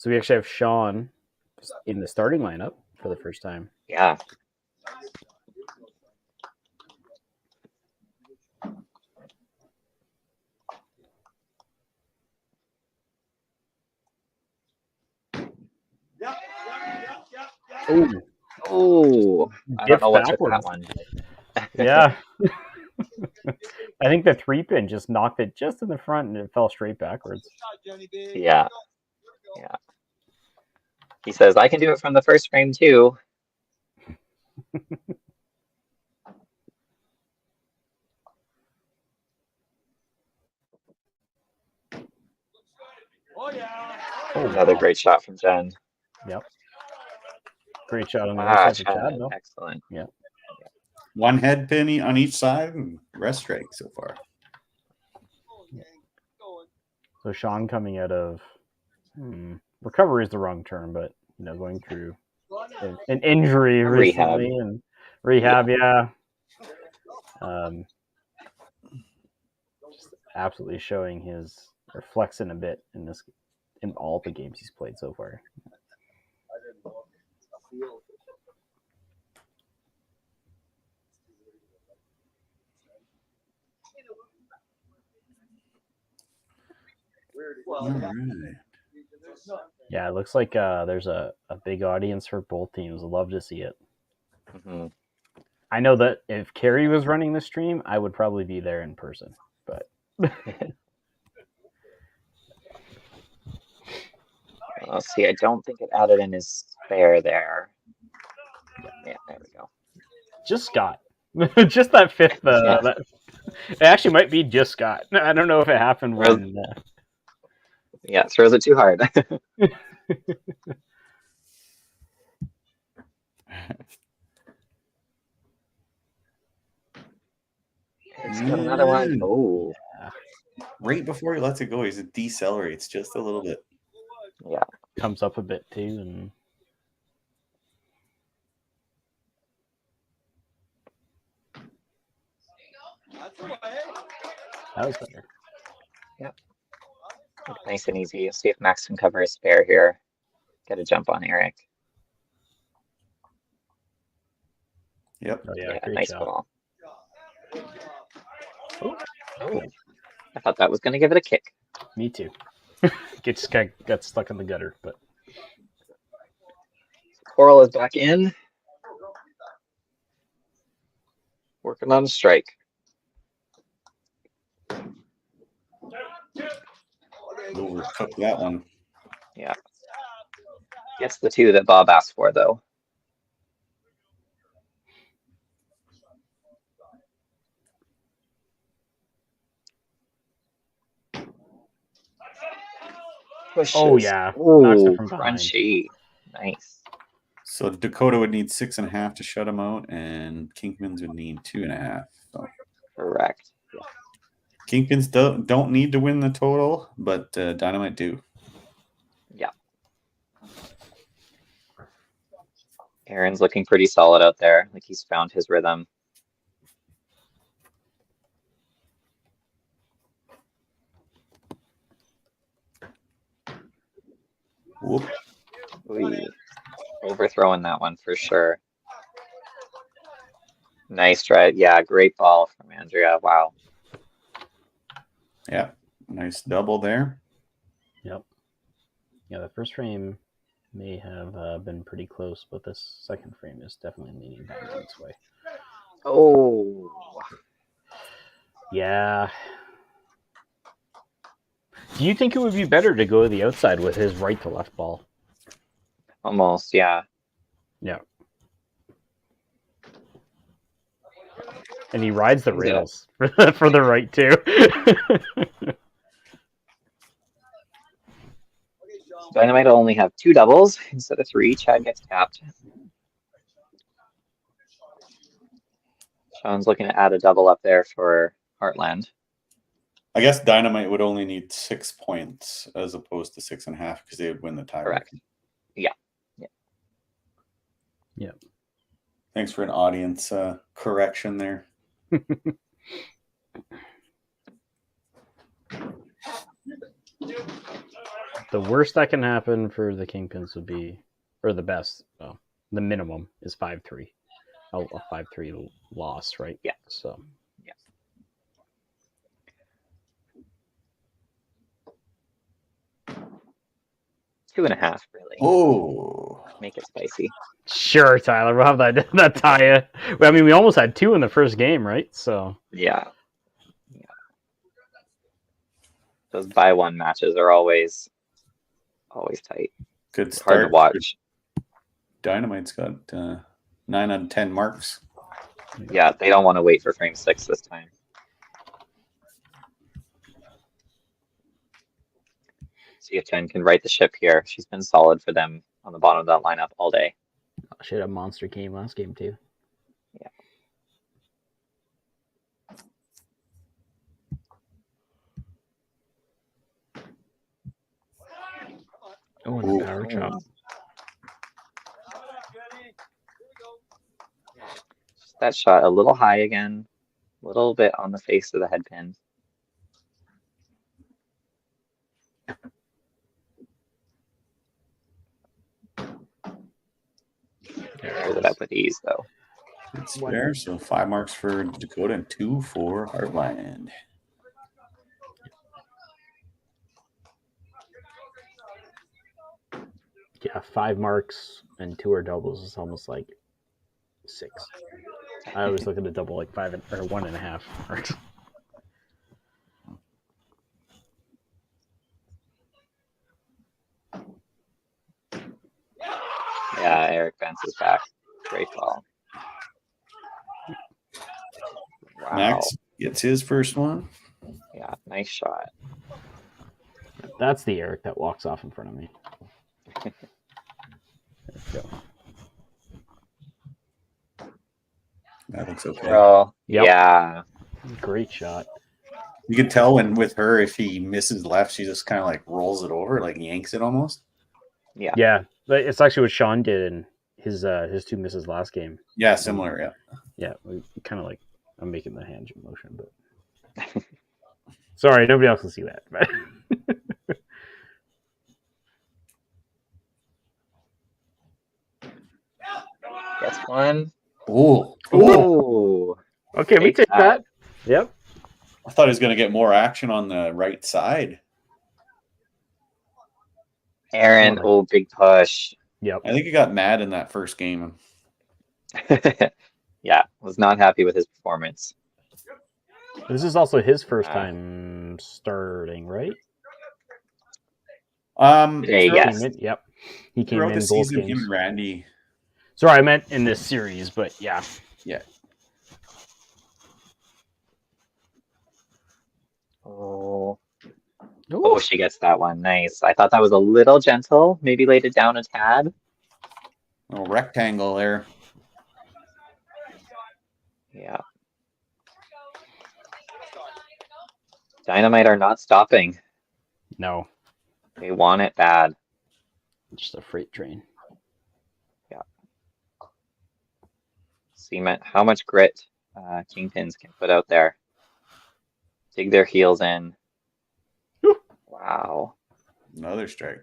So we actually have Sean in the starting lineup for the first time. Yeah. Oh, Oh, I don't dipped know what took that backwards. one. Yeah. I think the 3-pin just knocked it just in the front and it fell straight backwards. Yeah. Yeah. He says, I can do it from the first frame too. Oh, Another wow. great shot from Jen. Yep. Great shot on the Ah, other side for Chad, though. excellent. Yeah. One head pin on each side and rest strike so far. So Sean coming out of recovery is the wrong term, but going through an injury recently and rehab, yeah. Just absolutely showing or flexing a bit in all the games he's played so far. All right. Yeah, it looks like there's a big audience for both teams. Love to see it. Mm-hmm. I know that if Carrie was running the stream, I would probably be there in person. But let's see. I don't think it added in his spare there. Yeah, there we go. Just Scott. Just that fifth. It actually might be just Scott. I don't know if it happened when. Yeah, throws it too hard. He's got another one. Oh. Right before he lets it go, he decelerates just a little bit. Yeah. Comes up a bit too. And that was better. Yep. Nice and easy. You'll see if Max can cover his spare here. Get a jump on Eric. Yep. Oh, yeah, Nice job. ball. Oh. I thought that was going to give it a kick. Me too. Got stuck in the gutter, but Coral is back in. Working on a strike. Overcooked that one. Yeah. Gets the two that Bob asked for, though. Pushes. Oh, yeah. Knocks it from crunchy. Nice. So Dakota would need 6.5 to shut him out, and Kinkmans would need 2.5. So. Correct. Yeah. Kinkmans don't need to win the total, but Dynamite do. Yeah. Aaron's looking pretty solid out there. Like he's found his rhythm. Whoop. Ooh. Overthrowing that one for sure. Nice try. Yeah, great ball from Andrea. Wow. Yeah, nice double there. Yep. Yeah, the first frame may have been pretty close, but this second frame is definitely leaning Dynamite's way. Oh. Yeah. Do you think it would be better to go to the outside with his right to left ball? Almost, yeah. Yeah. And he rides the rails for the right too. Dynamite will only have 2 doubles instead of 3. Chad gets tapped. Sean's looking to add a double up there for Heartland. I guess Dynamite would only need 6 points as opposed to 6.5 because they would win the tie. Correct. Yeah. Yeah. Thanks for an audience correction there. The worst that can happen for the Kingpins would be, or the best, well, the minimum is 5-3. A 5-3 loss, right? Yeah. So. Yeah. 2.5, really. Oh. Make it spicy. Sure, Tyler. We'll have that tie. I mean, we almost had 2 in the first game, right? So. Yeah. Those by one matches are always tight. Good It's hard to start. watch. Dynamite's got 9 out of 10 marks. Yeah, they don't want to wait for frame 6 this time. See if Jen can right the ship here. She's been solid for them on the bottom of that lineup all day. She had a monster game last game, too. Yeah. Oh, and the power chop. That shot a little high again, a little bit on the face of the head pin. Throws it up with ease, though. It's fair. So 5 marks for Dakota and 2 for Heartland. Yeah, 5 marks and 2 are doubles is almost like 6. I always look at a double like 5 or 1.5 marks. Yeah, Eric bounces back. Great ball. Wow. Max gets his first one. Yeah, nice shot. That's the Eric that walks off in front of me. There we go. That looks okay. Well, Yep. yeah. Great shot. You can tell when with her, if he misses left, she just kind of like rolls it over, like yanks it almost. Yeah. Yeah, it's actually what Sean did in his 2 misses last game. Yeah, similar. Yeah. Yeah, we kind of like, I'm making the hand motion, but sorry, nobody else can see that. But Gets one. Oh. Ooh. okay, we take that. Yep. I thought he was going to get more action on the right side. Aaron, oh, big push. Yep. I think he got mad in that first game. Yeah, was not happy with his performance. This is also his first time starting, right? Today, yes. Yep. He came Throughout in the both season, games. him and Randy. Sorry, I meant in this series, but yeah. Yeah. Oh. Oh, she gets that one. Nice. I thought that was a little gentle. Maybe laid it down a tad. Little rectangle there. Yeah. Dynamite are not stopping. No. They want it bad. Just a freight train. Yeah. See how much grit Kingpins can put out there. Dig their heels in. Wow. Another strike.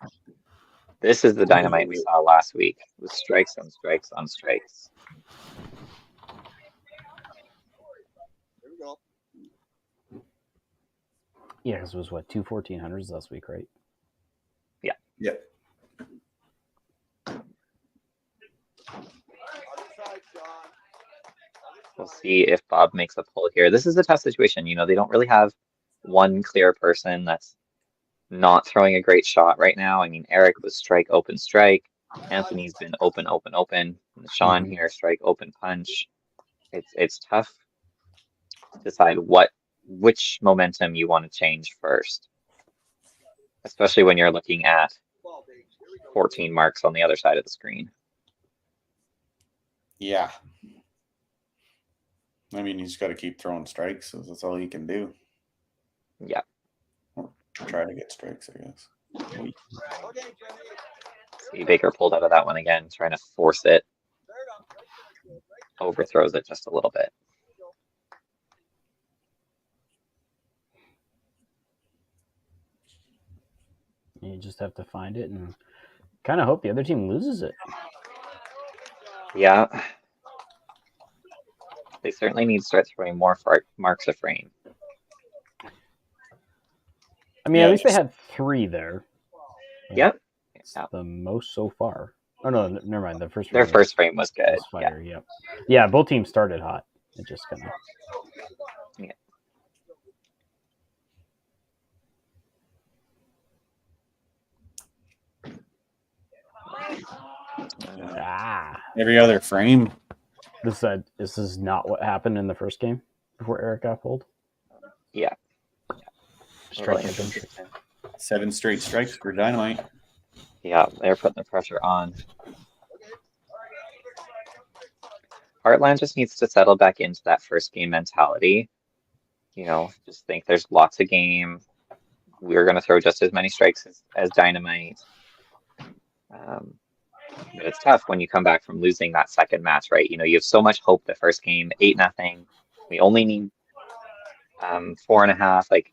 This is the Dynamite we saw last week. With strikes on strikes on strikes. Here we go. Yeah, because it was what, 2 1400s last week, right? Yeah. Yeah. We'll see if Bob makes a pull here. This is a tough situation. You know, they don't really have one clear person that's not throwing a great shot right now. I mean, Eric was strike, open, strike. Anthony's been open, open, open. And Sean here, strike, open, punch. It's tough to decide which momentum you want to change first, especially when you're looking at 14 marks on the other side of the screen. Yeah. I mean, you just got to keep throwing strikes. So that's all you can do. Yeah. Or try to get strikes, I guess. See, Baker pulled out of that one again, trying to force it. Overthrows it just a little bit. He you just have to find it and kind of hope the other team loses it. Yeah. They certainly need to start throwing more marks of frame. I mean, Yeah, at least they just- had 3 there. Yep. It's Yeah. the most so far. Oh, no, never mind. The first Their frame first frame was good. was fire, yep. Yeah, both teams started hot. It just kind of... Yeah. Every other frame. This is not what happened in the first game before Eric got pulled. Yeah. Strike Really him. interesting. 7 straight strikes for Dynamite. Yeah, they're putting the pressure on. Heartland just needs to settle back into that first game mentality. You know, just think there's lots of game. We're going to throw just as many strikes as Dynamite. But it's tough when you come back from losing that second match, right? You know, you have so much hope the first game, 8-0. We only need 4.5, like,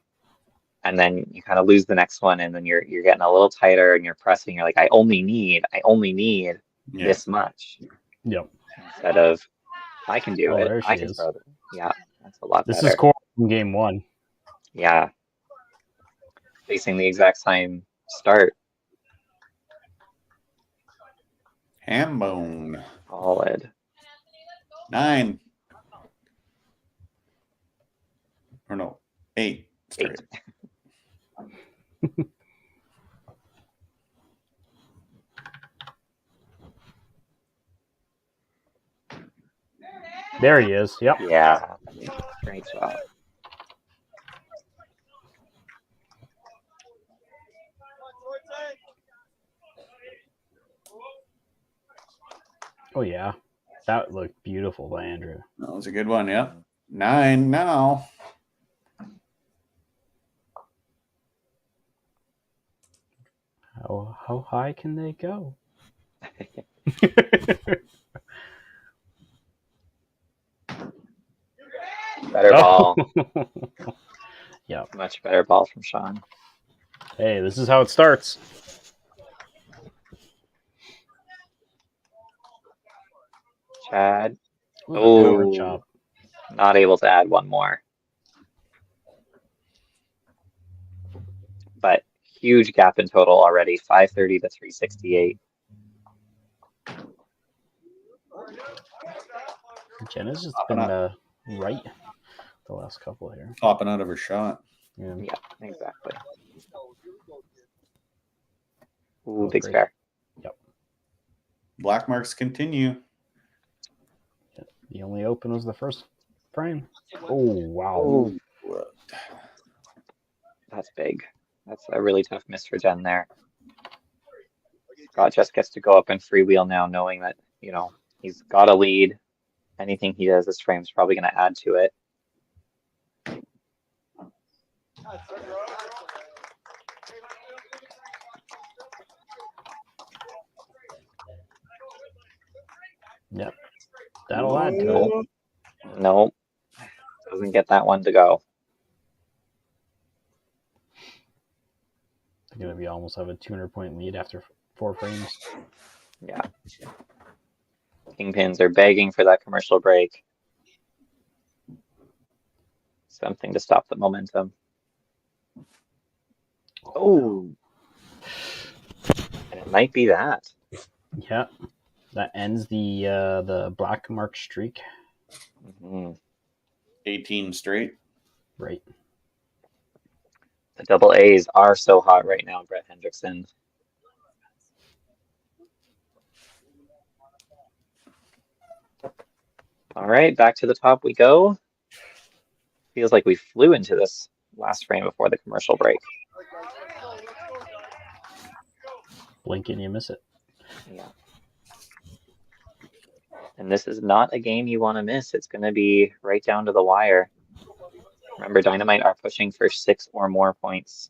and then you kind of lose the next one, and then you're getting a little tighter and you're pressing. You're like, I only need this much. Yep. Instead of, I can do it. There I she can is. throw it. Yeah, that's a lot This better. is core from game 1. Yeah. Facing the exact same start. Hambone. Solid. 9. Or no, 8 straight. 8. There he is. Yep. Yeah. Great job. Oh, yeah. That looked beautiful by Andrew. That was a good one, yeah. 9 now. How high can they go? Better ball. Yeah. Much better ball from Sean. Hey, this is how it starts. Chad. Ooh, Oh, power chop. not able to add one more. But huge gap in total already, 530 to 368. Jenna's just Popping been right the last couple here. Popping out of her shot. Yeah. Yeah, exactly. Ooh, Oh, big great. spare. Yep. Black marks continue. The only open was the first frame. Oh, wow. Ooh. That's big. That's a really tough miss for Jen there. Scott just gets to go up and freewheel now, knowing that, you know, he's got a lead. Anything he does this frame's probably going to add to it. Yep. That'll add to it. Nope. Doesn't get that one to go. They're going to be almost have a 200-point lead after 4 frames. Yeah. Kingpins are begging for that commercial break. Something to stop the momentum. Oh. And it might be that. Yeah. That ends the black mark streak. Mm-hmm. 18 straight. Right. The double A's are so hot right now, Brett Hendrickson. All right, back to the top we go. Feels like we flew into this last frame before the commercial break. Blink and you miss it. Yeah. And this is not a game you want to miss. It's going to be right down to the wire. Remember, Dynamite are pushing for 6 or more points.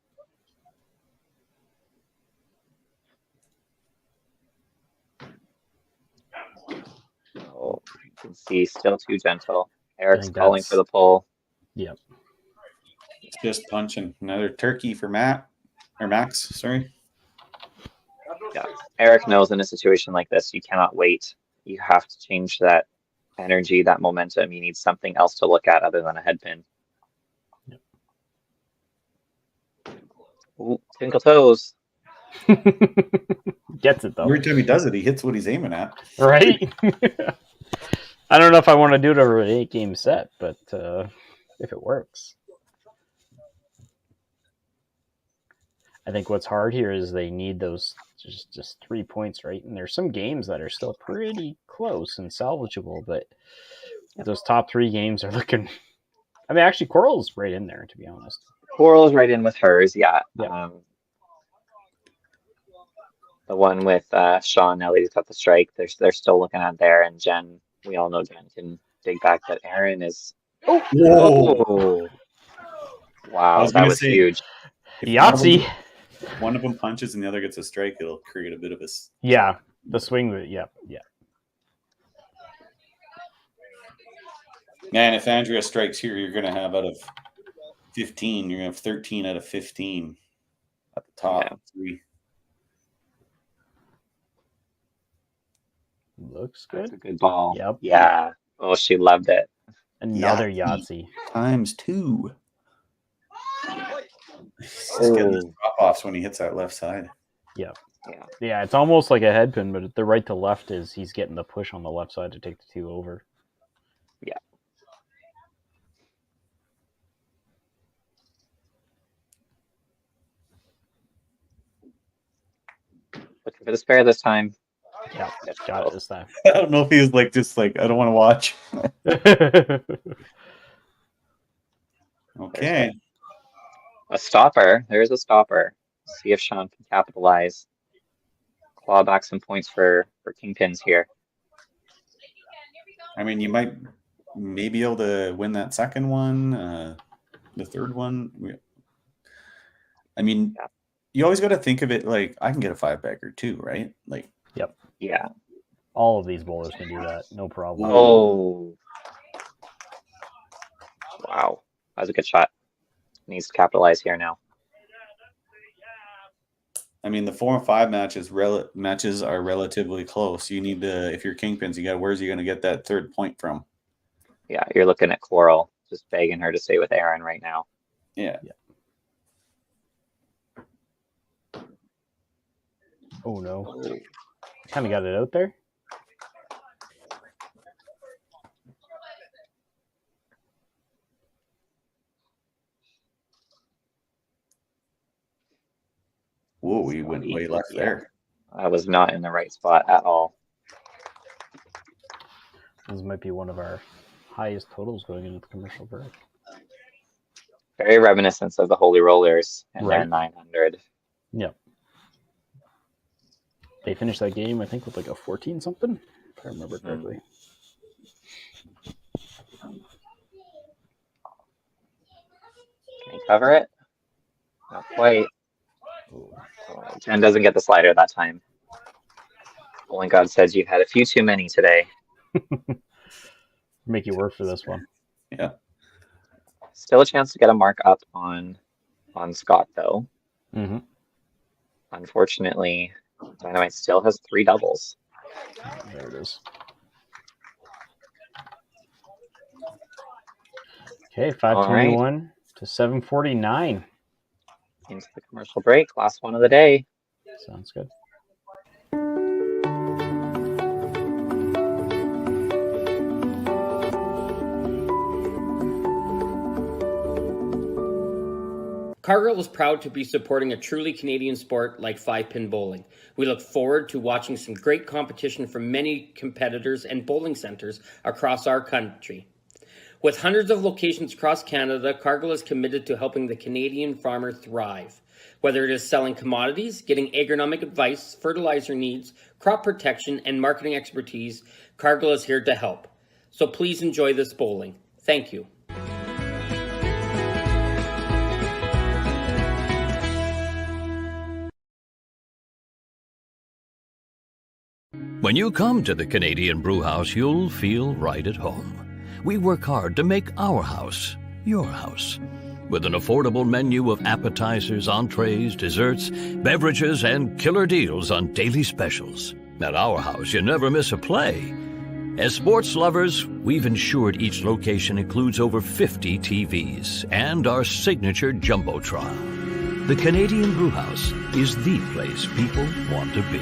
Oh, you can see still too gentle. Eric's calling for the pull. Yep. Just punching. Another turkey for Matt. Or Max, sorry. Eric knows in a situation like this, you cannot wait. You have to change that energy, that momentum. You need something else to look at other than a head pin. Yep. Ooh, tinkle toes. Gets it though. Every time he does it, he hits what he's aiming at. Right? I don't know if I want to do it over an 8-game set, but if it works. I think what's hard here is they need those just 3 points, right? And there's some games that are still pretty close and salvageable, but those top 3 games are looking... I mean, actually, Coral's right in there, to be honest. Coral's right in with hers, yeah. Yep. The one with Sean, now that he's got the strike, they're still looking at there, and Jen, we all know Jen can dig back, but Aaron is... Whoa! Wow, that was huge. Yahtzee! One of them punches and the other gets a strike, it'll create a bit of a... Yeah, the swing, yeah. Man, if Andrea strikes here, you're going to have out of 15, you're going to have 13 out of 15 at the top. 3. Looks good. That's a good ball. Yep. Yeah. Oh, she loved it. Another Yahtzee. Times 2. He's getting those drop-offs when he hits that left side. Yeah. Yeah, it's almost like a head pin, but the right to left is he's getting the push on the left side to take the 2 over. Yeah. Looking for the spare this time. Yeah, got it this time. I don't know if he was just like, I don't want to watch. Okay. A stopper. There's a stopper. See if Sean can capitalize. Claw back some points for kingpins here. I mean, you might maybe able to win that second one, the third one. I mean, you always got to think of it like I can get a 5-bagger too, right? Like, yep. Yeah. All of these bowlers can do that. No problem. Oh. Wow. That was a good shot. Needs to capitalize here now. I mean, the 4 and 5 matches are relatively close. You need to, if you're kingpins, where's he going to get that 3rd point from? Yeah, you're looking at Coral, just begging her to stay with Aaron right now. Yeah. Oh no. Kind of got it out there. Whoa, we went way left there. I was not in the right spot at all. This might be one of our highest totals going into the commercial break. Very reminiscent of the Holy Rollers and their 900. Yep. They finished that game, I think, with like a 14 something, if I remember correctly. Can he cover it? Not quite. Jen doesn't get the slider that time. Bowling God says you've had a few too many today. Make you work for this one. Yeah. Still a chance to get a mark up on Scott, though. Mm-hmm. Unfortunately, Dynamite still has 3 doubles. There it is. Okay, 521 to 749. Into the commercial break. Last one of the day. Sounds good. Cargill is proud to be supporting a truly Canadian sport like 5-pin bowling. We look forward to watching some great competition from many competitors and bowling centers across our country. With hundreds of locations across Canada, Cargill is committed to helping the Canadian farmer thrive. Whether it is selling commodities, getting agronomic advice, fertilizer needs, crop protection, and marketing expertise, Cargill is here to help. So please enjoy this bowling. Thank you. When you come to the Canadian Brewhouse, you'll feel right at home. We work hard to make our house your house. with an affordable menu of appetizers, entrees, desserts, beverages, and killer deals on daily specials. At our house, you never miss a play. As sports lovers, we've ensured each location includes over 50 TVs and our signature Jumbotron. The Canadian Brewhouse is the place people want to be.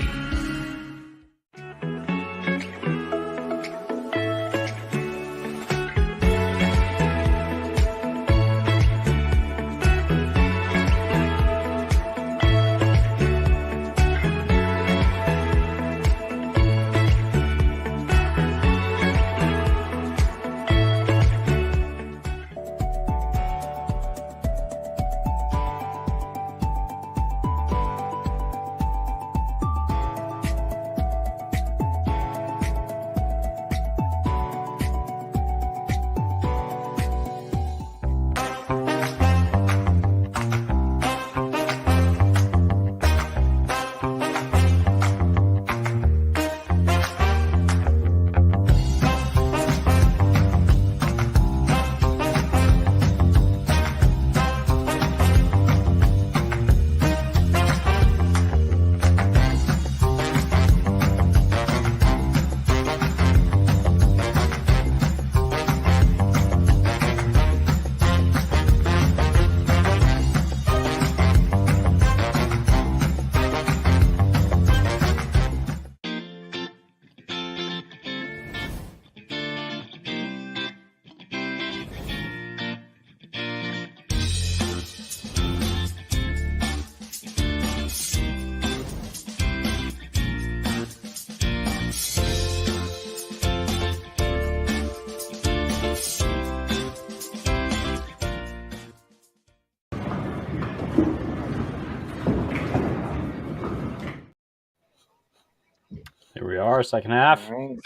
Here we are, second half. All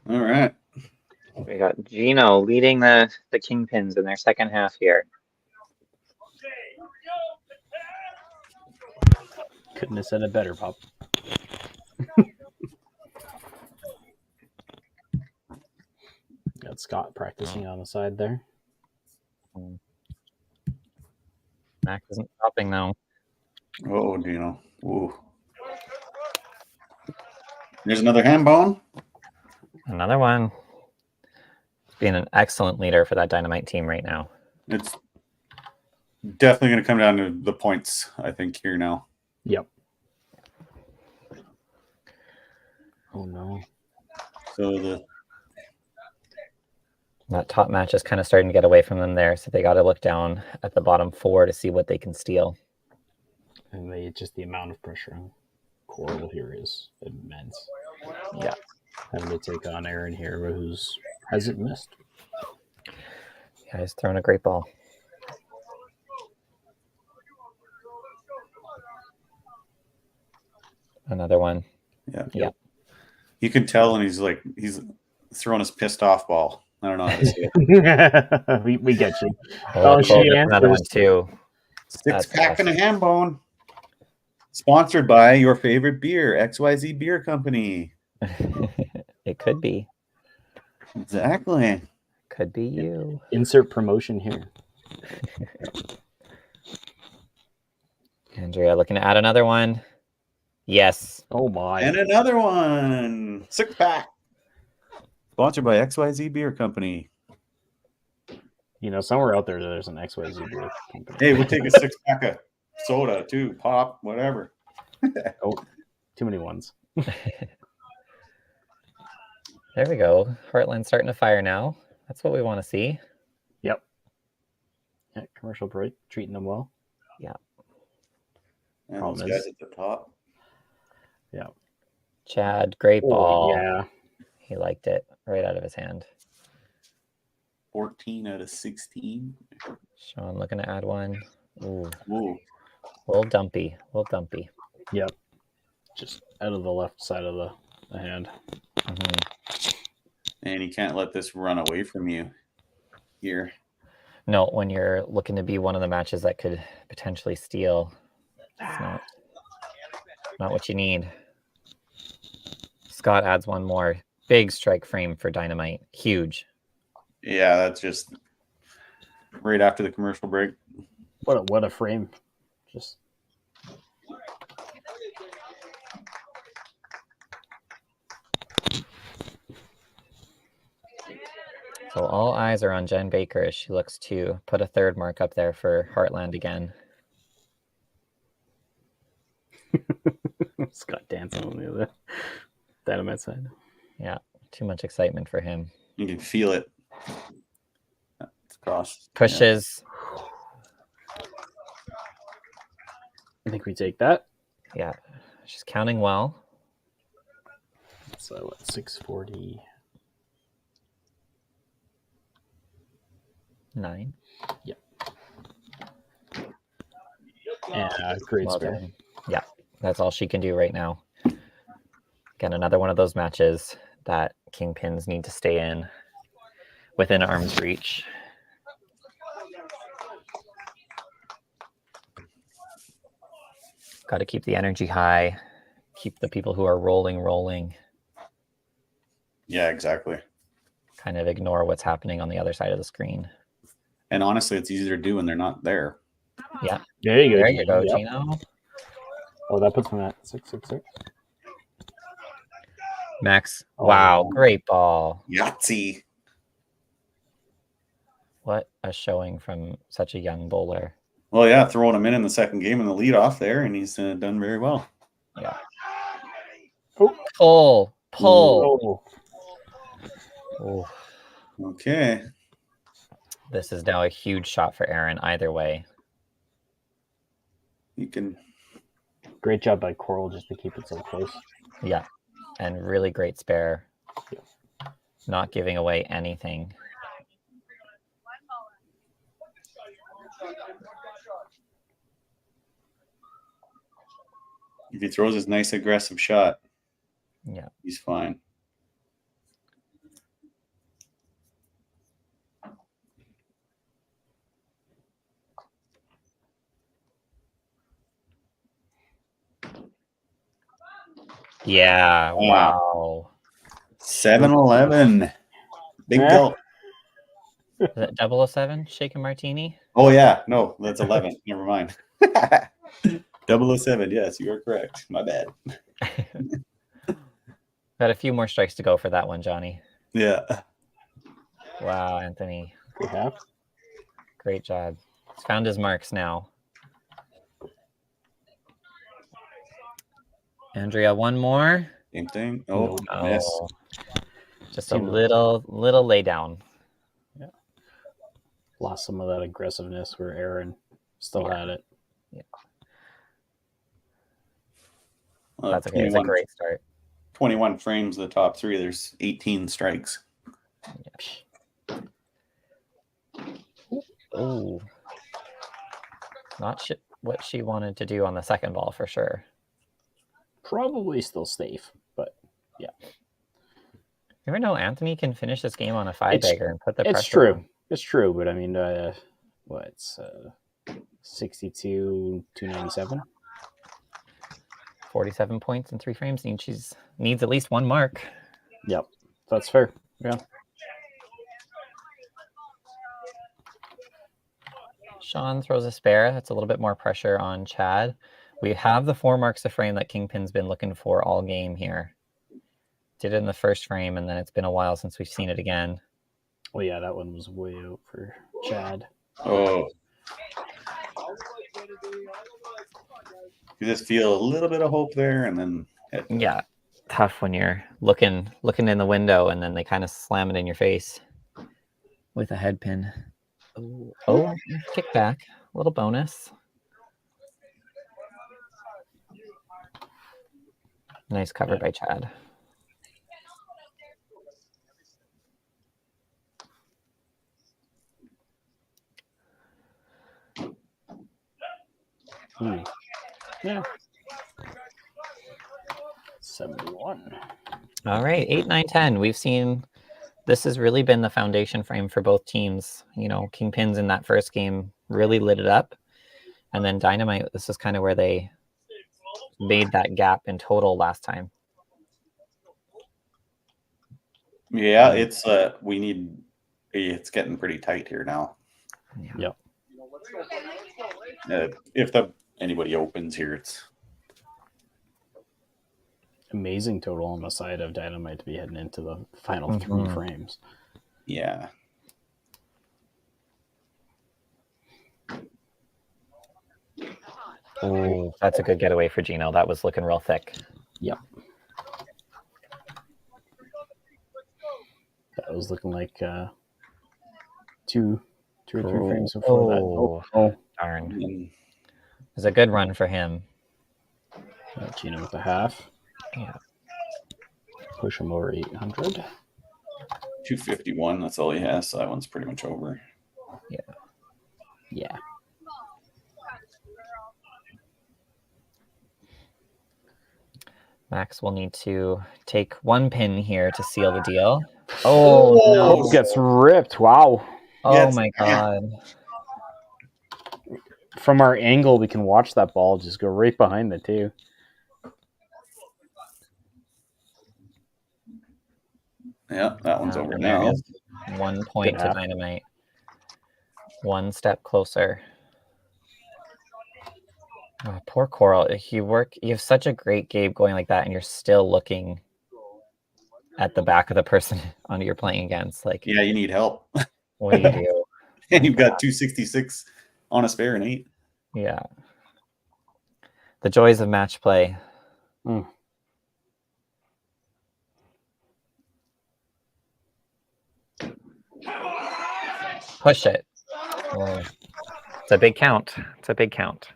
All right. We got Gino leading the Kingpins in their second half here. Couldn't have said it better, Pop. Got Scott practicing on the side there. Max isn't stopping though. Oh, Gino. Ooh. There's another ham bone. Another one. Being an excellent leader for that Dynamite team right now. It's definitely going to come down to the points, I think, here now. Yep. Oh, no. So that top match is kind of starting to get away from them there, so they got to look down at the bottom four to see what they can steal. And just the amount of pressure on Coral here is immense. Yeah. Having to take on Aaron here, who hasn't missed. Yeah, he's thrown a great ball. Another one. Yeah. Yeah. You can tell, and he's throwing his pissed off ball. I don't know how to say it. we get you. Oh, she another one too. Six pack and a ham bone. Sponsored by your favorite beer, XYZ Beer Company. It could be. Exactly. Could be you. Insert promotion here. Andrea looking to add another one. Yes. Oh my. And another one. 6-pack. Sponsored by XYZ Beer Company. You know, somewhere out there's an XYZ Beer Company. Hey, we'll take a 6-pack of soda too, pop, whatever. Oh, too many ones. There we go. Heartland's starting to fire now. That's what we want to see. Yep. Yeah, commercial break, treating them well. Yeah. And those guys at the top. Yeah. Chad, great ball. Yeah. He liked it right out of his hand. 14 out of 16. Sean looking to add one. Ooh. Ooh. A little dumpy. Yep. Just out of the left side of the hand. Mm-hmm. And you can't let this run away from you here. No, when you're looking to be one of the matches that could potentially steal, it's not what you need. Scott adds one more. Big strike frame for Dynamite. Huge. Yeah, that's just right after the commercial break. What a frame. Just So all eyes are on Jen Baker as she looks to put a third mark up there for Heartland again. Scott dancing on the other Dynamite side. Yeah, too much excitement for him. You can feel it. It's across. Pushes. I think we take that. Yeah, she's counting well. So what, 640. 9. Yeah. Yeah, great Well spare. done. Yeah, that's all she can do right now. Again, another one of those matches that Kingpins need to stay in within arm's reach. Got to keep the energy high, keep the people who are rolling, Yeah, exactly. kind of ignore what's happening on the other side of the screen. And honestly, it's easier to do when they're not there. Yeah. There you go. There you go, Yep. Gino. Oh, that puts me at 666. Max. Wow, Oh. great ball. Yahtzee. What a showing from such a young bowler. Well, yeah, throwing him in the second game in the lead off there, and he's done very well. Yeah. Oh. Pull. Oh. Ooh. Okay. This is now a huge shot for Aaron either way. You can. Great job by Coral just to keep it so close. Yeah. And really great spare. Not giving away anything. If he throws his nice aggressive shot, Yeah. he's fine. Yeah. Wow. 7-11. Big gulp. Is that 007? Shaken Martini? Oh, yeah. No, that's 11. Never mind. 007. Yes, you are correct. My bad. Got a few more strikes to go for that one, Johnny. Yeah. Wow, Anthony. Good half. Great job. He's found his marks now. Andrea, one more. Same thing. Oh, Oh, miss. just a little lay down. Yeah. Lost some of that aggressiveness where Aaron still had it. Yeah. Well, That's okay. It's a great start. 21 frames of the top three. There's 18 strikes. Yeah. Oh, not what she wanted to do on the second ball for sure. Probably still safe, but yeah. You ever know Anthony can finish this game on a 5-bagger and put the pressure It's true. on? It's true, but I mean, what's 62, 297? 47 points in 3 frames. And she needs at least one mark. Yep, that's fair. Yeah. Sean throws a spare. That's a little bit more pressure on Chad. We have the 4 marks of frame that Kingpin's been looking for all game here. Did it in the first frame, and then it's been a while since we've seen it again. Well, yeah, that one was way out for Chad. Oh. You just feel a little bit of hope there, and then Yeah, tough when you're looking in the window, and then they kind of slam it in your face with a head pin. Oh, kick back, a little bonus. Nice cover by Chad. Yeah. 71. All right, 8, 9, 10. We've seen this has really been the foundation frame for both teams. You know, Kingpins in that first game really lit it up. And then Dynamite, this is kind of where they made that gap in total last time. yeah, it's getting pretty tight here now. Yep. If anybody opens here, it's amazing total on the side of Dynamite to be heading into the final 3 frames. Yeah. Oh, that's a good getaway for Gino. That was looking real thick. Yep. That was looking like 2 or 3 frames before that. Oh, darn. It was a good run for him. Gino with a half. Yeah. Push him over 800. 251. That's all he has. So that one's pretty much over. Yeah. Yeah. Max will need to take 1 pin here to seal the deal. Oh, no. Gets ripped. Wow. Oh, my God. From our angle, we can watch that ball just go right behind the 2. Yeah, that one's over now. 1 point to Dynamite. 1 step closer. Oh, poor Coral. You have such a great game going like that, and you're still looking at the back of the person you're playing against. Like, yeah, you need help. What do you do? And you've got 266 on a spare and 8. Yeah. The joys of match play. Push it. Oh. It's a big count. It's a big count.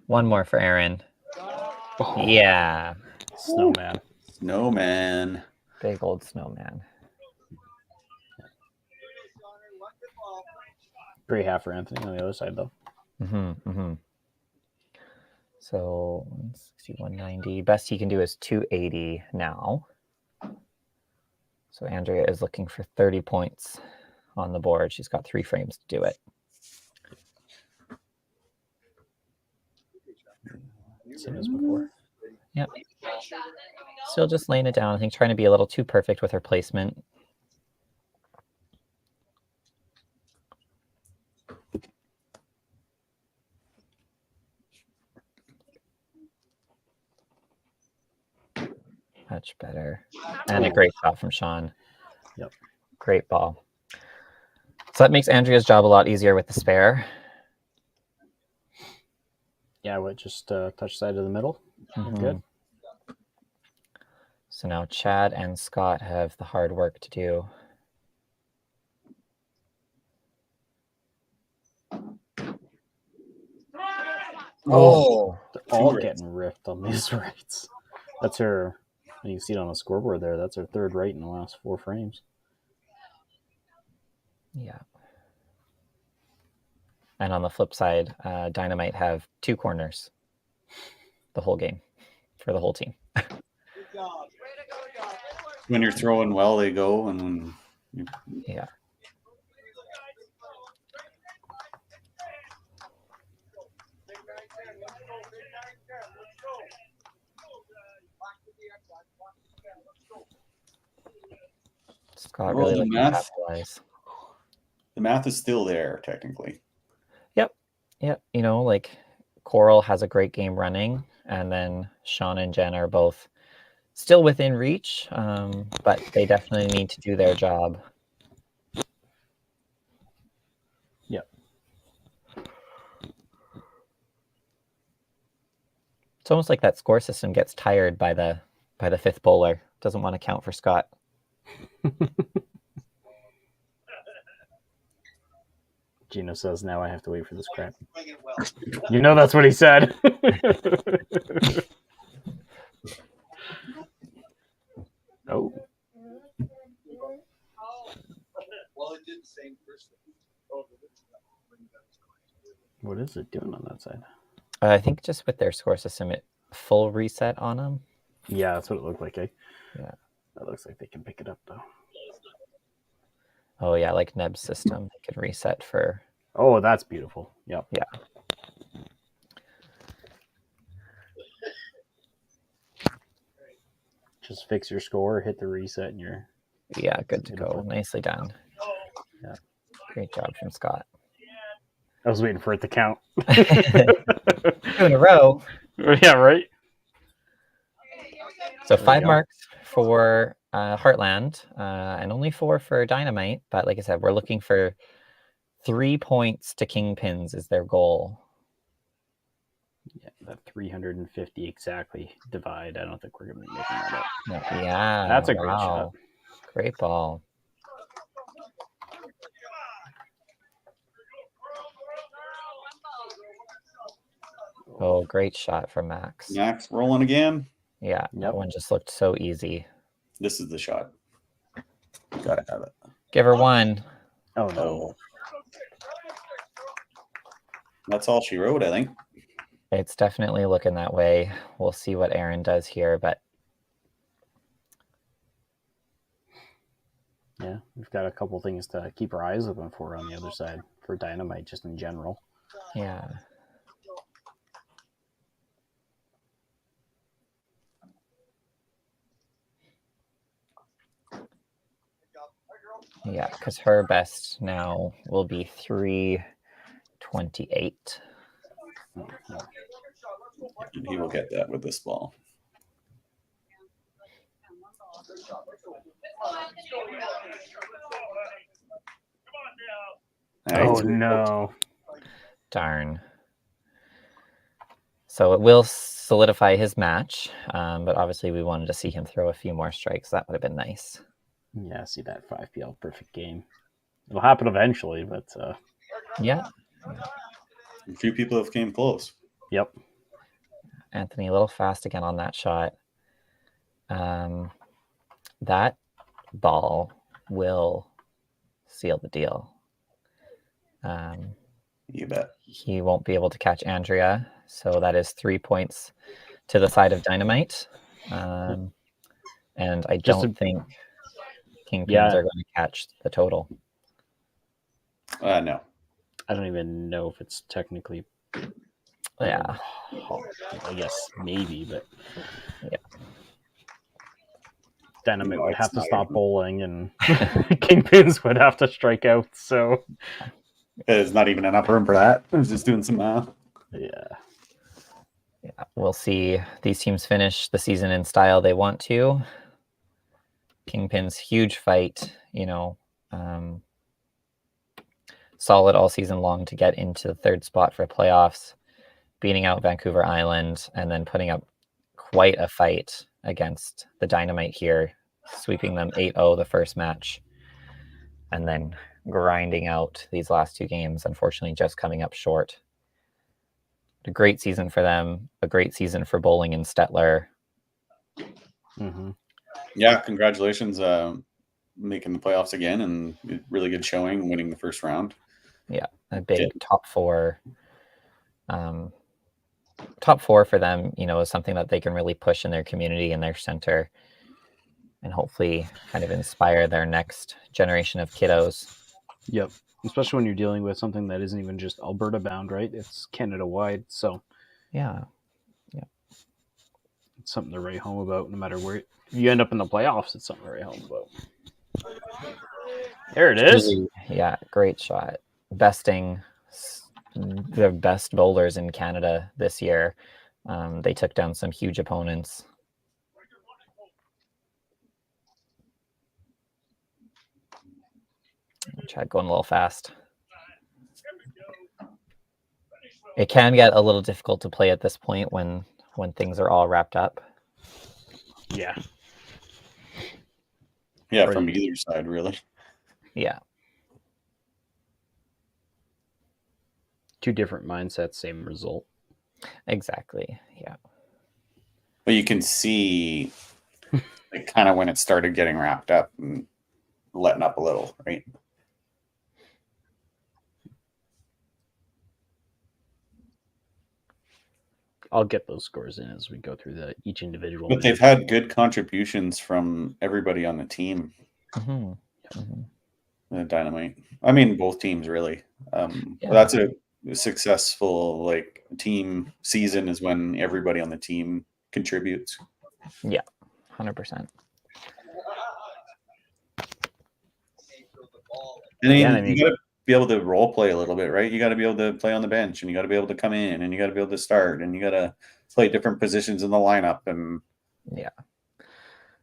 One more for Aaron. Oh. Yeah. Snowman. Snowman. Big old snowman. Great half for Anthony on the other side, though. So 160, 190. Best he can do is 280 now. So Andrea is looking for 30 points on the board. She's got 3 frames to do it. Same as before. Yep. Still just laying it down. I think trying to be a little too perfect with her placement. Much better. And a great shot from Sean. Yep. Great ball. So that makes Andrea's job a lot easier with the spare. Yeah, just touch side of the middle. Good. So now Chad and Scott have the hard work to do. Oh, they're all getting ripped on these rights. That's her. You can see it on the scoreboard there. That's her 3rd right in the last 4 frames. Yeah. And on the flip side, Dynamite have 2 corners the whole game for the whole team. When you're throwing well, they go, and when yeah. Scott really looking to capitalize. The math is still there, technically. Yep. You know, like Coral has a great game running, and then Sean and Jen are both still within reach, but they definitely need to do their job. Yep. It's almost like that score system gets tired by the 5th bowler. Doesn't want to count for Scott. Gino says, now I have to wait for this crap. You know that's what he said. Oh. What is it doing on that side? I think just with their score system, it full reset on them. Yeah, that's what it looked like, eh? Yeah. That looks like they can pick it up, though. Oh, yeah, like Neb's system. They can reset for... Oh, that's beautiful. Yep. Yeah. Just fix your score, hit the reset, and you're Yeah, good to go. beautiful. Nicely done. Yeah. Great job from Scott. I was waiting for it to count. 2 in a row. Yeah, right. So There we 5 go. marks for Heartland and only 4 for Dynamite. But like I said, we're looking for 3 points to Kingpins is their goal. Yeah, that 350 exactly divide. I don't think we're going to be making that up. No, yeah, That's a great shot. Great ball. Oh, great shot from Max. Max rolling again. Yeah, Yep. that one just looked so easy. This is the shot. Gotta have it. Give her 1. Oh, no. Oh. That's all she wrote, I think. It's definitely looking that way. We'll see what Aaron does here, but Yeah, we've got a couple things to keep our eyes open for on the other side for Dynamite, just in general. yeah. Yeah, because her best now will be 328. He will get that with this ball. Oh, no. Darn. So it will solidify his match, but obviously we wanted to see him throw a few more strikes. That would have been nice. Yeah, see that 5PL perfect game. It'll happen eventually, but Yeah. A few people have came close. Yep. Anthony, a little fast again on that shot. That ball will seal the deal. You bet. He won't be able to catch Andrea, so that is 3 points to the side of Dynamite. And I don't think Kingpins are going to catch the total. No. I don't even know if it's technically. Yeah. I guess maybe, but yeah. Dynamite would have to stop bowling, and Kingpins would have to strike out. So there's not even enough room for that. I was just doing some math. Yeah. We'll see. These teams finish the season in style they want to. Kingpins, huge fight, solid all season long to get into the 3rd spot for playoffs, beating out Vancouver Island, and then putting up quite a fight against the Dynamite here, sweeping them 8-0 the first match, and then grinding out these last 2 games, unfortunately just coming up short. A great season for them, a great season for bowling and Stettler. Mm-hmm. Yeah, congratulations making the playoffs again, and really good showing, winning the first round. Yeah, a big top 4. Top 4 for them, is something that they can really push in their community and their center, and hopefully kind of inspire their next generation of kiddos. Yep. Especially when you're dealing with something that isn't even just Alberta bound, right? It's Canada wide. So yeah. It's something to write home about no matter where. If you end up in the playoffs, it's something to write home about. There it is. Yeah, great shot. Besting the best bowlers in Canada this year. They took down some huge opponents. Chad going a little fast. It can get a little difficult to play at this point when things are all wrapped up. Yeah. Yeah, from either side, really. Yeah. 2 different mindsets, same result. Exactly. Yeah. But you can see like kind of when it started getting wrapped up and letting up a little, right? I'll get those scores in as we go through each individual. But they've had good contributions from everybody on the team. Mm-hmm. Mm-hmm. Dynamite. I mean, both teams really. That's a successful like team season is when everybody on the team contributes. Yeah, 100%. I mean, Yeah, I mean- you got to be able to role play a little bit, right? You got to be able to play on the bench, and you got to be able to come in, and you got to be able to start, and you got to play different positions in the lineup. And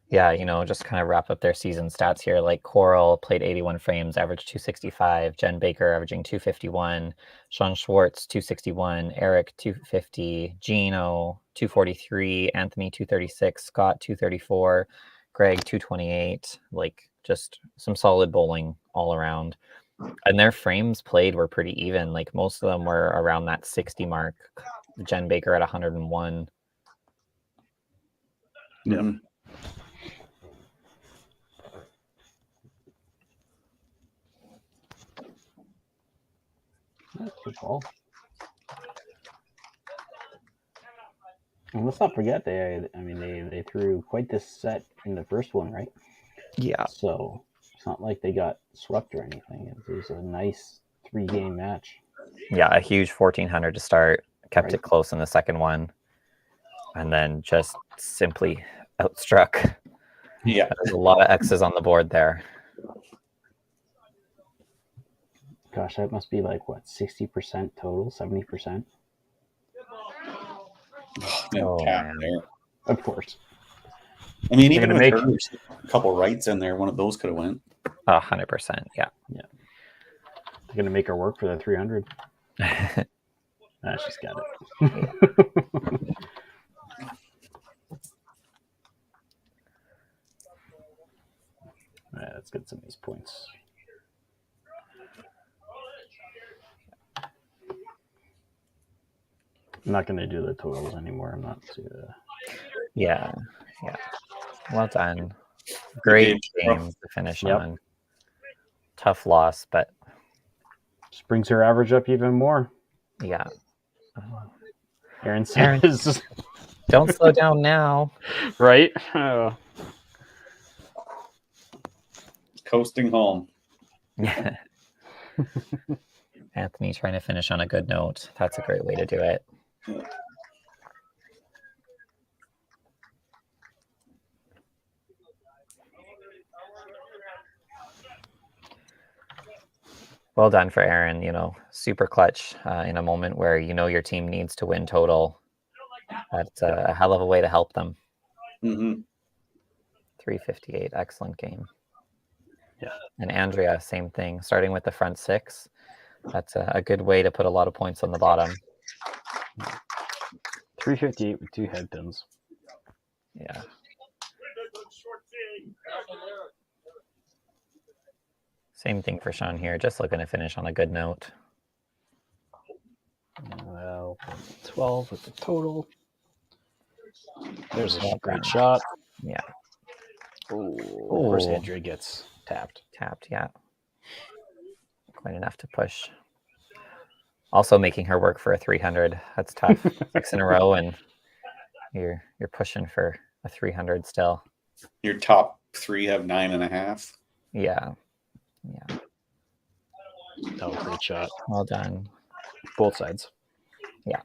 Yeah, you know, just kind of wrap up their season stats here. Like Coral played 81 frames, averaged 265. Jen Baker averaging 251. Sean Schwartz 261. Eric 250. Gino 243. Anthony 236. Scott 234. Greg 228. Like just some solid bowling all around. And their frames played were pretty even. Like most of them were around that 60 mark. Jen Baker at 101. yeah. That's good call. And let's not forget they threw quite this set in the first one, right? Yeah. So it's not like they got swept or anything. It was a nice 3-game match. Yeah, a huge 1400 to start. Kept Right. it close in the second one. And then just simply outstruck. Yeah. There's a lot of X's on the board there. Gosh, that must be like, what, 60% total? 70%? Oh, Tap man. there. Of course. I mean, They're even gonna with make- a couple rights in there, one of those could have went. 100%, yeah. They're going to make her work for the 300. She's got it. All right, let's get some of these points. I'm not going to do the totals anymore. I'm not too... Yeah. Well done. Great Good. game to finish Yep. on. Tough loss, but Just brings her average up even more. yeah. Aaron says... Don't slow down now. Right? Coasting home. Yeah. Anthony trying to finish on a good note. That's a great way to do it. Well done for Aaron. You know, super clutch in a moment where you know your team needs to win total. That's a hell of a way to help them. Mm-hmm. 358, excellent game. Yeah. And Andrea, same thing. Starting with the front six. That's a good way to put a lot of points on the bottom. 358 with 2 head pins. Yeah. Same thing for Sean here. Just looking to finish on a good note. Well, 12 with the total. There's a Well great done. shot. Yeah. Oh, of course Ooh. Andrea gets tapped. Tapped, yeah. Quite enough to push. Also making her work for a 300. That's tough. 6 in a row, and you're pushing for a 300 still. Your top 3 have 9.5. Yeah. Oh, great shot. Well done. Both sides. Yeah.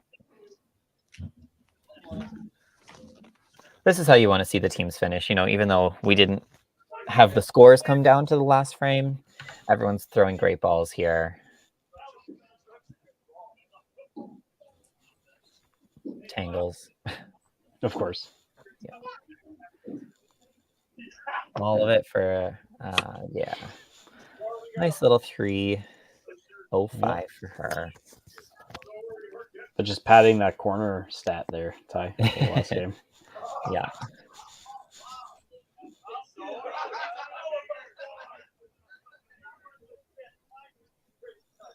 This is how you want to see the teams finish. You know, even though we didn't have the scores come down to the last frame, everyone's throwing great balls here. Tangles. Of course. All of it for, yeah. Nice little 305 for her. But just padding that corner stat there, Ty, for the last game. Yeah.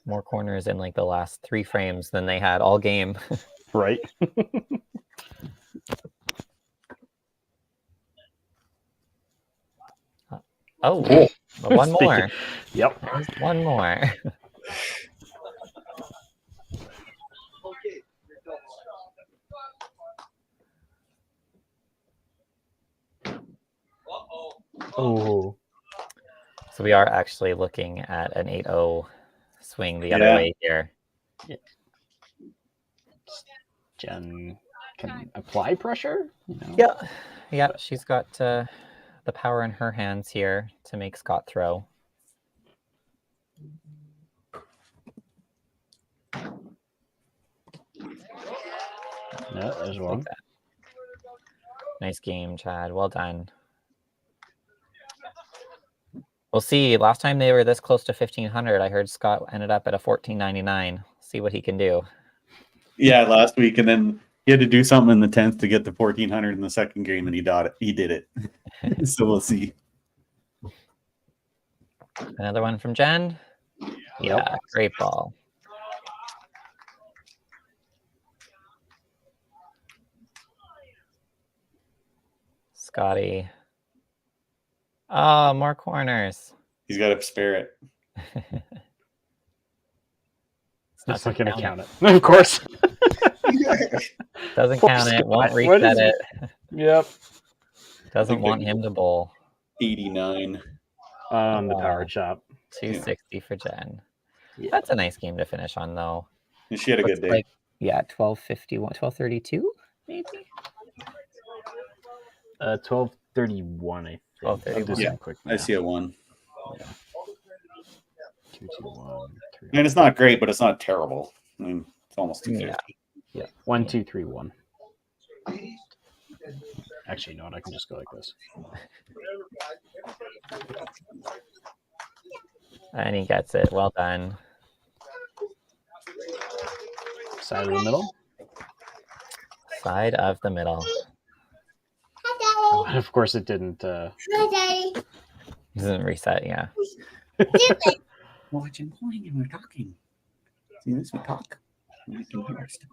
More corners in like the last 3 frames than they had all game. Right? Oh, Cool. well, one more. Yep. There's one more. Oh. So we are actually looking at an 8-0 swing the other Yeah. way here. Jen can apply pressure. Yeah. She's got the power in her hands here to make Scott throw. No, there's one. Like that. Nice game, Chad. Well done. We'll see. Last time they were this close to 1,500, I heard Scott ended up at a 1,499. See what he can do. Yeah, last week, and then he had to do something in the 10th to get the 1,400 in the second game, and he did it. So we'll see. Another one from Jen. Yeah, great ball. Scotty. Oh, more corners. He's got to spare it. It's not going to count it. Of course. Doesn't count it. Won't reset it. Yep. Doesn't want him to bowl. 89. On the power chop. 260 for Jen. Yeah. That's a nice game to finish on, though. And she had a good day. Like, 12:51, 12:32, maybe? 12:31, I think. 12:31. Yeah, quick I see a 1. Yeah. 2, 2, 1, 3. I mean, it's not great, but it's not terrible. I mean, it's almost 250. Yeah. 1, 2, 3, 1. Actually, no, I can just go like this. And he gets it. Well done. Side of the middle. Side of the middle. Oh, and of course, it didn't. Doesn't reset, yeah. Watch him playing and we're talking. See this? We talk. We can hear our stuff.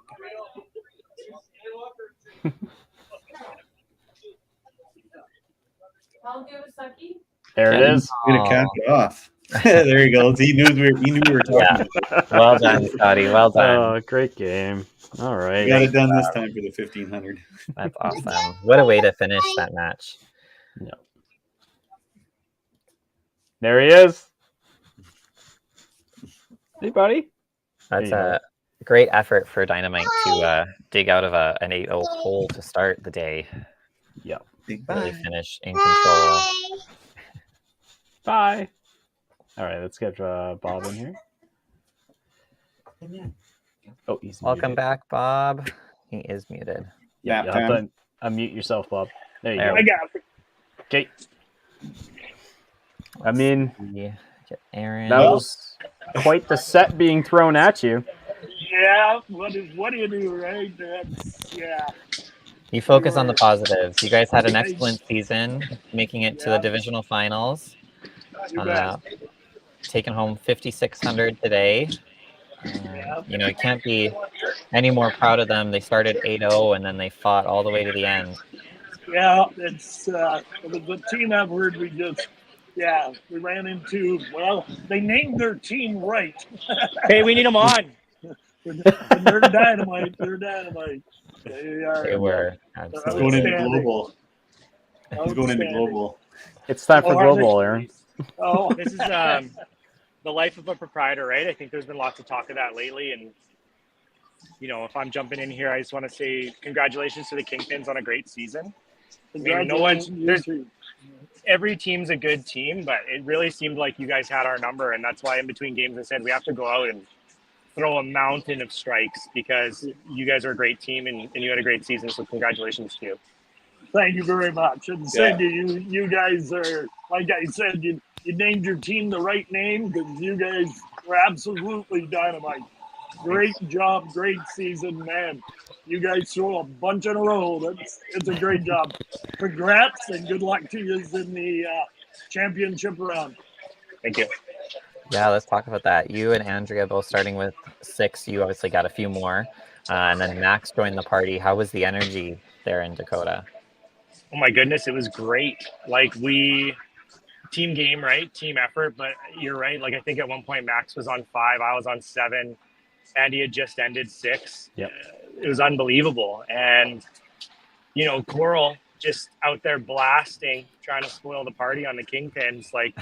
There it is. I'm gonna cap it off. There he goes. He knew we were talking. Yeah. Well done, Scotty. Well done. Oh, great game. All right. We got it done this time for the 1,500. That's awesome. What a way to finish that match. Yeah. There he is. Hey, buddy. That's a great effort for Dynamite to dig out of an 8-0 hole to start the day. Yeah. Really finish in control. Bye. All right, let's get Bob in here. Oh, he's Welcome muted. back, Bob. He is muted. Yeah, you have to unmute yourself, Bob. There you go. I got it. Okay. I mean, get Aaron. that was quite the set being thrown at you. Yeah, what do you do, right? Yeah. You focus on the positives. You guys had an excellent season, making it to the divisional finals. Taking home 5,600 today. You can't be any more proud of them. They started 8-0 and then they fought all the way to the end. Yeah, it's the team effort. We ran into, they named their team right. Hey, we need them on. They're Dynamite. They're Dynamite. They were. Absolutely. Going into global. He's going into global. It's time for global, Aaron. Oh, this is the life of a proprietor, right? I think there's been lots of talk of that lately. And, if I'm jumping in here, I just want to say congratulations to the Kingpins on a great season. Every team's a good team, but it really seemed like you guys had our number. And that's why in between games I said we have to go out and throw a mountain of strikes because you guys are a great team and you had a great season. So congratulations to you. Thank you very much. And same to you. You guys are, like I said, you named your team the right name because you guys were absolutely Dynamite. Great job, great season, man. You guys throw a bunch in a row. It's a great job. Congrats and good luck to you in the championship round. Thank you. Yeah, let's talk about that. You and Andrea both starting with 6. You obviously got a few more. And then Max joined the party. How was the energy there in Dakota? Oh my goodness, it was great. Like team game, right? Team effort, but you're right. Like I think at one point Max was on 5, I was on 7. Andy had just ended 6. Yep. It was unbelievable. And, Coral just out there blasting, trying to spoil the party on the Kingpins. Like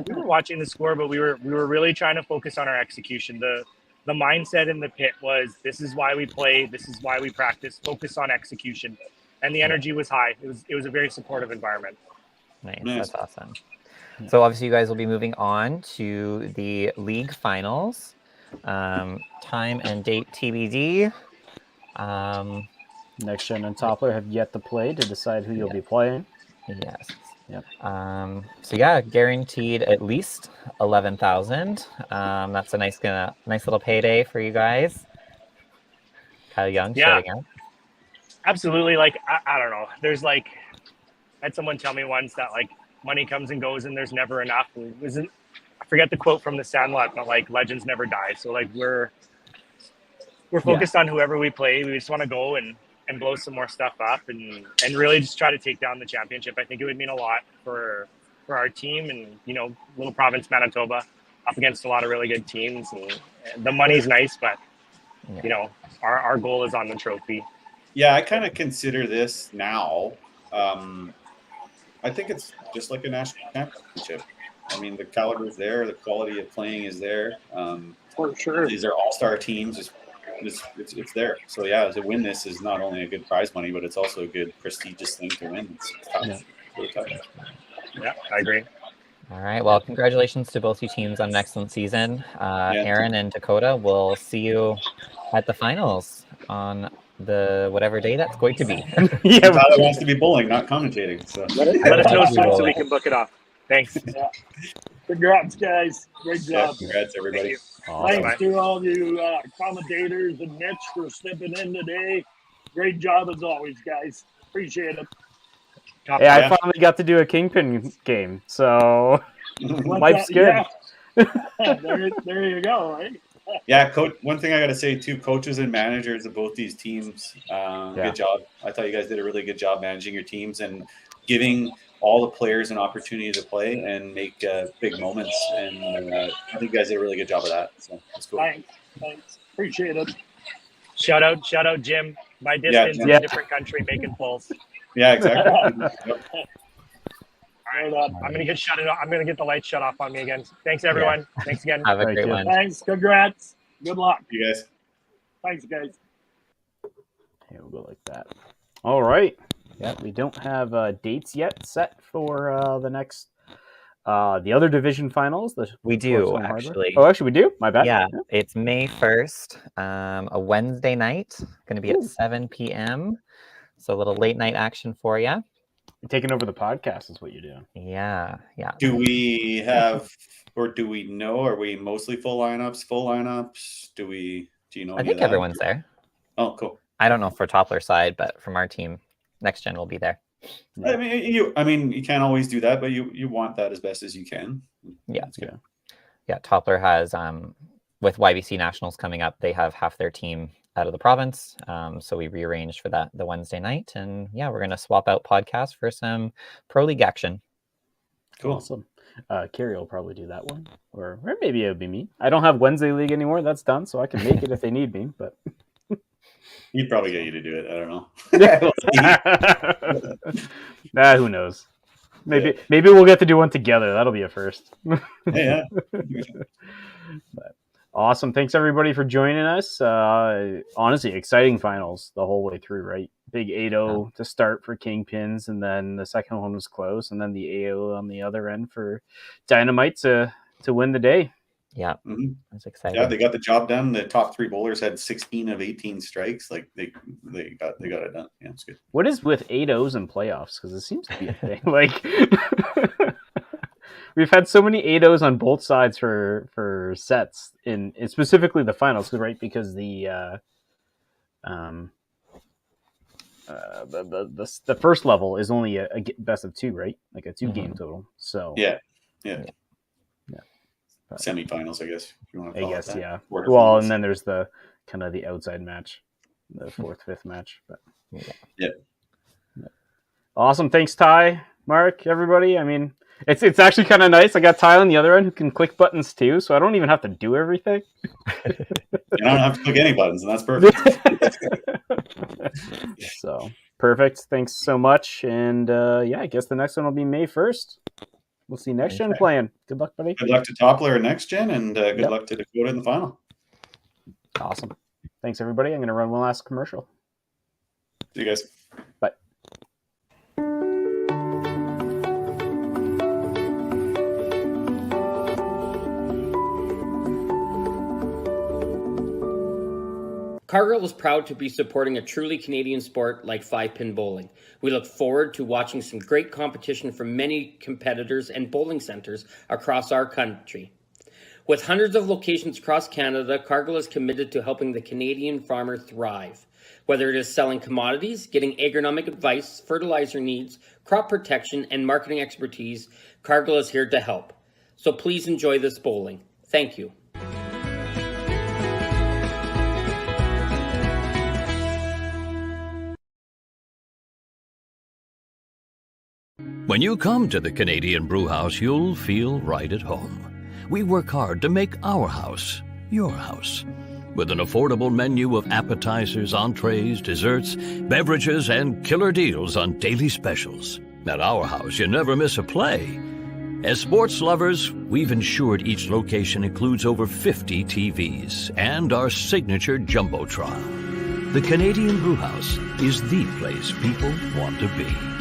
we were watching the score, but we were really trying to focus on our execution. The the mindset in the pit was, this is why we play, this is why we practice, focus on execution. And the energy was high. It was a very supportive environment. Nice. Nice. That's awesome. So obviously you guys will be moving on to the league finals. Time and date TBD. Next Gen and Toppler have yet to play to decide who you'll be playing. Yes. Yep. So yeah, guaranteed at least 11,000. That's a nice little payday for you guys. Kyle Young shouting out. Absolutely. Like, I don't know. There's like, I had someone tell me once that like money comes and goes and there's never enough. I forget the quote from the Sandlot, but like legends never die. So like we're focused on whoever we play. We just want to go and blow some more stuff up and really just try to take down the championship. I think it would mean a lot for our team and, you know, little province Manitoba up against a lot of really good teams. And the money's nice, but, you know, our goal is on the trophy. Yeah, I kind of consider this now. I think it's just like a national championship. I mean, the caliber is there. The quality of playing is there. For sure. These are all-star teams. It's there. So, yeah, to win this is not only a good prize money, but it's also a good prestigious thing to win. It's tough. Yeah. It's really tough. Yeah, I agree. All right. Well, congratulations to both you teams on an excellent season. Aaron and Dakota, we'll see you at the finals on the whatever day that's going to be. Yeah, Tyler wants to be bowling, not commentating. So Let us know soon so we can book it off. Thanks. Yeah. Congrats, guys. Great yeah, job. congrats, everybody. Awesome. Thanks to all you commentators and Mitch for stepping in today. Great job as always, guys. Appreciate it. Hey, I finally got to do a Kingpin game, so life's good. Yeah. there you go, right? Yeah, coach. One thing I got to say too, coaches and managers of both these teams, good job. I thought you guys did a really good job managing your teams and giving all the players an opportunity to play and make big moments. And I think you guys did a really good job of that. So that's cool. Thanks. Appreciate it. Shout out, Jim. My distance in a different country making pulls. Yeah, exactly. Yep. All right, I'm gonna get shut it off. I'm gonna get the lights shut off on me again. Thanks, everyone. Thanks again. Have a great one. Thanks. Congrats. Good luck. You guys. Thanks, guys. Okay, we'll go like that. All right. Yeah, we don't have dates yet set for the next the other division finals. We do actually. Oh, actually, we do. My bad. Yeah, it's May 1st, a Wednesday night. Going to be at 7 p.m. So a little late night action for you. You're taking over the podcast is what you're doing. Yeah. Do we have, or do we know? Are we mostly full lineups? Do you know? I think everyone's there. Oh, cool. I don't know for Toppler side, but from our team, Next Gen will be there. I mean, you can't always do that, but you want that as best as you can. Yeah, that's good. Yeah, Toppler has with YBC Nationals coming up, they have half their team out of the province. So we rearranged for that the Wednesday night, and yeah, we're gonna swap out podcasts for some pro league action. Cool. Awesome. Carrie will probably do that one, or maybe it'll be me. I don't have Wednesday league anymore. That's done, so I can make it if they need me. But he'd probably get you to do it. I don't know. Who knows? Maybe we'll get to do one together. That'll be a first. Yeah. But awesome. Thanks everybody for joining us. Honestly, exciting finals the whole way through, right? Big 8-0 to start for Kingpins, and then the second one was close, and then the 8-0 on the other end for Dynamite to win the day. Yeah, that's exciting. Yeah, they got the job done. The top three bowlers had 16 of 18 strikes. Like they got it done. Yeah, it's good. What is with 8-0s in playoffs? Because it seems to be a thing. Like we've had so many 8-0s on both sides for sets in specifically the finals, right? Because the first level is only a best of two, right? Like a 2-game total. So yeah. Semifinals, I guess. If you want to call it that. Yeah. Well, and then there's the kind of the outside match, the fourth, fifth match. But yeah. Awesome. Thanks, Ty, Mark, everybody. I mean, it's actually kind of nice. I got Ty on the other end who can click buttons too, so I don't even have to do everything. You don't have to click any buttons, and that's perfect. So perfect. Thanks so much. And I guess the next one will be May 1st. We'll see Next Gen playing. Good luck, buddy. Good luck to Toppler and Next Gen, and good luck to Dakota in the final. Awesome. Thanks, everybody. I'm going to run one last commercial. See you guys. Bye. Cargill is proud to be supporting a truly Canadian sport like 5-pin bowling. We look forward to watching some great competition from many competitors and bowling centres across our country. With hundreds of locations across Canada, Cargill is committed to helping the Canadian farmer thrive. Whether it is selling commodities, getting agronomic advice, fertilizer needs, crop protection, and marketing expertise, Cargill is here to help. So please enjoy this bowling. Thank you. When you come to the Canadian Brewhouse, you'll feel right at home. We work hard to make our house your house. With an affordable menu of appetizers, entrees, desserts, beverages, and killer deals on daily specials. At our house, you never miss a play. As sports lovers, we've ensured each location includes over 50 TVs and our signature Jumbotron. The Canadian Brewhouse is the place people want to be.